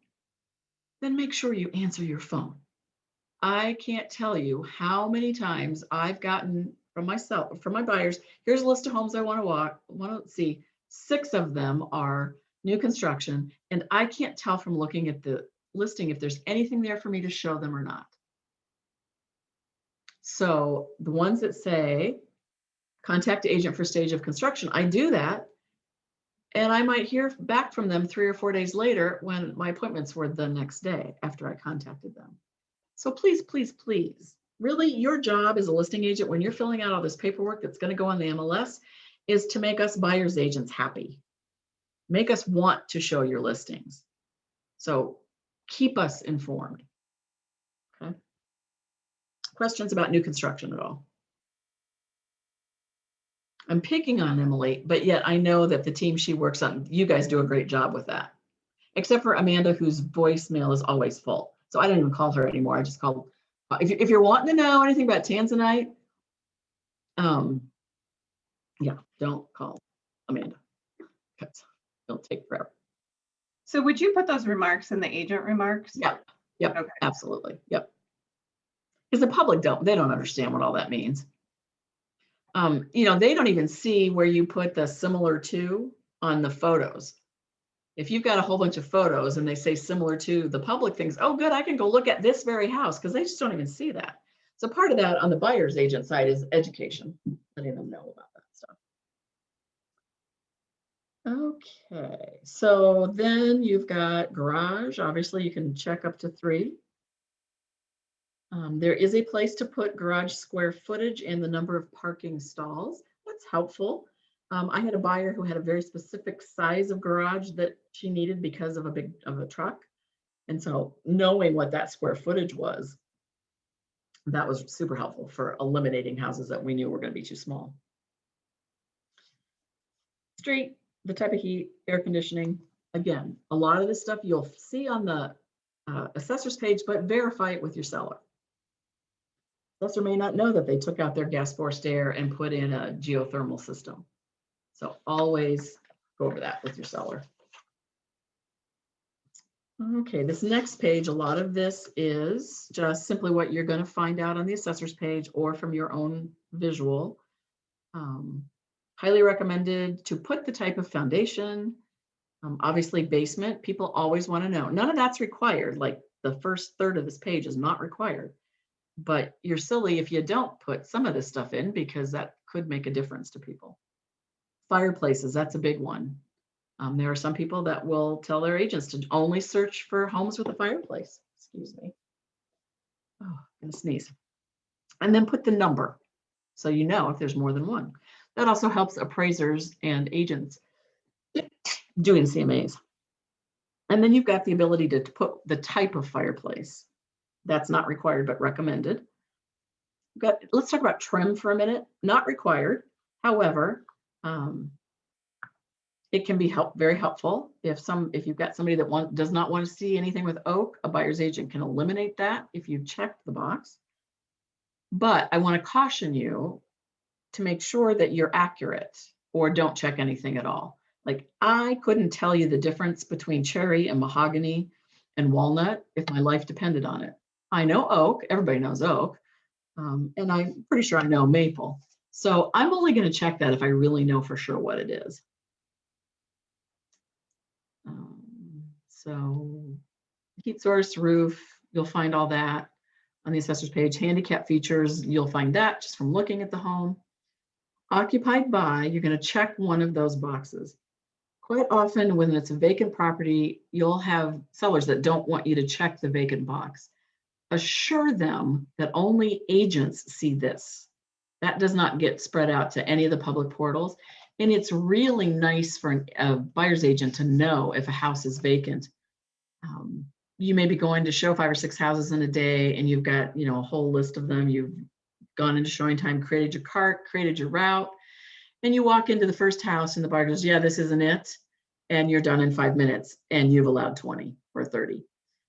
then make sure you answer your phone. I can't tell you how many times I've gotten from my buyers, here's a list of homes I want to see. 6 of them are new construction, and I can't tell from looking at the listing if there's anything there for me to show them or not. So the ones that say contact agent for stage of construction, I do that. And I might hear back from them 3 or 4 days later when my appointments were the next day after I contacted them. So please, please, please, really your job as a listing agent when you're filling out all this paperwork that's going to go on the MLS is to make us buyers agents happy. Make us want to show your listings. So keep us informed. Okay. Questions about new construction at all? I'm picking on Emily, but yet I know that the team she works on, you guys do a great job with that. Except for Amanda, whose voicemail is always full. So I don't even call her anymore. I just call, if you're wanting to know anything about Tanzanite, yeah, don't call Amanda. Because it'll take forever. So would you put those remarks in the agent remarks? Yep, Okay. absolutely, yep. Because the public they don't understand what all that means. They don't even see where you put the similar to on the photos. If you've got a whole bunch of photos and they say similar to, the public thinks, oh, good, I can go look at this very house, because they just don't even see that. So part of that on the buyer's agent side is education, letting them know about that stuff. Okay, so then you've got garage. Obviously, you can check up to 3. There is a place to put garage square footage and the number of parking stalls. That's helpful. I had a buyer who had a very specific size of garage that she needed because of a truck. And so knowing what that square footage was, that was super helpful for eliminating houses that we knew were going to be too small. Street, the type of heat, air conditioning. Again, a lot of this stuff you'll see on the assessor's page, but verify it with your seller. Assessor may not know that they took out their gas forced air and put in a geothermal system. So always go over that with your seller. Okay, this next page, a lot of this is just simply what you're going to find out on the assessor's page or from your own visual. Highly recommended to put the type of foundation. Obviously basement, people always want to know. None of that's required. Like the first third of this page is not required. But you're silly if you don't put some of this stuff in, because that could make a difference to people. Fireplaces, that's a big one. There are some people that will tell their agents to only search for homes with a fireplace. Excuse me. Oh, I'm gonna sneeze. And then put the number, so you know if there's more than one. That also helps appraisers and agents doing CMAs. And then you've got the ability to put the type of fireplace. That's not required, but recommended. Let's talk about trim for a minute. Not required. However, It can be very helpful if you've got somebody that does not want to see anything with oak, a buyer's agent can eliminate that if you check the box. But I want to caution you to make sure that you're accurate or don't check anything at all. Like, I couldn't tell you the difference between cherry and mahogany and walnut if my life depended on it. I know oak, everybody knows oak, and I'm pretty sure I know maple. So I'm only going to check that if I really know for sure what it is. So heat source, roof, you'll find all that on the assessor's page. Handicap features, you'll find that just from looking at the home. Occupied by, you're going to check one of those boxes. Quite often when it's a vacant property, you'll have sellers that don't want you to check the vacant box. Assure them that only agents see this. That does not get spread out to any of the public portals. And it's really nice for a buyer's agent to know if a house is vacant. You may be going to show 5 or 6 houses in a day, and you've got, a whole list of them. You've gone into showing time, created your cart, created your route, and you walk into the first house and the buyer goes, yeah, this isn't it. And you're done in 5 minutes and you've allowed 20 or 30.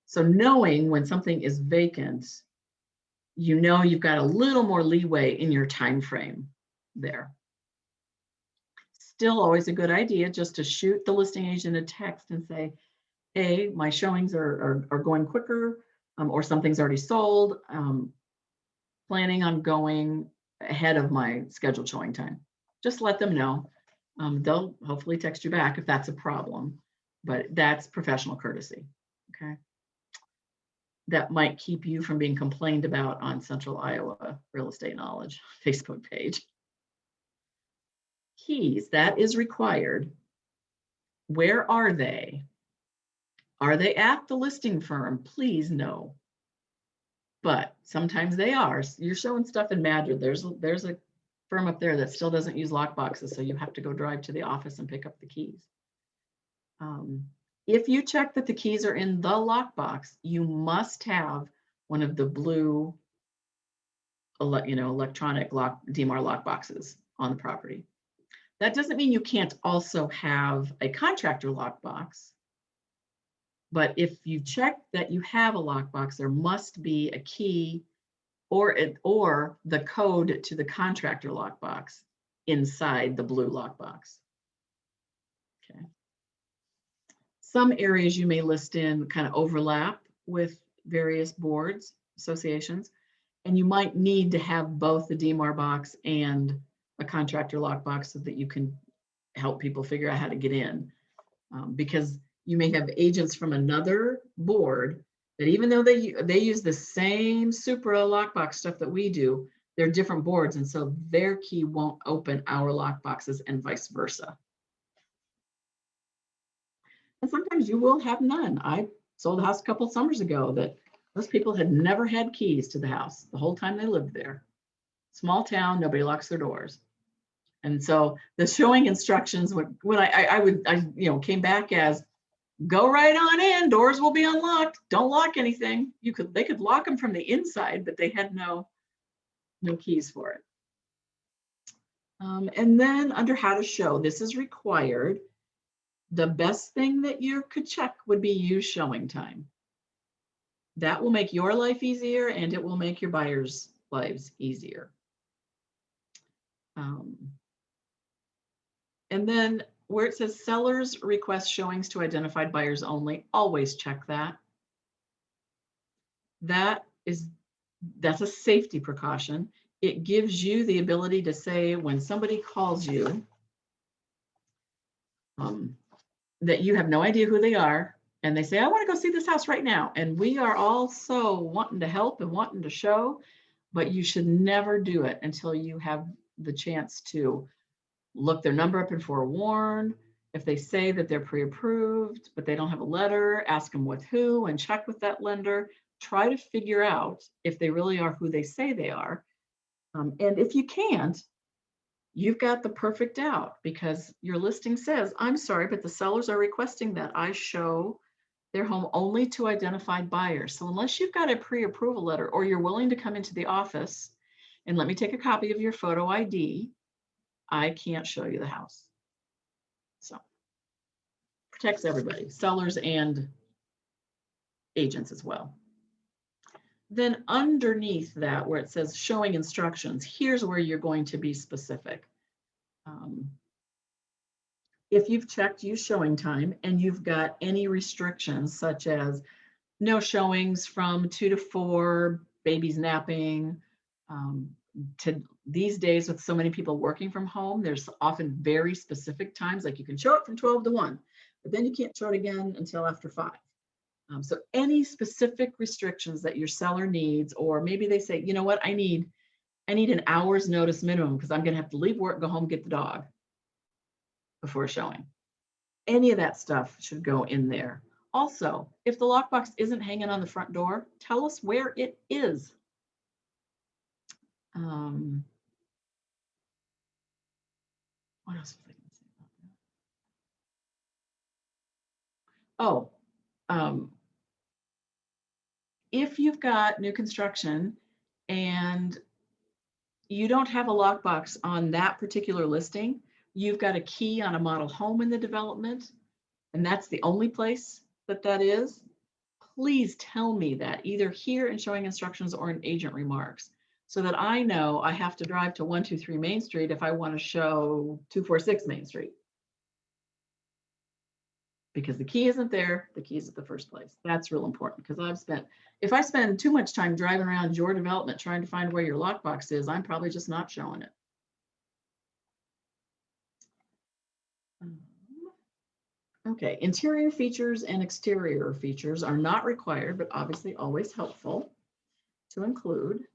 So knowing when something is vacant, you've got a little more leeway in your time frame there. Still always a good idea just to shoot the listing agent a text and say, hey, my showings are going quicker, or something's already sold. Planning on going ahead of my scheduled showing time. Just let them know. They'll hopefully text you back if that's a problem, but that's professional courtesy, okay? That might keep you from being complained about on Central Iowa Real Estate Knowledge Facebook page. Keys, that is required. Where are they? Are they at the listing firm? Please no. But sometimes they are. You're showing stuff in Madrid. There's a firm up there that still doesn't use lock boxes, so you have to go drive to the office and pick up the keys. If you check that the keys are in the lockbox, you must have one of the blue, electronic DMR lock boxes on the property. That doesn't mean you can't also have a contractor lockbox. But if you check that you have a lockbox, there must be a key or the code to the contractor lockbox inside the blue lockbox. Okay. Some areas you may list in kind of overlap with various boards, associations, and you might need to have both the DMAR box and a contractor lockbox so that you can help people figure out how to get in. Because you may have agents from another board that, even though they use the same Supra lockbox stuff that we do, they're different boards, and so their key won't open our lockboxes and vice versa. And sometimes you will have none. I sold a house a couple summers ago that those people had never had keys to the house the whole time they lived there. Small town, nobody locks their doors. And so the showing instructions, when I came back as, go right on in, doors will be unlocked, don't lock anything. They could lock them from the inside, but they had no keys for it. And then under how to show, this is required. The best thing that you could check would be use showing time. That will make your life easier, and it will make your buyers' lives easier. And then where it says sellers request showings to identified buyers only, always check that. That's a safety precaution. It gives you the ability to say when somebody calls you that you have no idea who they are, and they say, I want to go see this house right now. And we are also wanting to help and wanting to show, but you should never do it until you have the chance to look their number up and forewarn. If they say that they're pre-approved, but they don't have a letter, ask them with who and check with that lender. Try to figure out if they really are who they say they are. And if you can't, you've got the perfect out, because your listing says, I'm sorry, but the sellers are requesting that I show their home only to identified buyers. So unless you've got a pre-approval letter or you're willing to come into the office and let me take a copy of your photo ID, I can't show you the house. So protects everybody, sellers and agents as well. Then underneath that, where it says showing instructions, here's where you're going to be specific. If you've checked use showing time and you've got any restrictions such as no showings from 2 to 4, babies napping, to these days with so many people working from home, there's often very specific times, like you can show it from 12 to 1, but then you can't show it again until after 5. So any specific restrictions that your seller needs, or maybe they say, you know what, I need an hour's notice minimum because I'm going to have to leave work, go home, get the dog before showing. Any of that stuff should go in there. Also, if the lockbox isn't hanging on the front door, tell us where it is. What else was I going to say about that? If you've got new construction and you don't have a lockbox on that particular listing, you've got a key on a model home in the development, and that's the only place that is, please tell me that either here in showing instructions or in agent remarks, so that I know I have to drive to 123 Main Street if I want to show 246 Main Street. Because the key isn't there, the key is at the first place. That's real important, because if I spend too much time driving around your development trying to find where your lockbox is, I'm probably just not showing it. Okay, interior features and exterior features are not required, but obviously always helpful to include.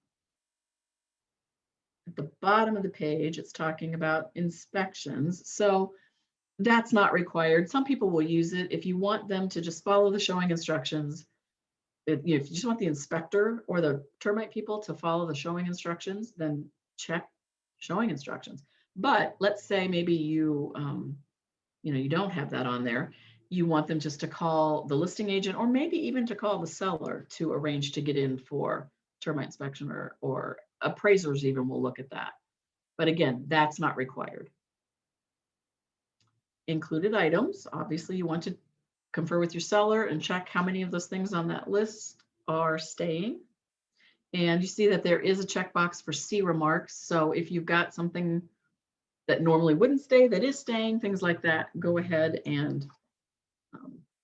At the bottom of the page, it's talking about inspections. So that's not required. Some people will use it if you want them to just follow the showing instructions. If you just want the inspector or the termite people to follow the showing instructions, then check showing instructions. But let's say maybe you don't have that on there. You want them just to call the listing agent, or maybe even to call the seller to arrange to get in for termite inspection, or appraisers even will look at that. But again, that's not required. Included items, obviously you want to confer with your seller and check how many of those things on that list are staying. And you see that there is a checkbox for C remarks. So if you've got something that normally wouldn't stay, that is staying, things like that, go ahead and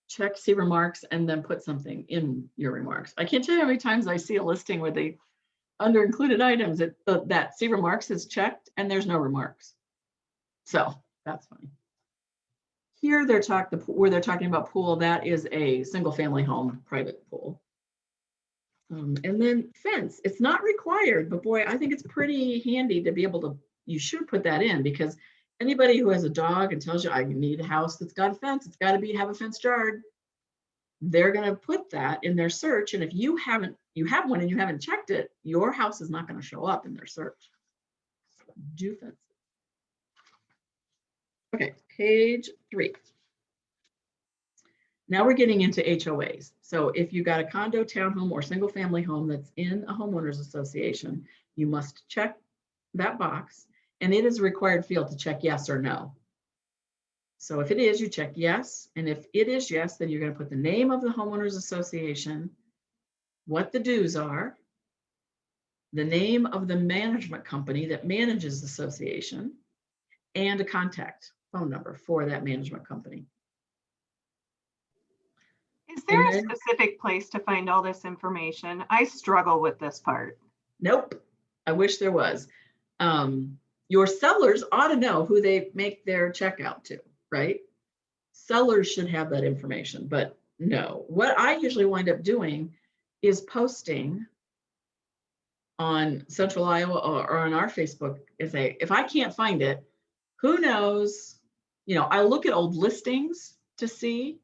check C remarks and then put something in your remarks. I can't tell you how many times I see a listing where they, under included items, that C remarks is checked and there's no remarks. So that's funny. Here where they're talking about pool, that is a single family home, private pool. And then fence, it's not required, but boy, I think it's pretty handy to be able to, you should put that in, because anybody who has a dog and tells you I need a house that's got a fence, it's got to have a fenced yard, they're going to put that in their search. And if you have one and you haven't checked it, your house is not going to show up in their search. So do fence. Okay, page 3. Now we're getting into HOAs. So if you got a condo, townhome, or single family home that's in a homeowners association, you must check that box, and it is a required field to check yes or no. So if it is, you check yes, and if it is yes, then you're going to put the name of the homeowners association, what the dues are, the name of the management company that manages the association, and a contact phone number for that management company. Is there a specific place to find all this information? I struggle with this part. Nope. I wish there was. Your sellers ought to know who they make their check out to, right? Sellers should have that information, but no. What I usually wind up doing is posting on Central Iowa or on our Facebook, if I can't find it, who knows? I look at old listings to see,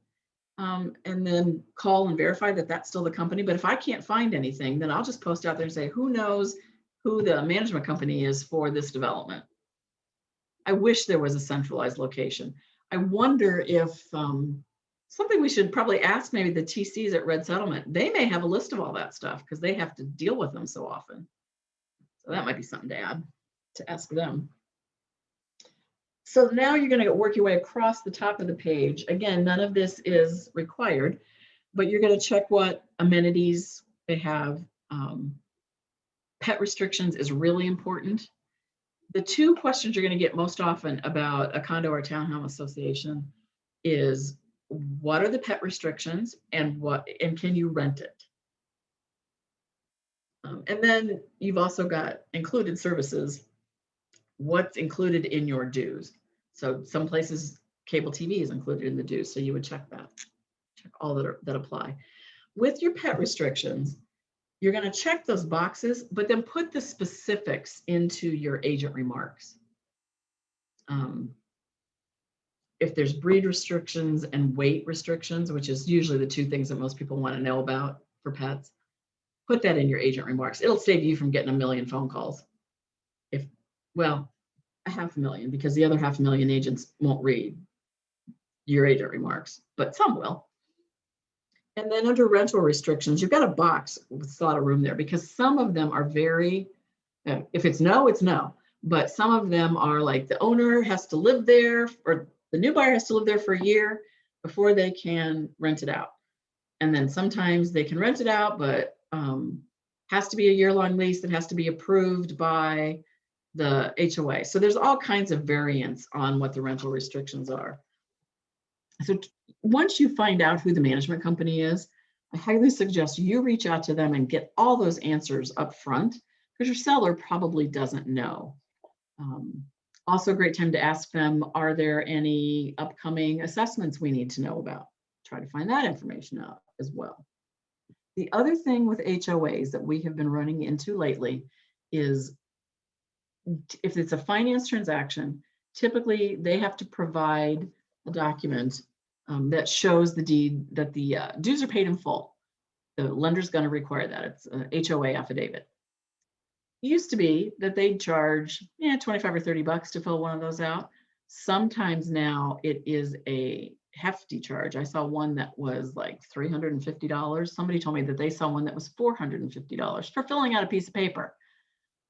and then call and verify that that's still the company. But if I can't find anything, then I'll just post out there and say, who knows who the management company is for this development? I wish there was a centralized location. I wonder if something we should probably ask maybe the TCs at Red Settlement. They may have a list of all that stuff because they have to deal with them so often. So that might be something to add, to ask them. So now you're going to work your way across the top of the page. Again, none of this is required, but you're going to check what amenities they have. Pet restrictions is really important. The two questions you're going to get most often about a condo or townhome association is, what are the pet restrictions and can you rent it? And then you've also got included services. What's included in your dues? So some places cable TV is included in the dues, so you would check that. Check all that apply. With your pet restrictions, you're going to check those boxes, but then put the specifics into your agent remarks. If there's breed restrictions and weight restrictions, which is usually the two things that most people want to know about for pets, put that in your agent remarks. It'll save you from getting a million phone calls. Well, 500,000, because the other 500,000 agents won't read your agent remarks, but some will. And then under rental restrictions, you've got a box with a lot of room there, because some of them are very, if it's no, it's no. But some of them are like, the owner has to live there, or the new buyer has to live there for a year before they can rent it out. And then sometimes they can rent it out, but has to be a year-long lease that has to be approved by the HOA. So there's all kinds of variants on what the rental restrictions are. So once you find out who the management company is, I highly suggest you reach out to them and get all those answers up front, because your seller probably doesn't know. Also a great time to ask them, are there any upcoming assessments we need to know about? Try to find that information out as well. The other thing with HOAs that we have been running into lately is, if it's a finance transaction, typically they have to provide a document that shows the deed that the dues are paid in full. The lender's going to require that. It's an HOA affidavit. It used to be that they'd charge 25 or $30 to fill one of those out. Sometimes now it is a hefty charge. I saw one that was like $350. Somebody told me that they saw one that was $450 for filling out a piece of paper.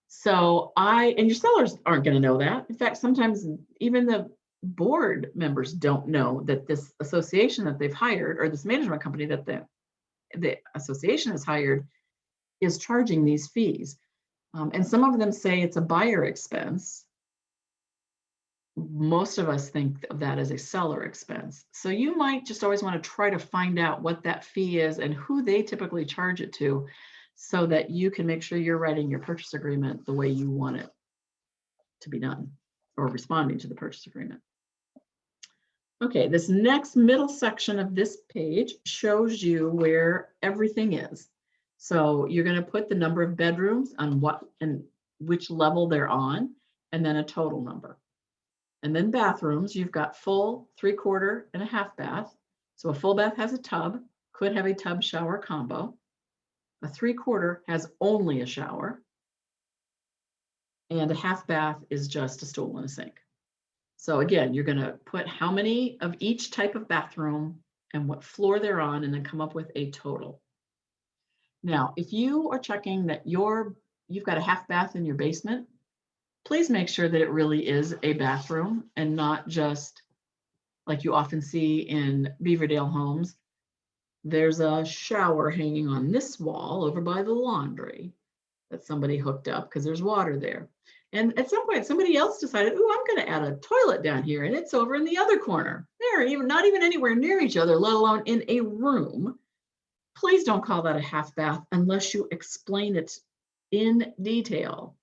So and your sellers aren't going to know that. In fact, sometimes even the board members don't know that this association that they've hired, or this management company that the association has hired, is charging these fees. And some of them say it's a buyer expense. Most of us think of that as a seller expense. So you might just always want to try to find out what that fee is and who they typically charge it to, so that you can make sure you're writing your purchase agreement the way you want it to be done, or responding to the purchase agreement. Okay, this next middle section of this page shows you where everything is. So you're going to put the number of bedrooms on what and which level they're on, and then a total number. And then bathrooms, you've got full, 3/4, and a half bath. So a full bath has a tub, could have a tub shower combo. A 3/4 has only a shower, and a half bath is just a stool and a sink. So again, you're going to put how many of each type of bathroom and what floor they're on, and then come up with a total. Now, if you are checking that you've got a half bath in your basement, please make sure that it really is a bathroom and not just like you often see in Beaverdale homes. There's a shower hanging on this wall over by the laundry that somebody hooked up because there's water there. And at some point, somebody else decided, oh, I'm going to add a toilet down here, and it's over in the other corner. They're not even anywhere near each other, let alone in a room. Please don't call that a half bath unless you explain it in detail,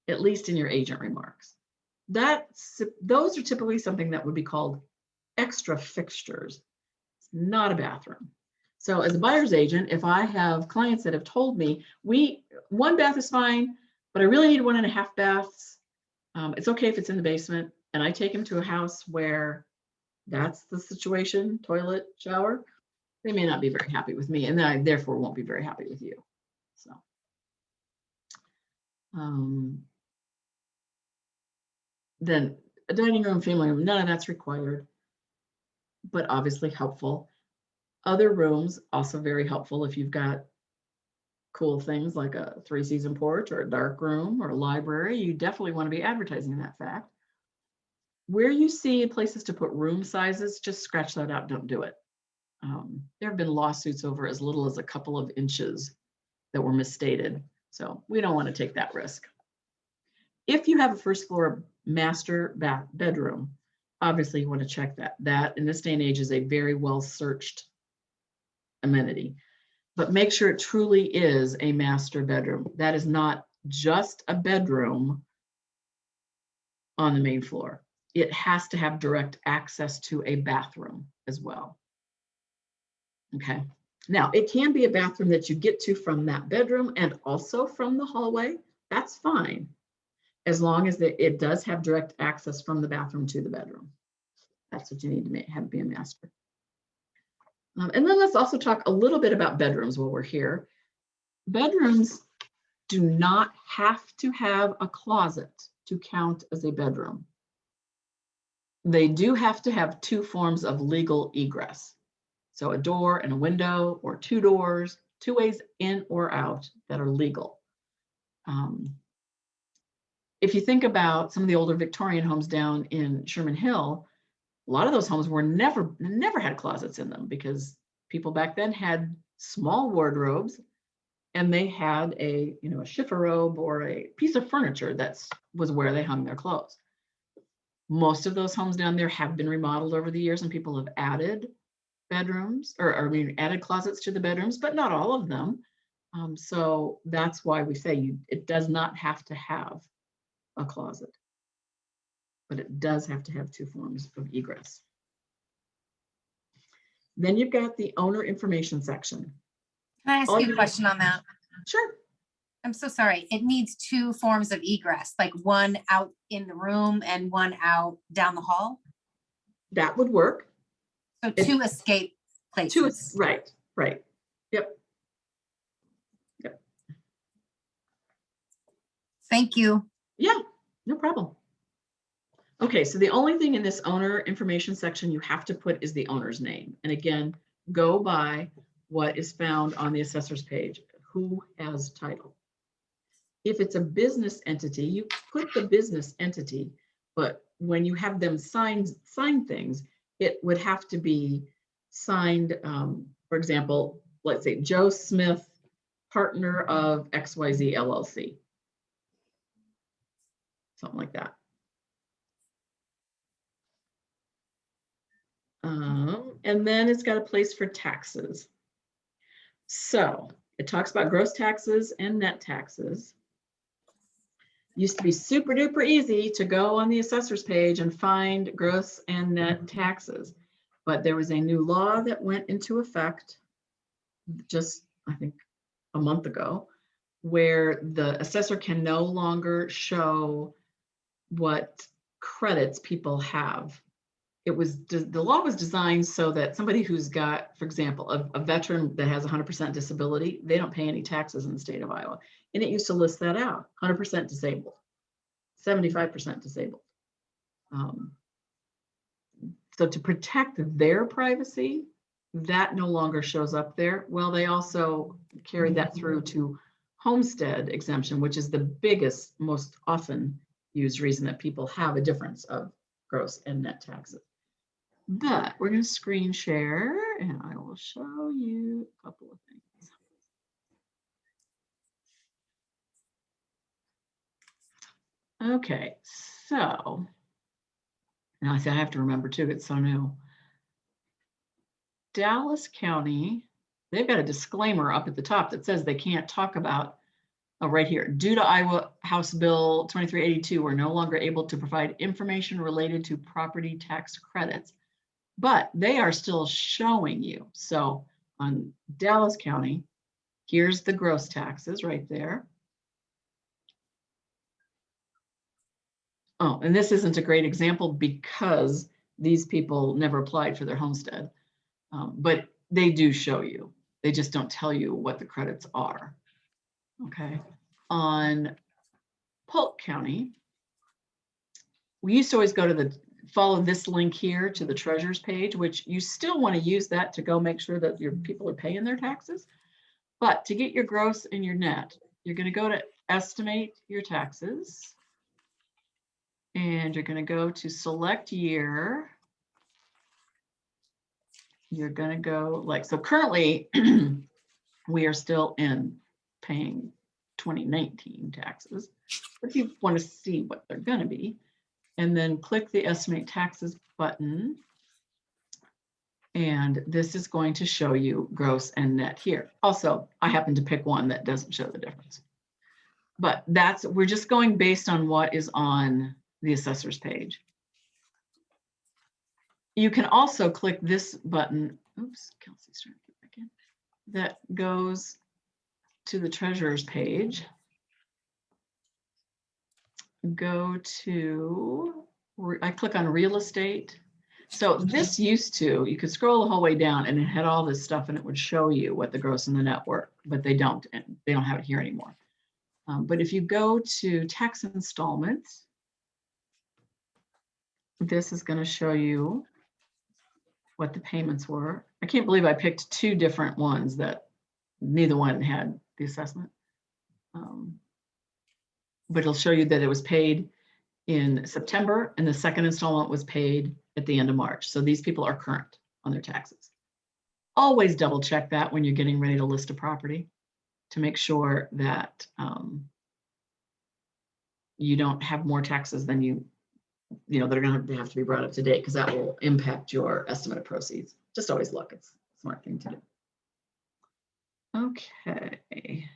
at least in your agent remarks. Those are typically something that would be called extra fixtures. It's not a bathroom. So as a buyer's agent, if I have clients that have told me, one bath is fine, but I really need 1.5 baths, it's okay if it's in the basement, and I take them to a house where that's the situation, toilet, shower, they may not be very happy with me, and then I therefore won't be very happy with you. So then a dining room, family room, none of that's required, but obviously helpful. Other rooms, also very helpful if you've got cool things like a 3-season porch or a dark room or a library. You definitely want to be advertising that fact. Where you see places to put room sizes, just scratch that out, don't do it. There have been lawsuits over as little as a couple of inches that were misstated. So we don't want to take that risk. If you have a first floor master bedroom, obviously you want to check that. That in this day and age is a very well searched amenity, but make sure it truly is a master bedroom. That is not just a bedroom on the main floor. It has to have direct access to a bathroom as well. Okay. Now, it can be a bathroom that you get to from that bedroom and also from the hallway. That's fine, as long as it does have direct access from the bathroom to the bedroom. That's what you need to have be a master. And then let's also talk a little bit about bedrooms while we're here. Bedrooms do not have to have a closet to count as a bedroom. They do have to have two forms of legal egress. So a door and a window, or two doors, two ways in or out that are legal. If you think about some of the older Victorian homes down in Sherman Hill, a lot of those homes were never had closets in them because people back then had small wardrobes, and they had a chiffon robe or a piece of furniture was where they hung their clothes. Most of those homes down there have been remodeled over the years, and people have added bedrooms added closets to the bedrooms, but not all of them. So that's why we say it does not have to have a closet, but it does have to have two forms of egress. Then you've got the owner information section. Can I ask you a question on that? Sure. I'm so sorry. It needs two forms of egress, like one out in the room and one out down the hall. That would work. So two escape places. Right. Yep. Thank you. Yeah, no problem. Okay, so the only thing in this owner information section you have to put is the owner's name. And again, go by what is found on the assessor's page, who has title. If it's a business entity, you put the business entity, but when you have them sign things, it would have to be signed, for example, let's say Joe Smith, partner of XYZ LLC. Something like that. And then it's got a place for taxes. So it talks about gross taxes and net taxes. Used to be super duper easy to go on the assessor's page and find gross and net taxes. But there was a new law that went into effect just, I think, a month ago, where the assessor can no longer show what credits people have. The law was designed so that somebody who's got, for example, a veteran that has 100% disability, they don't pay any taxes in the state of Iowa. And it used to list that out, 100% disabled, 75% disabled. So to protect their privacy, that no longer shows up there. Well, they also carried that through to homestead exemption, which is the biggest, most often used reason that people have a difference of gross and net taxes. But we're going to screen share and I will show you a couple of things. Okay, so now I have to remember too, it's so new. Dallas County, they've got a disclaimer up at the top that says they can't talk about, right here, due to Iowa House Bill 2382, we're no longer able to provide information related to property tax credits, but they are still showing you. So on Dallas County, here's the gross taxes right there. Oh, and this isn't a great example because these people never applied for their homestead, but they do show you. They just don't tell you what the credits are. Okay. On Polk County, we used to always go to follow this link here to the treasurer's page, which you still want to use that to go make sure that your people are paying their taxes. But to get your gross and your net, you're going to go to estimate your taxes. And you're going to go to select year. You're going to go like, so currently we are still in paying 2019 taxes. But if you want to see what they're going to be, and then click the estimate taxes button. And this is going to show you gross and net here. Also, I happen to pick one that doesn't show the difference. But we're just going based on what is on the assessor's page. You can also click this button. Oops, Kelsey's trying to get back in. That goes to the treasurer's page. Go to, I click on real estate. So this used to, you could scroll the whole way down and it had all this stuff and it would show you what the gross and the net were, but they don't have it here anymore. But if you go to tax installments, this is going to show you what the payments were. I can't believe I picked two different ones that neither one had the assessment. But it'll show you that it was paid in September and the second installment was paid at the end of March. So these people are current on their taxes. Always double check that when you're getting ready to list a property to make sure that you don't have more taxes than that are going to have to be brought up to date, because that will impact your estimate of proceeds. Just always look, it's a smart thing to do. Okay.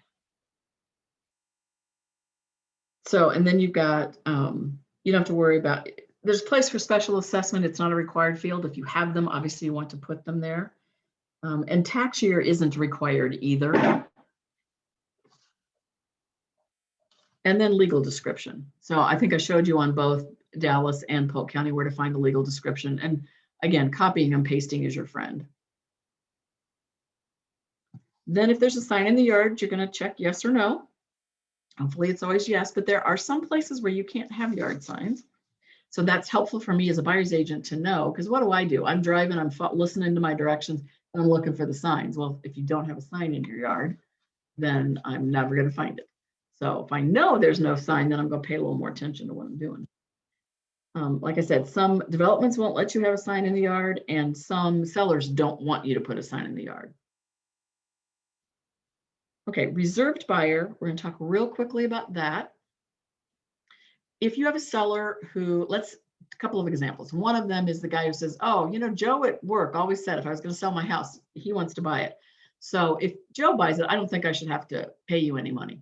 So, and then you've got, you don't have to worry about, there's a place for special assessment. It's not a required field. If you have them, obviously you want to put them there. And tax year isn't required either. And then legal description. So I think I showed you on both Dallas and Polk County where to find the legal description. And again, copying and pasting is your friend. Then if there's a sign in the yard, you're going to check yes or no. Hopefully it's always yes, but there are some places where you can't have yard signs. So that's helpful for me as a buyer's agent to know, because what do? I'm driving, I'm listening to my directions, and I'm looking for the signs. Well, if you don't have a sign in your yard, then I'm never going to find it. So if I know there's no sign, then I'm going to pay a little more attention to what I'm doing. Like I said, some developments won't let you have a sign in the yard, and some sellers don't want you to put a sign in the yard. Okay, reserved buyer, we're going to talk real quickly about that. If you have a seller who, a couple of examples. One of them is the guy who says, oh, Joe at work always said if I was going to sell my house, he wants to buy it. So if Joe buys it, I don't think I should have to pay you any money.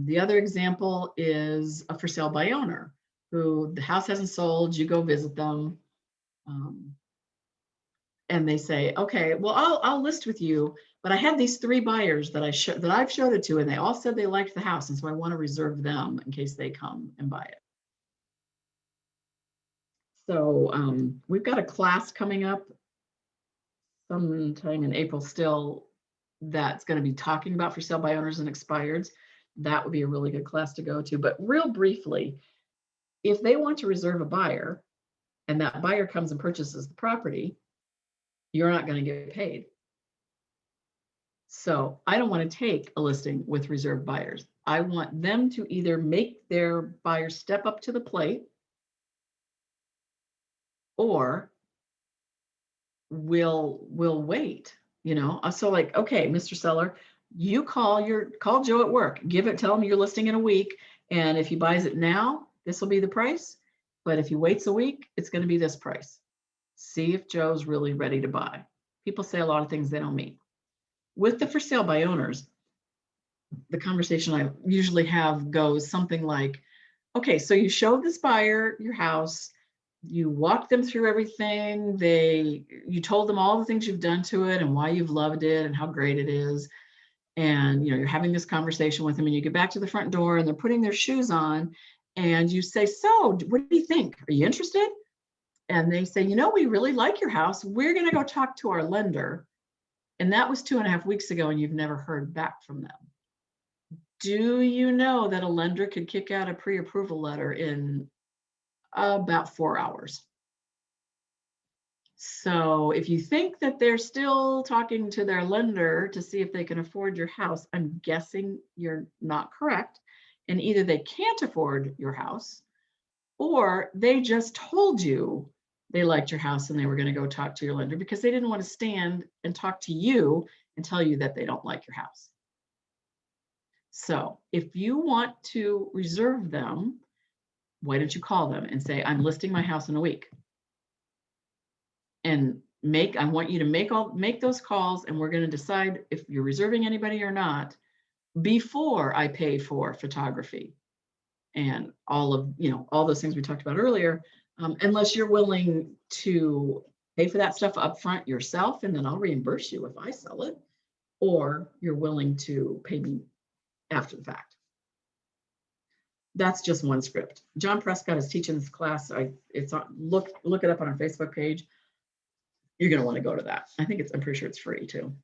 The other example is a for sale by owner who the house hasn't sold, you go visit them. And they say, okay, well, I'll list with you, but I had these 3 buyers that I've showed it to, and they all said they liked the house. And so I want to reserve them in case they come and buy it. So we've got a class coming up sometime in April still that's going to be talking about for sale by owners and expireds. That would be a really good class to go to. But real briefly, if they want to reserve a buyer and that buyer comes and purchases the property, you're not going to get paid. So I don't want to take a listing with reserved buyers. I want them to either make their buyer step up to the plate, or we'll wait, So like, okay, Mr. Seller, you call Joe at work, tell him you're listing in a week. And if he buys it now, this will be the price. But if he waits a week, it's going to be this price. See if Joe's really ready to buy. People say a lot of things they don't mean. With the for sale by owners, the conversation I usually have goes something like, okay, so you showed this buyer your house, you walked them through everything, you told them all the things you've done to it and why you've loved it and how great it is. And you're having this conversation with them, and you get back to the front door and they're putting their shoes on, and you say, so what do you think? Are you interested? And they say, we really like your house. We're going to go talk to our lender. And that was 2.5 weeks ago, and you've never heard back from them. Do you know that a lender could kick out a pre-approval letter in about 4 hours? So if you think that they're still talking to their lender to see if they can afford your house, I'm guessing you're not correct. And either they can't afford your house, Or they just told you they liked your house and they were going to go talk to your lender because they didn't want to stand and talk to you and tell you that they don't like your house. So if you want to reserve them, why don't you call them and say, I'm listing my house in a week. And I want you to make those calls, and we're going to decide if you're reserving anybody or not before I pay for photography and all those things we talked about earlier, unless you're willing to pay for that stuff up front yourself, and then I'll reimburse you if I sell it, or you're willing to pay me after the fact. That's just one script. John Prescott is teaching this class. Look it up on our Facebook page. You're going to want to go to that. I'm pretty sure it's free too.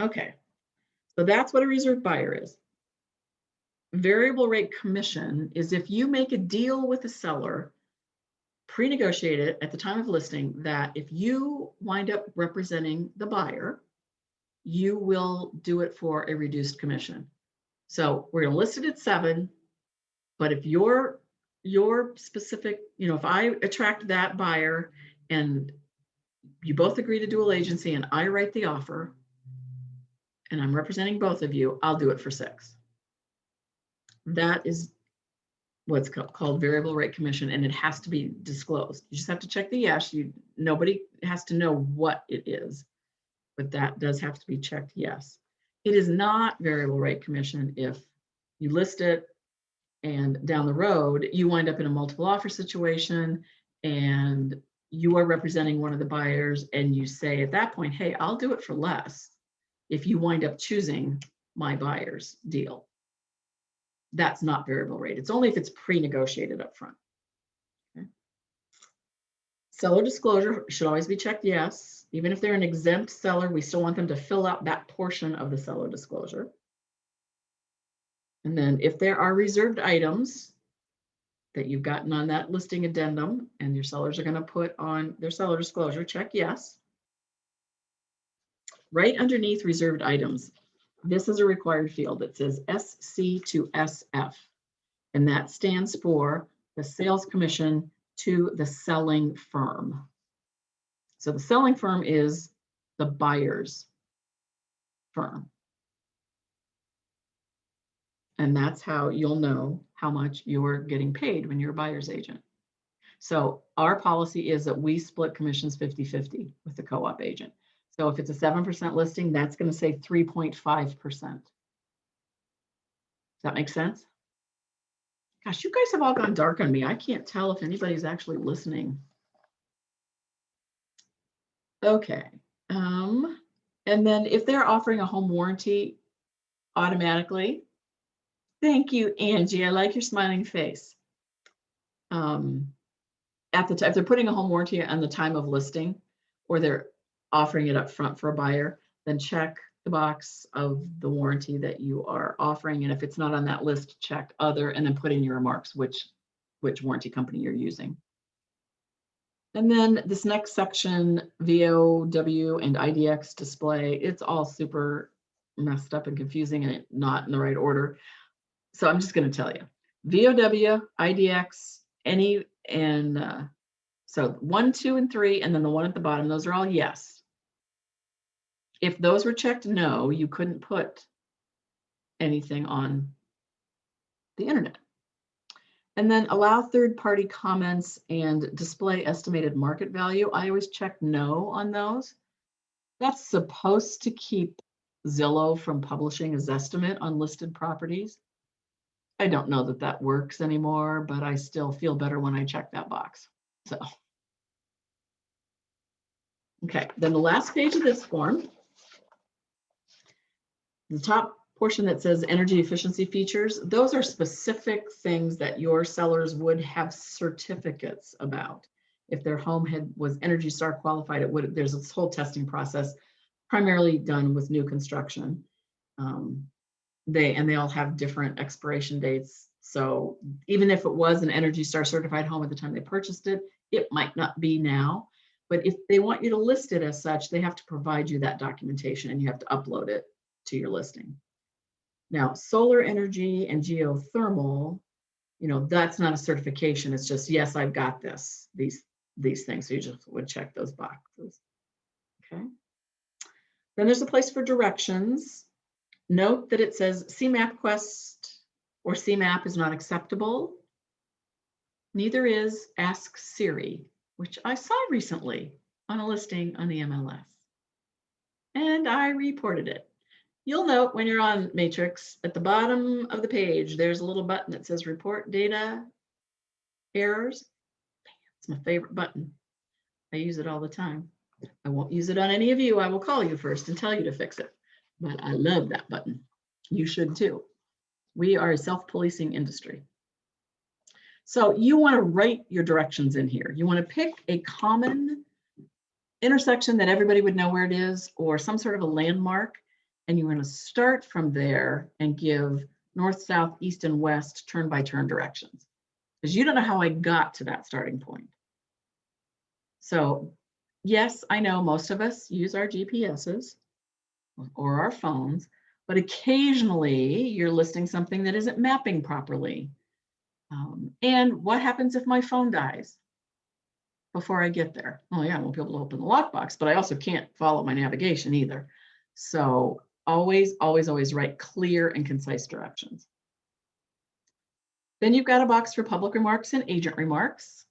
Okay, so that's what a reserve buyer is. Variable rate commission is if you make a deal with a seller, pre-negotiate it at the time of listing, that if you wind up representing the buyer, you will do it for a reduced commission. So we're going to list it at 7, but if your specific, if I attract that buyer and you both agree to dual agency and I write the offer and I'm representing both of you, I'll do it for 6. That is what's called variable rate commission, and it has to be disclosed. You just have to check the yes. Nobody has to know what it is, but that does have to be checked yes. It is not variable rate commission if you list it and down the road you wind up in a multiple offer situation and you are representing one of the buyers and you say at that point, hey, I'll do it for less if you wind up choosing my buyer's deal. That's not variable rate. It's only if it's pre-negotiated up front. Okay. Seller disclosure should always be checked yes. Even if they're an exempt seller, we still want them to fill out that portion of the seller disclosure. And then if there are reserved items that you've gotten on that listing addendum and your sellers are going to put on their seller disclosure, check yes. Right underneath reserved items, this is a required field that says SC to SF, and that stands for the sales commission to the selling firm. So the selling firm is the buyer's firm. And that's how you'll know how much you're getting paid when you're a buyer's agent. So our policy is that we split commissions 50-50 with the co-op agent. So if it's a 7% listing, that's going to say 3.5%. Does that make sense? Gosh, you guys have all gone dark on me. I can't tell if anybody's actually listening. Okay. And then if they're offering a home warranty automatically, thank you, Angie. I like your smiling face. At the time, if they're putting a home warranty on the time of listing, or they're offering it up front for a buyer, then check the box of the warranty that you are offering. And if it's not on that list, check other, and then put in your remarks which warranty company you're using. And then this next section, VOW and IDX display, it's all super messed up and confusing and not in the right order. So I'm just going to tell you, VOW, IDX, so 1, 2, and 3, and then the one at the bottom, those are all yes. If those were checked no, you couldn't put anything on the internet. And then allow third-party comments and display estimated market value. I always check no on those. That's supposed to keep Zillow from publishing a Zestimate on listed properties. I don't know that that works anymore, but I still feel better when I check that box. So, okay, then the last page of this form, the top portion that says energy efficiency features, those are specific things that your sellers would have certificates about. If their home was Energy Star qualified, there's this whole testing process, primarily done with new construction. They all have different expiration dates. So even if it was an Energy Star certified home at the time they purchased it, it might not be now. But if they want you to list it as such, they have to provide you that documentation and you have to upload it to your listing. Now, solar energy and geothermal, You know, that's not a certification. It's just, yes, I've got this, these things. So you just would check those boxes. Okay. Then there's a place for directions. Note that it says see MapQuest or see map is not acceptable. Neither is Ask Siri, which I saw recently on a listing on the MLS. And I reported it. You'll note when you're on Matrix, at the bottom of the page, there's a little button that says report data errors. It's my favorite button. I use it all the time. I won't use it on any of you. I will call you first and tell you to fix it. But I love that button. You should too. We are a self-policing industry. So you want to write your directions in here. You want to pick a common intersection that everybody would know where it is, or some sort of a landmark. And you want to start from there and give north, south, east, and west turn-by-turn directions. Because you don't know how I got to that starting point. So yes, I know most of us use our GPSs or our phones, but occasionally you're listing something that isn't mapping properly. And what happens if my phone dies before I get there? Oh yeah, I won't be able to open the lockbox, but I also can't follow my navigation either. So always, always, always write clear and concise directions. Then you've got a box for public remarks and agent remarks.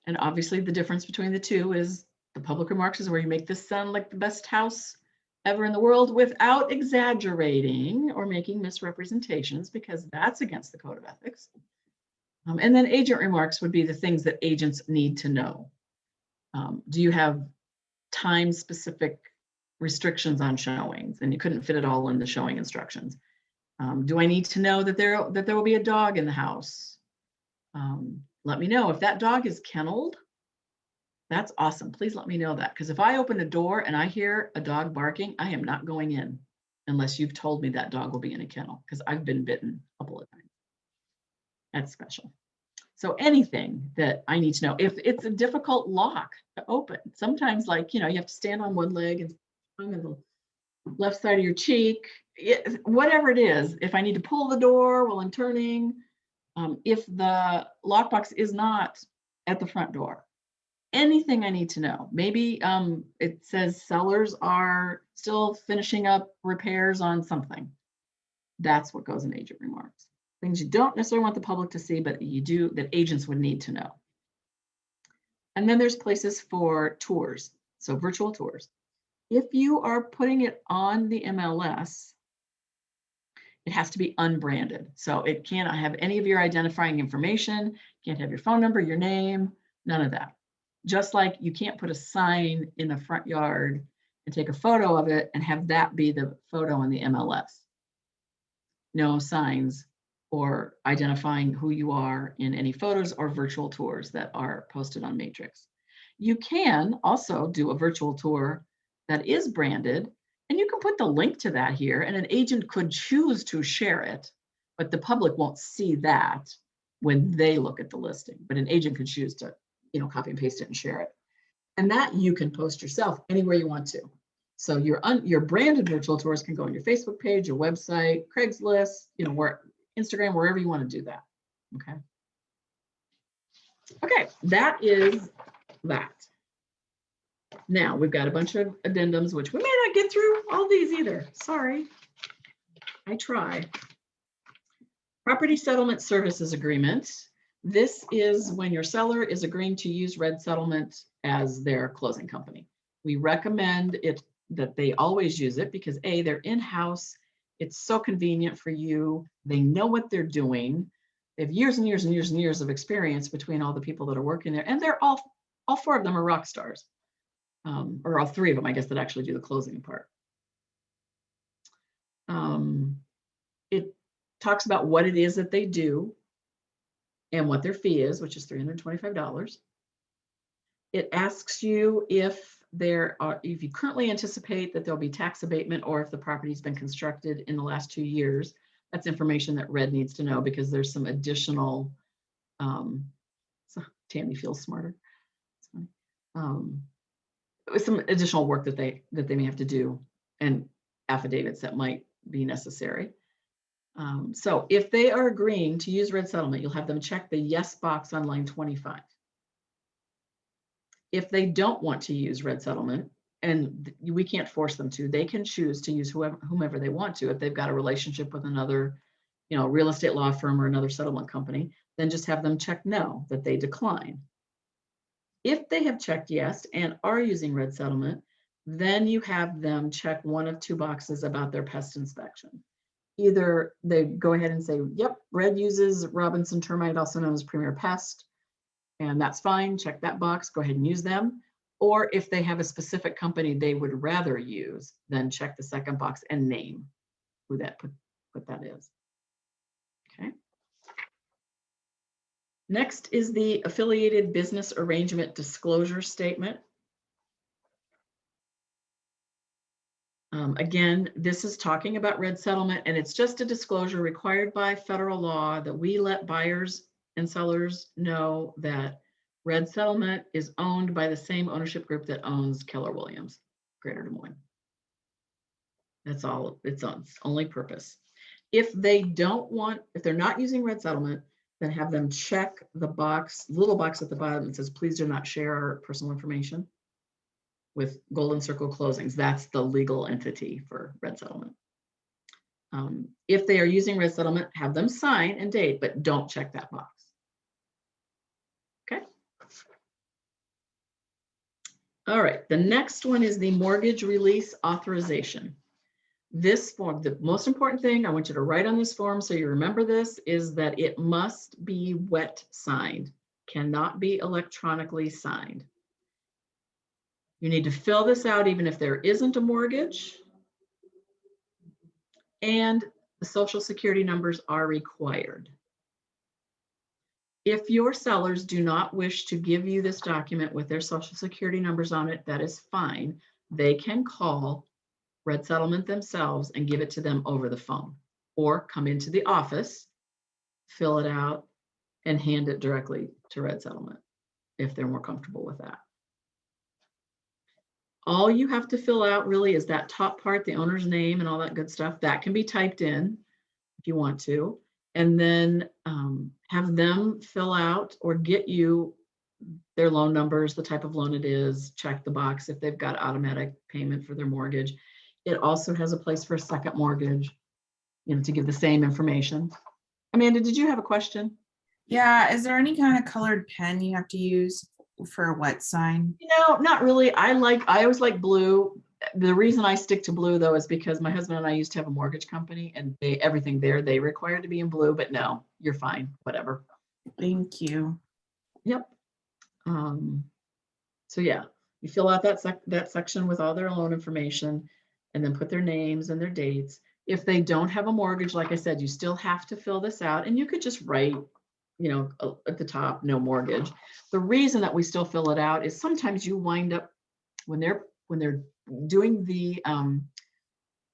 And obviously the difference between the two is the public remarks is where you make this sound like the best house ever in the world without exaggerating or making misrepresentations, because that's against the code of ethics. And then agent remarks would be the things that agents need to know. Do you have time-specific restrictions on showings? And you couldn't fit it all in the showing instructions. Do I need to know that there will be a dog in the house? Let me know if that dog is kenneled. That's awesome. Please let me know that, because if I open a door and I hear a dog barking, I am not going in unless you've told me that dog will be in a kennel, because I've been bitten a couple of times. That's special. So anything that I need to know, if it's a difficult lock to open, sometimes like, you know, you have to stand on one leg and on the left side of your cheek, whatever it is, if I need to pull the door while I'm turning, if the lockbox is not at the front door, anything I need to know. Maybe it says sellers are still finishing up repairs on something. That's what goes in agent remarks. Things you don't necessarily want the public to see, but you do, that agents would need to know. And then there's places for tours, so virtual tours. If you are putting it on the MLS, it has to be unbranded. So it cannot have any of your identifying information, can't have your phone number, your name, none of that. Just like you can't put a sign in the front yard and take a photo of it and have that be the photo on the MLS. No signs or identifying who you are in any photos or virtual tours that are posted on Matrix. You can also do a virtual tour that is branded, and you can put the link to that here, and an agent could choose to share it, but the public won't see that when they look at the listing. But an agent could choose to, you know, copy and paste it and share it. And that you can post yourself anywhere you want to. So your branded virtual tours can go on your Facebook page, your website, Craigslist, you know, where Instagram, wherever you want to do that. Okay. Okay, that is that. Now we've got a bunch of addendums, which we may not get through all these either. Sorry. I try. Property Settlement Services Agreement. This is when your seller is agreeing to use Red Settlement as their closing company. We recommend it that they always use it because A, they're in-house. It's so convenient for you. They know what they're doing. They have years and years and years and years of experience between all the people that are working there. And they're all four of them are rock stars. Or all three of them, I guess, that actually do the closing part. It talks about what it is that they do and what their fee is, which is $325. It asks you if if you currently anticipate that there'll be tax abatement or if the property's been constructed in the last 2 years. That's information that Red needs to know because there's some additional, so Tammy feels smarter. With some additional work that they may have to do and affidavits that might be necessary. So if they are agreeing to use Red Settlement, you'll have them check the yes box on line 25. If they don't want to use Red Settlement, and we can't force them to, they can choose to use whomever they want to. If they've got a relationship with another, real estate law firm or another settlement company, then just have them check no, that they decline. If they have checked yes and are using Red Settlement, then you have them check one of two boxes about their pest inspection. Either they go ahead and say, yep, Red uses Robinson Termite, also known as Premier Pest, and that's fine, check that box, go ahead and use them. Or if they have a specific company they would rather use, then check the second box and name who that what that is. Okay. Next is the affiliated business arrangement disclosure statement. Again, this is talking about Red Settlement, and it's just a disclosure required by federal law that we let buyers and sellers know that Red Settlement is owned by the same ownership group that owns Keller Williams, Greater Des Moines. That's all it's on, its only purpose. If they don't want, if they're not using Red Settlement, then have them check the box, little box at the bottom that says, please do not share our personal information, with golden circle closings. That's the legal entity for Red Settlement. If they are using Red Settlement, have them sign and date, but don't check that box. Okay. All right, the next one is the mortgage release authorization. This form, the most important thing I want you to write on this form so you remember this, is that it must be wet signed, cannot be electronically signed. You need to fill this out even if there isn't a mortgage, and the Social Security numbers are required. If your sellers do not wish to give you this document with their Social Security numbers on it, that is fine. They can call Red Settlement themselves and give it to them over the phone, or come into the office, fill it out, and hand it directly to Red Settlement if they're more comfortable with that. All you have to fill out really is that top part, the owner's name and all that good stuff. That can be typed in if you want to, and then have them fill out or get you their loan numbers, the type of loan it is, check the box if they've got automatic payment for their mortgage. It also has a place for a second mortgage, to give the same information. Amanda, did you have a question? Yeah, is there any kind of colored pen you have to use for a wet sign? Not really. I always like blue. The reason I stick to blue though is because my husband and I used to have a mortgage company, and everything there they required to be in blue, but no, you're fine, whatever. Thank you. Yep. So yeah, you fill out that section with all their loan information, and then put their names and their dates. If they don't have a mortgage, like I said, you still have to fill this out, and you could just write, at the top, no mortgage. The reason that we still fill it out is sometimes you wind up when they're doing the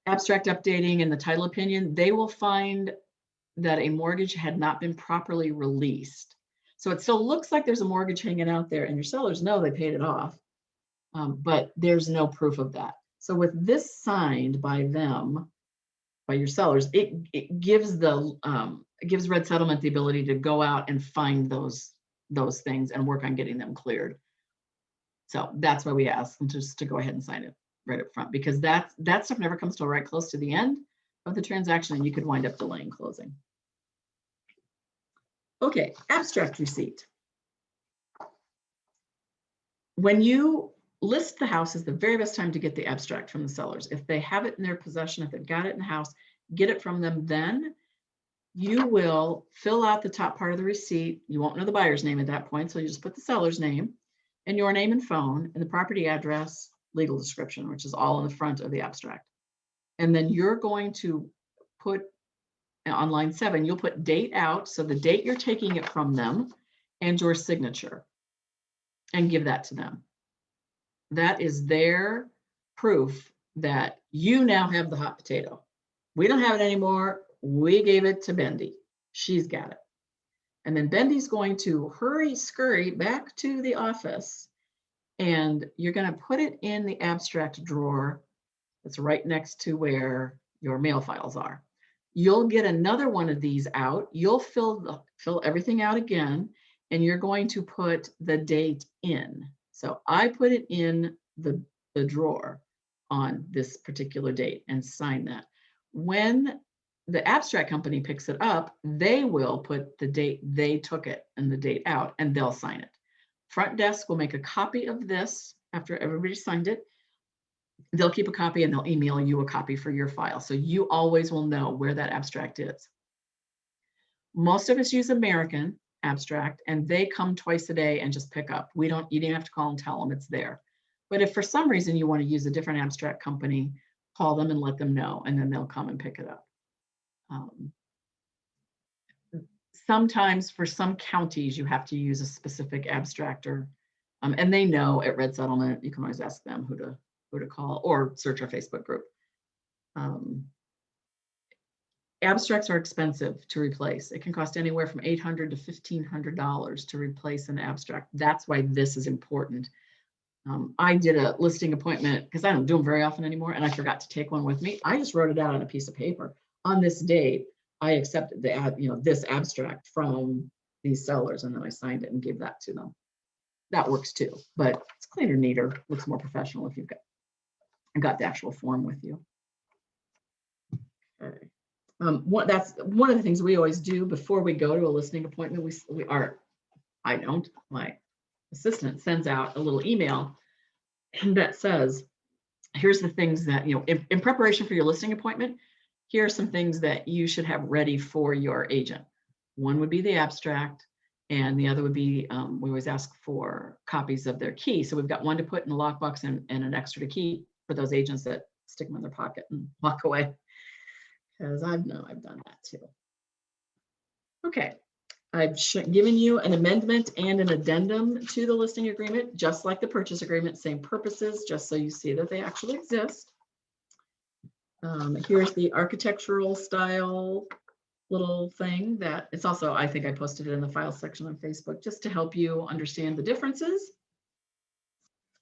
abstract updating and the title opinion, they will find that a mortgage had not been properly released. So it still looks like there's a mortgage hanging out there, and your sellers know they paid it off, but there's no proof of that. So with this signed by them, by your sellers, it gives Red Settlement the ability to go out and find those things and work on getting them cleared. So that's why we ask them just to go ahead and sign it right up front, because that stuff never comes till right close to the end of the transaction, and you could wind up delaying closing. Okay, abstract receipt. When you list the house, is the very best time to get the abstract from the sellers. If they have it in their possession, if they've got it in the house, get it from them. Then you will fill out the top part of the receipt. You won't know the buyer's name at that point, so you just put the seller's name and your name and phone and the property address, legal description, which is all in the front of the abstract. And then you're going to put on line 7, you'll put date out, so the date you're taking it from them, and your signature, and give that to them. That is their proof that you now have the hot potato. We don't have it anymore. We gave it to Bendy. She's got it. And then Bendy's going to scurry back to the office, and you're going to put it in the abstract drawer that's right next to where your mail files are. You'll get another one of these out. You'll fill everything out again, and you're going to put the date in. So I put it in the drawer on this particular date and sign that. When the abstract company picks it up, they will put the date they took it and the date out, and they'll sign it. Front desk will make a copy of this after everybody signed it. They'll keep a copy and they'll email you a copy for your file. So you always will know where that abstract is. Most of us use American Abstract, and they come twice a day and just pick up. You don't have to call and tell them it's there. But if for some reason you want to use a different abstract company, call them and let them know, and then they'll come and pick it up. Sometimes for some counties, you have to use a specific abstractor, and they know at Red Settlement. You can always ask them who to call, or search our Facebook group. Abstracts are expensive to replace. It can cost anywhere from $800 to $1,500 to replace an abstract. That's why this is important. I did a listing appointment because I don't do them very often anymore, and I forgot to take one with me. I just wrote it out on a piece of paper. On this date, I accepted this abstract from these sellers, and then I signed it and gave that to them. That works too, but it's cleaner, neater, looks more professional if you've got the actual form with you. Okay. That's one of the things we always do before we go to a listing appointment. My assistant sends out a little email that says, here's the things that, in preparation for your listing appointment, here are some things that you should have ready for your agent. One would be the abstract, and the other would be, we always ask for copies of their key. So we've got one to put in the lockbox and an extra to keep for those agents that stick them in their pocket and walk away. Because I've done that too. Okay, I've given you an amendment and an addendum to the listing agreement, just like the purchase agreement, same purposes, just so you see that they actually exist. Here's the architectural style little thing that it's also, I think I posted it in the file section on Facebook just to help you understand the differences.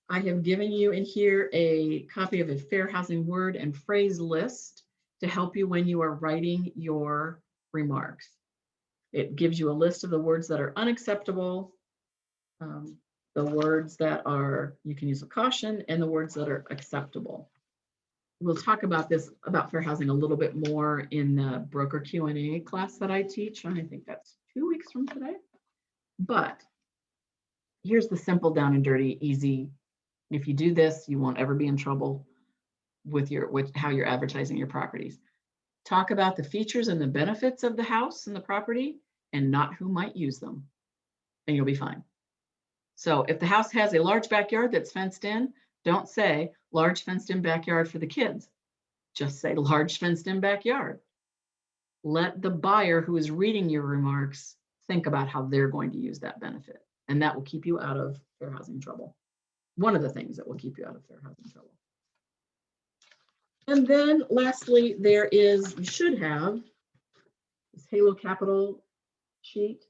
I have given you in here a copy of a fair housing word and phrase list to help you when you are writing your remarks. It gives you a list of the words that are unacceptable, the words that you can use with caution, and the words that are acceptable. We'll talk about fair housing a little bit more in the broker Q&A class that I teach. I think that's 2 weeks from today. But here's the simple, down and dirty, easy. If you do this, you won't ever be in trouble with how you're advertising your properties. Talk about the features and the benefits of the house and the property, and not who might use them, and you'll be fine. So if the house has a large backyard that's fenced in, don't say large fenced in backyard for the kids. Just say large fenced in backyard. Let the buyer who is reading your remarks think about how they're going to use that benefit, and that will keep you out of fair housing trouble. One of the things that will keep you out of fair housing trouble. And then lastly, you should have this Halo Capital sheet.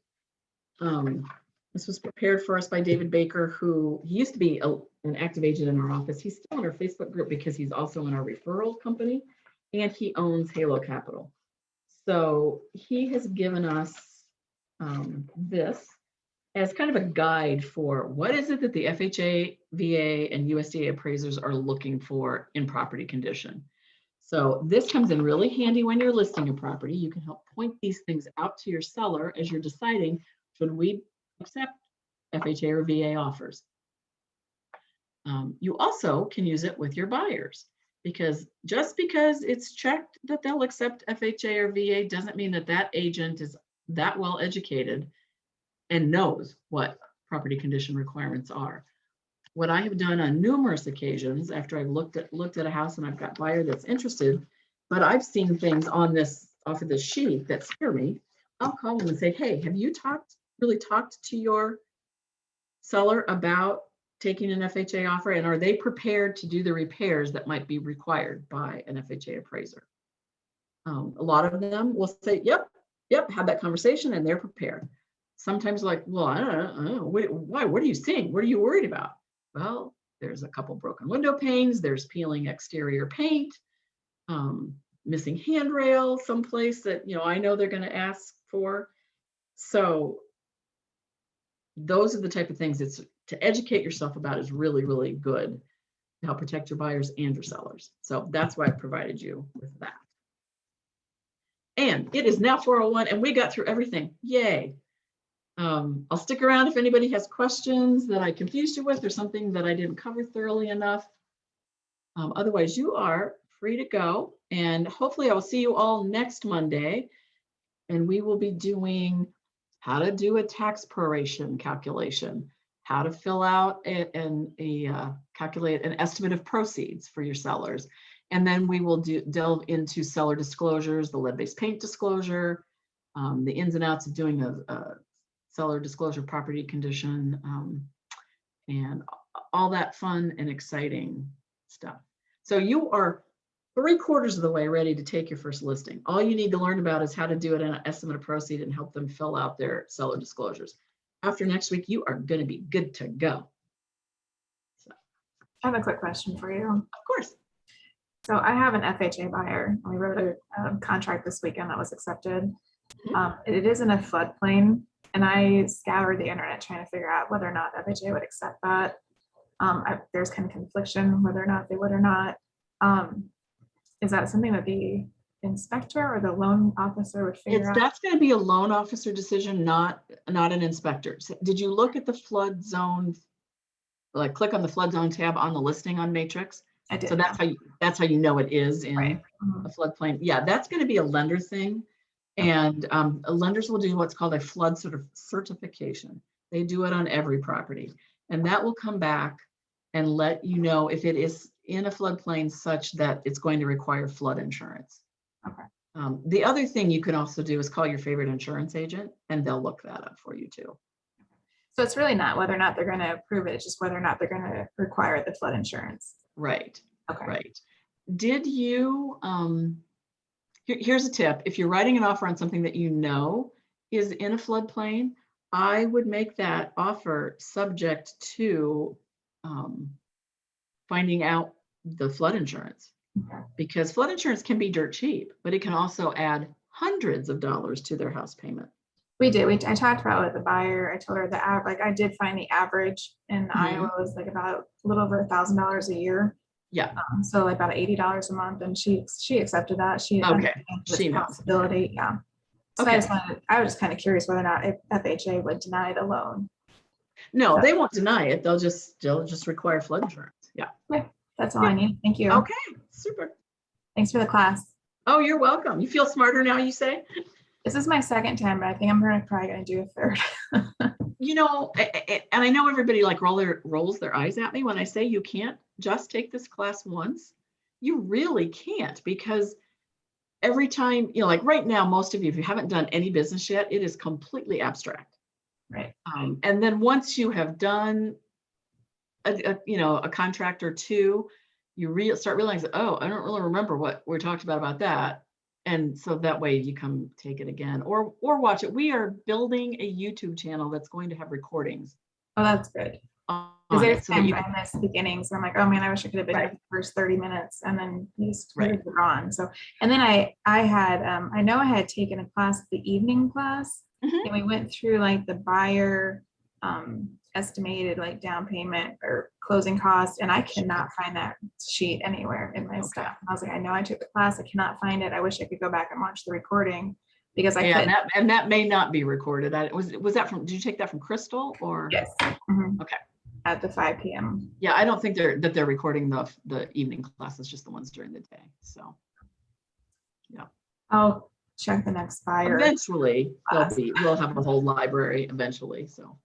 This was prepared for us by David Baker, he used to be an active agent in our office. He's still in our Facebook group because he's also in our referral company, and he owns Halo Capital. So he has given us this as kind of a guide for what is it that the FHA, VA, and USDA appraisers are looking for in property condition. So this comes in really handy when you're listing a property. You can help point these things out to your seller as you're deciding, should we accept FHA or VA offers? You also can use it with your buyers, because just because it's checked that they'll accept FHA or VA doesn't mean that that agent is that well educated and knows what property condition requirements are. What I have done on numerous occasions after I've looked at a house and I've got a buyer that's interested, but I've seen things off of this sheet that scare me, I'll call them and say, hey, have you really talked to your seller about taking an FHA offer, and are they prepared to do the repairs that might be required by an FHA appraiser? A lot of them will say, yep, had that conversation, and they're prepared. Sometimes like, well, I don't know, why, what are you seeing? What are you worried about? Well, there's a couple broken window panes, there's peeling exterior paint. missing handrail someplace that, I know they're going to ask for. So those are the type of things it's to educate yourself about is really, really good to help protect your buyers and your sellers. So that's why I provided you with that. And it is now 4:01 and we got through everything. Yay. I'll stick around if anybody has questions that I confused you with or something that I didn't cover thoroughly enough. Otherwise, you are free to go. And hopefully I will see you all next Monday. And we will be doing how to do a tax proration calculation, how to fill out calculate an estimate of proceeds for your sellers. And then we will delve into seller disclosures, the lead-based paint disclosure, the ins and outs of doing a seller disclosure property condition, and all that fun and exciting stuff. So you are 3/4 of the way ready to take your first listing. All you need to learn about is how to do it in an estimate of proceed and help them fill out their seller disclosures. After next week, you are going to be good to go. So, I have a quick question for you. of course. So I have an FHA buyer. We wrote a contract this weekend that was accepted. It is in a floodplain, and I scoured the internet trying to figure out whether or not FHA would accept that. There's kind of confliction whether or not they would or not. Is that something that the inspector or the loan officer would figure out? That's going to be a loan officer decision, not an inspector. So did you look at the flood zone? Like click on the flood zone tab on the listing on Matrix. I did. So that's how you know it is in Right. a floodplain. Yeah, that's going to be a lender thing. And lenders will do what's called a flood sort of certification. They do it on every property. And that will come back and let you know if it is in a floodplain such that it's going to require flood insurance. Okay. The other thing you can also do is call your favorite insurance agent and they'll look that up for you too. So it's really not whether or not they're going to approve it, it's just whether or not they're going to require the flood insurance. Right. Okay. Right. Did you, here's a tip. If you're writing an offer on something that you know is in a floodplain, I would make that offer subject to finding out the flood insurance. Okay. Because flood insurance can be dirt cheap, but it can also add hundreds of dollars to their house payment. We did. I talked about it with the buyer. I told her I did find the average in Iowa was like about a little over $1,000 a year. Yeah. So like about $80 a month, and she accepted that. She knows. possibility. Yeah. So Okay. I was just kind of curious whether or not if FHA would deny the loan. No, they won't deny it. They'll just require flood insurance. Yeah. That's all I need. Thank you. Okay, super. Thanks for the class. Oh, you're welcome. You feel smarter now, you say? This is my second time, but I think I'm probably going to do a third. And I know everybody like rolls their eyes at me when I say you can't just take this class once. You really can't, because every time, like right now, most of you, if you haven't done any business yet, it is completely abstract. Right. And then once you have done a contract or two, you start realizing, oh, I don't really remember what we talked about that. And so that way you come take it again or watch it. We are building a YouTube channel that's going to have recordings. Oh, that's good. Because there's times I miss beginnings. I'm like, oh man, I wish I could have been here for the first 30 minutes, and then these are gone. So, and then I know I had taken a class, the evening class, and we went through like the buyer estimated like down payment or closing costs, and I cannot find that sheet anywhere in my stuff. I was like, I know I took the class, I cannot find it. I wish I could go back and watch the recording because I couldn't. And that may not be recorded. Was that from? Did you take that from Crystal or? Yes. Okay. At the 5 p.m. Yeah, I don't think they're recording the evening classes, just the ones during the day. So, yeah. I'll check the next buyer. Eventually, we'll have a whole library eventually. So.